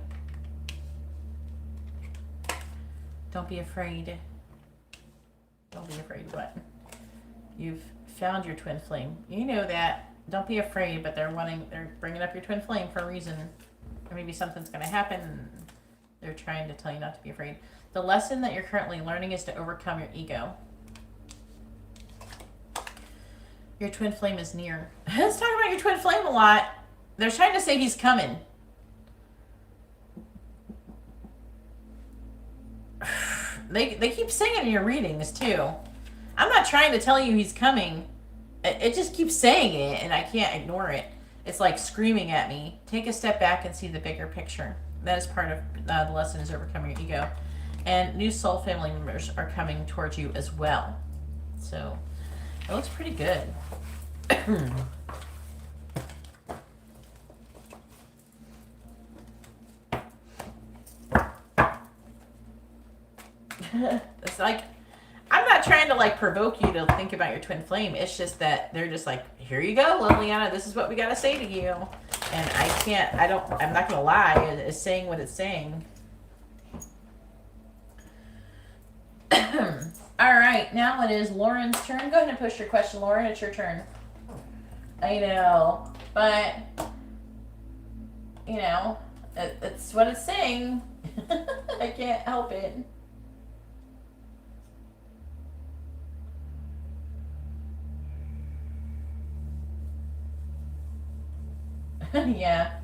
Don't be afraid. Don't be afraid what? You've found your twin flame. You know that. Don't be afraid, but they're bringing up your twin flame for a reason. Or maybe something's going to happen. They're trying to tell you not to be afraid. The lesson that you're currently learning is to overcome your ego. Your twin flame is near. Let's talk about your twin flame a lot. They're trying to say he's coming. They keep saying it in your readings too. I'm not trying to tell you he's coming. It just keeps saying it and I can't ignore it. It's like screaming at me. Take a step back and see the bigger picture. That is part of the lesson, is overcoming your ego. And new soul family members are coming towards you as well. So it looks pretty good. It's like, I'm not trying to like provoke you to think about your twin flame. It's just that they're just like, here you go, Liliana, this is what we got to say to you. And I'm not going to lie, it's saying what it's saying. All right, now it is Lauren's turn. Go ahead and push your question, Lauren. It's your turn. I know, but, you know, it's what it's saying. I can't help it. Yeah.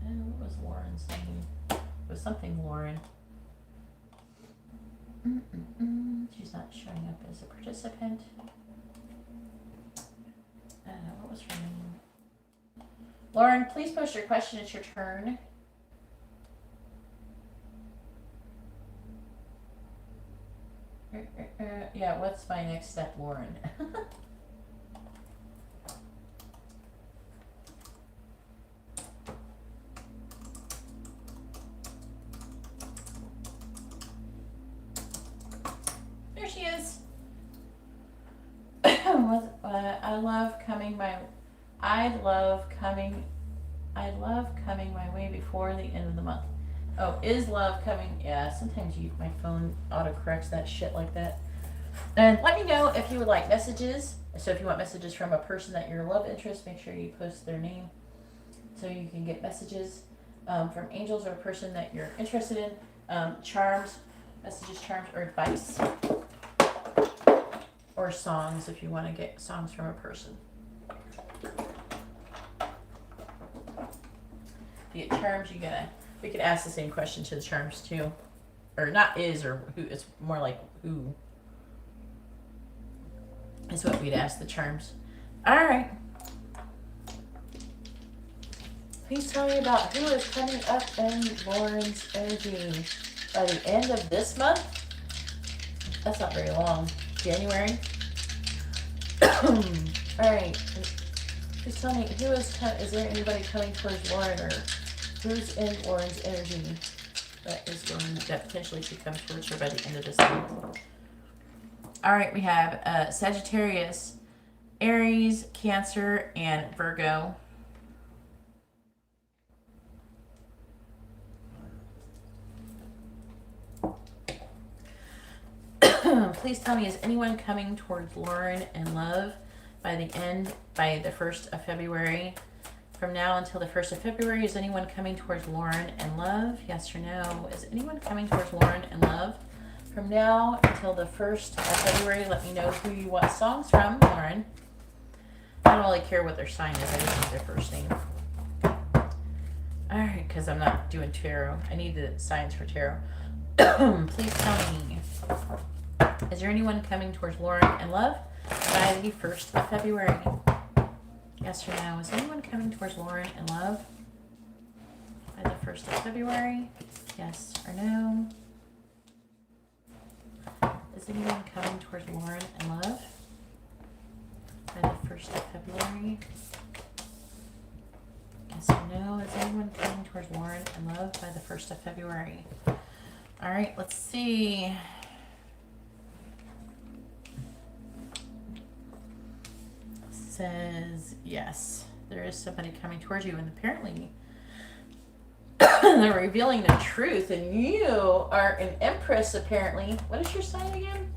And what was Lauren's name? It was something Lauren. She's not showing up as a participant. What was her name? Lauren, please post your question. It's your turn. Yeah, what's my next step, Lauren? There she is. I love coming my way before the end of the month. Oh, is love coming? Yeah, sometimes my phone autocorrects that shit like that. And let me know if you would like messages. So if you want messages from a person that your love interest, make sure you post their name so you can get messages from angels or a person that you're interested in. Charms, messages, charms, or advice. Or songs if you want to get songs from a person. To get charms, we could ask the same question to the charms too. Or not is or who, it's more like who. is what we'd ask the charms. All right. Please tell me about who is coming up in Lauren's energy by the end of this month. That's not very long. January. All right. Please tell me who is there anybody coming towards Lauren, or who's in Lauren's energy that potentially should come towards her by the end of this month? All right, we have Sagittarius, Aries, Cancer, and Virgo. Please tell me, is anyone coming towards Lauren in love by the 1st of February? From now until the 1st of February, is anyone coming towards Lauren in love? Yes or no? Is anyone coming towards Lauren in love? From now until the 1st of February, let me know who you want songs from, Lauren. I don't really care what their sign is. I just need their first name. Alright, because I'm not doing tarot. I need the signs for tarot. Please tell me, is there anyone coming towards Lauren in love by the 1st of February? Yes or no? Is anyone coming towards Lauren in love by the 1st of February? Yes or no? Is anyone coming towards Lauren in love by the 1st of February? Yes or no? Is anyone coming towards Lauren in love by the 1st of February? All right, let's see. Says yes, there is somebody coming towards you, and apparently they're revealing the truth, and you are an Empress apparently. What is your sign again?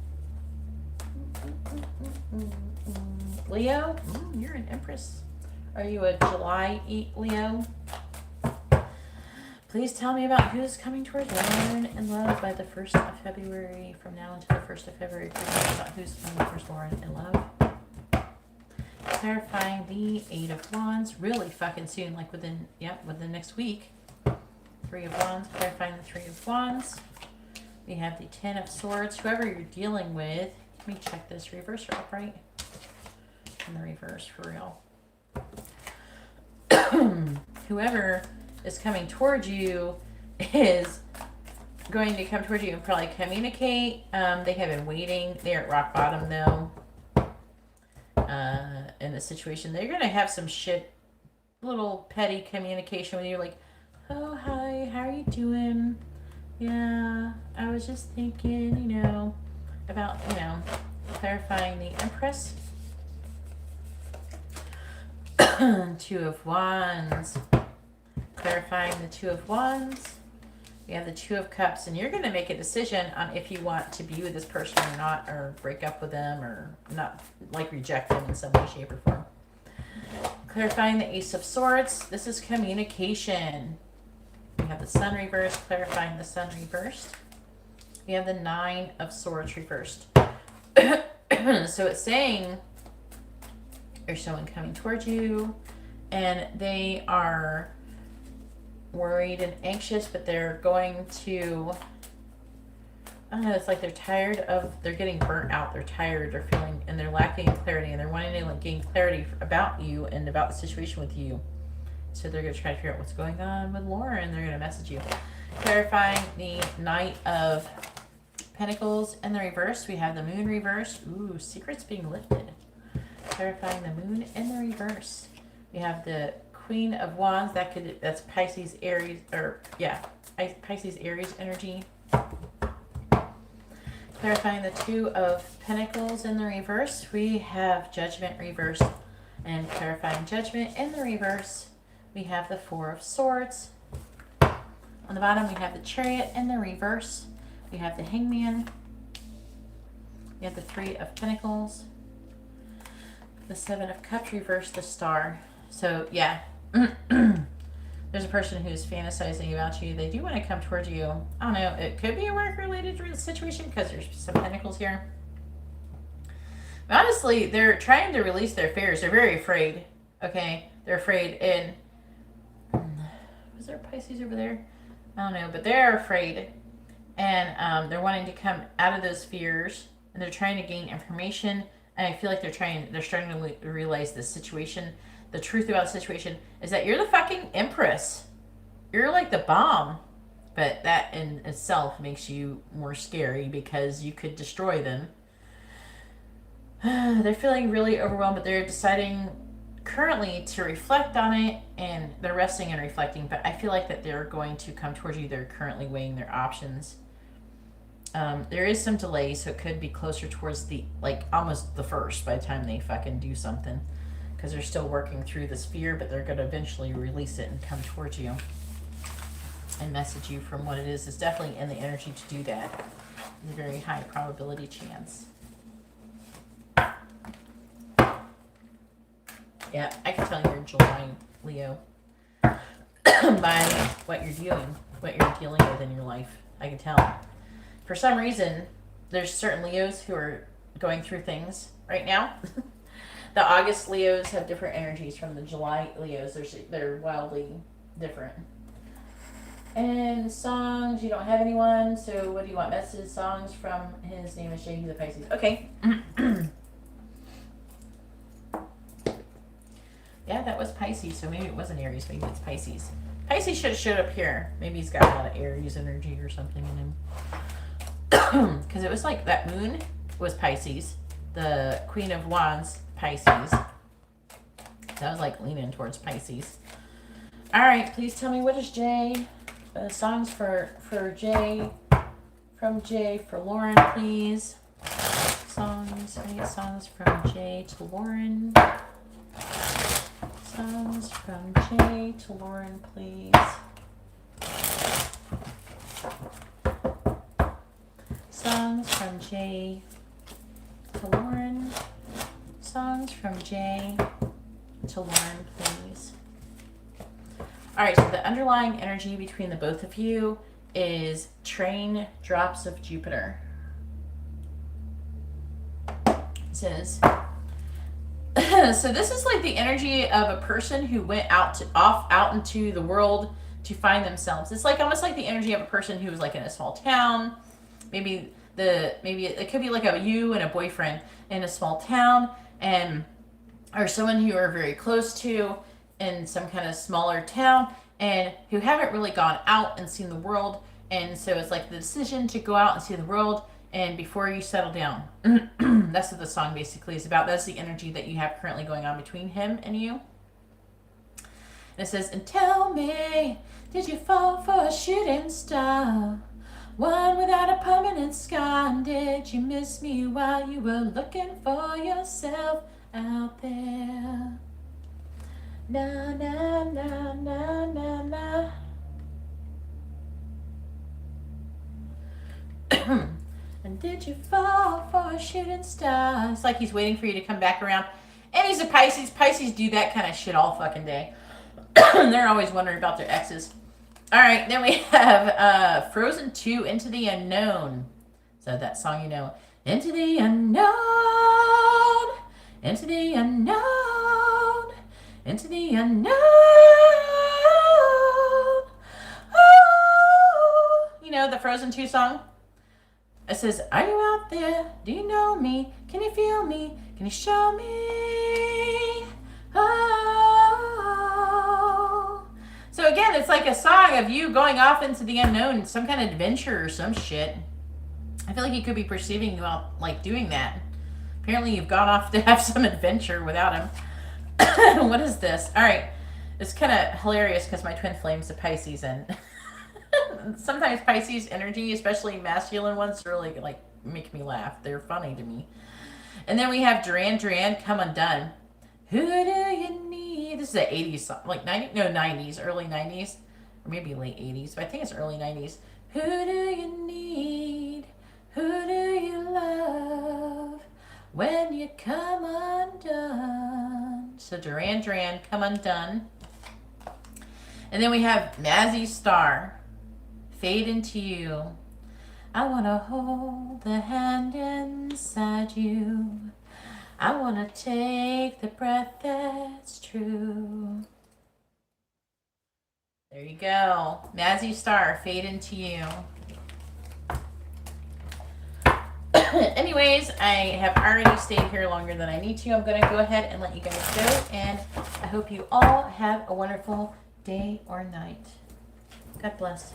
Leo? You're an Empress. Are you a July Leo? Please tell me about who's coming towards Lauren in love by the 1st of February. From now until the 1st of February, please tell me about who's coming towards Lauren in love. Clarifying the 8 of Wands really fucking soon, like within next week. 3 of Wands, clarifying the 3 of Wands. We have the 10 of Swords. Whoever you're dealing with, let me check this, reverse or upright? In the reverse, for real. Whoever is coming towards you is going to come towards you and probably communicate. They have been waiting. They're at rock bottom though. In the situation, they're gonna have some shit, little petty communication with you, like, oh hi, how are you doing? Yeah, I was just thinking, about, clarifying the Empress. 2 of Wands, clarifying the 2 of Wands. We have the 2 of Cups, and you're going to make a decision on if you want to be with this person or not, or break up with them, or not, like reject them in some way, shape, or form. Clarifying the Ace of Swords. This is communication. We have the Sun reversed, clarifying the Sun reversed. We have the 9 of Swords reversed. So it's saying there's someone coming towards you, and they are worried and anxious, but they're going to, I don't know, it's like they're getting burnt out, they're tired, they're feeling, and they're lacking clarity, and they're wanting to gain clarity about you and about the situation with you. So they're going to try to figure out what's going on with Lauren. They're going to message you. Clarifying the Knight of Pentacles in the reverse. We have the Moon reversed. Ooh, secrets being lifted. Clarifying the Moon in the reverse. We have the Queen of Wands. That's Pisces, Aries, Pisces, Aries energy. Clarifying the 2 of Pentacles in the reverse. We have Judgment reversed. And clarifying Judgment in the reverse. We have the 4 of Swords. On the bottom, we have the Chariot in the reverse. We have the Hangman. We have the 3 of Pentacles. The 7 of Cups reversed, the Star. So, yeah. There's a person who's fantasizing about you. They do want to come towards you. I don't know. It could be a work-related situation because there's some Pentacles here. But honestly, they're trying to release their fears. They're very afraid. Okay? They're afraid. And was there Pisces over there? I don't know. But they're afraid. And they're wanting to come out of those fears. And they're trying to gain information And I feel like they're starting to realize the situation, the truth about the situation is that you're the fucking empress. You're like the bomb. But that in itself makes you more scary because you could destroy them. They're feeling really overwhelmed, but they're deciding currently to reflect on it, and they're resting and reflecting, but I feel like that they're going to come towards you. They're currently weighing their options. There is some delay, so it could be closer towards the, like, almost the first by the time they fucking do something, because they're still working through this fear, but they're going to eventually release it and come towards you and message you from what it is. It's definitely in the energy to do that. It's a very high probability chance. Yeah, I can tell you're in July, Leo, by what you're dealing with in your life. I can tell. For some reason, there's certain Leos who are going through things right now. The August Leos have different energies from the July Leos. They're wildly different. And songs, you don't have anyone, so what do you want? Message songs from his name is Jay, he's a Pisces. Okay. Yeah, that was Pisces, so maybe it wasn't Aries, maybe it's Pisces. Pisces should have showed up here. Maybe he's got a lot of Aries energy or something in him. Because it was like that moon was Pisces. The Queen of Wands, Pisces. That was like leaning towards Pisces. Alright, please tell me what is Jay? Songs for Jay. From Jay for Lauren, please. Songs. I need songs from Jay to Lauren. Songs from Jay to Lauren, please. Songs from Jay to Lauren. Songs from Jay to Lauren, please. Alright, so the underlying energy between the both of you is train drops of Jupiter. It says, so this is like the energy of a person who went out into the world to find themselves. It's like almost like the energy of a person who was like in a small town. Maybe it could be like you and a boyfriend in a small town, or someone who you are very close to in some kind of smaller town, and who haven't really gone out and seen the world. And so it's like the decision to go out and see the world, and before you settle down. That's what the song basically is about. That's the energy that you have currently going on between him and you. And it says, and tell me, did you fall for a shooting star? One without a permanent scar? And did you miss me while you were looking for yourself out there? Na na na na na na. And did you fall for a shooting star? It's like he's waiting for you to come back around. And he's a Pisces. Pisces do that kind of shit all fucking day. They're always wondering about their exes. Alright, then we have Frozen 2, Into the Unknown. So that song you know. Into the unknown. Into the unknown. Into the unknown. Oh. You know the Frozen 2 song? It says, are you out there? Do you know me? Can you feel me? Can you show me? Oh. So again, it's like a song of you going off into the unknown, some kind of adventure or some shit. I feel like you could be perceiving you out like doing that. Apparently you've gone off to have some adventure without him. What is this? Alright. It's kind of hilarious because my twin flame's a Pisces, and sometimes Pisces energy, especially masculine ones, really like make me laugh. They're funny to me. And then we have Duran Duran, Come Undone. Who do you need? This is an 80s song, like 90s, early 90s, or maybe late 80s, but I think it's early 90s. Who do you need? Who do you love when you come undone? So Duran Duran, Come Undone. And then we have Mazzy Star, Fade Into You. I want to hold the hand inside you. I want to take the breath that's true. There you go. Mazzy Star, Fade Into You. anyways, I have already stayed here longer than I need to. I'm going to go ahead and let you guys go. And I hope you all have a wonderful day or night. God bless.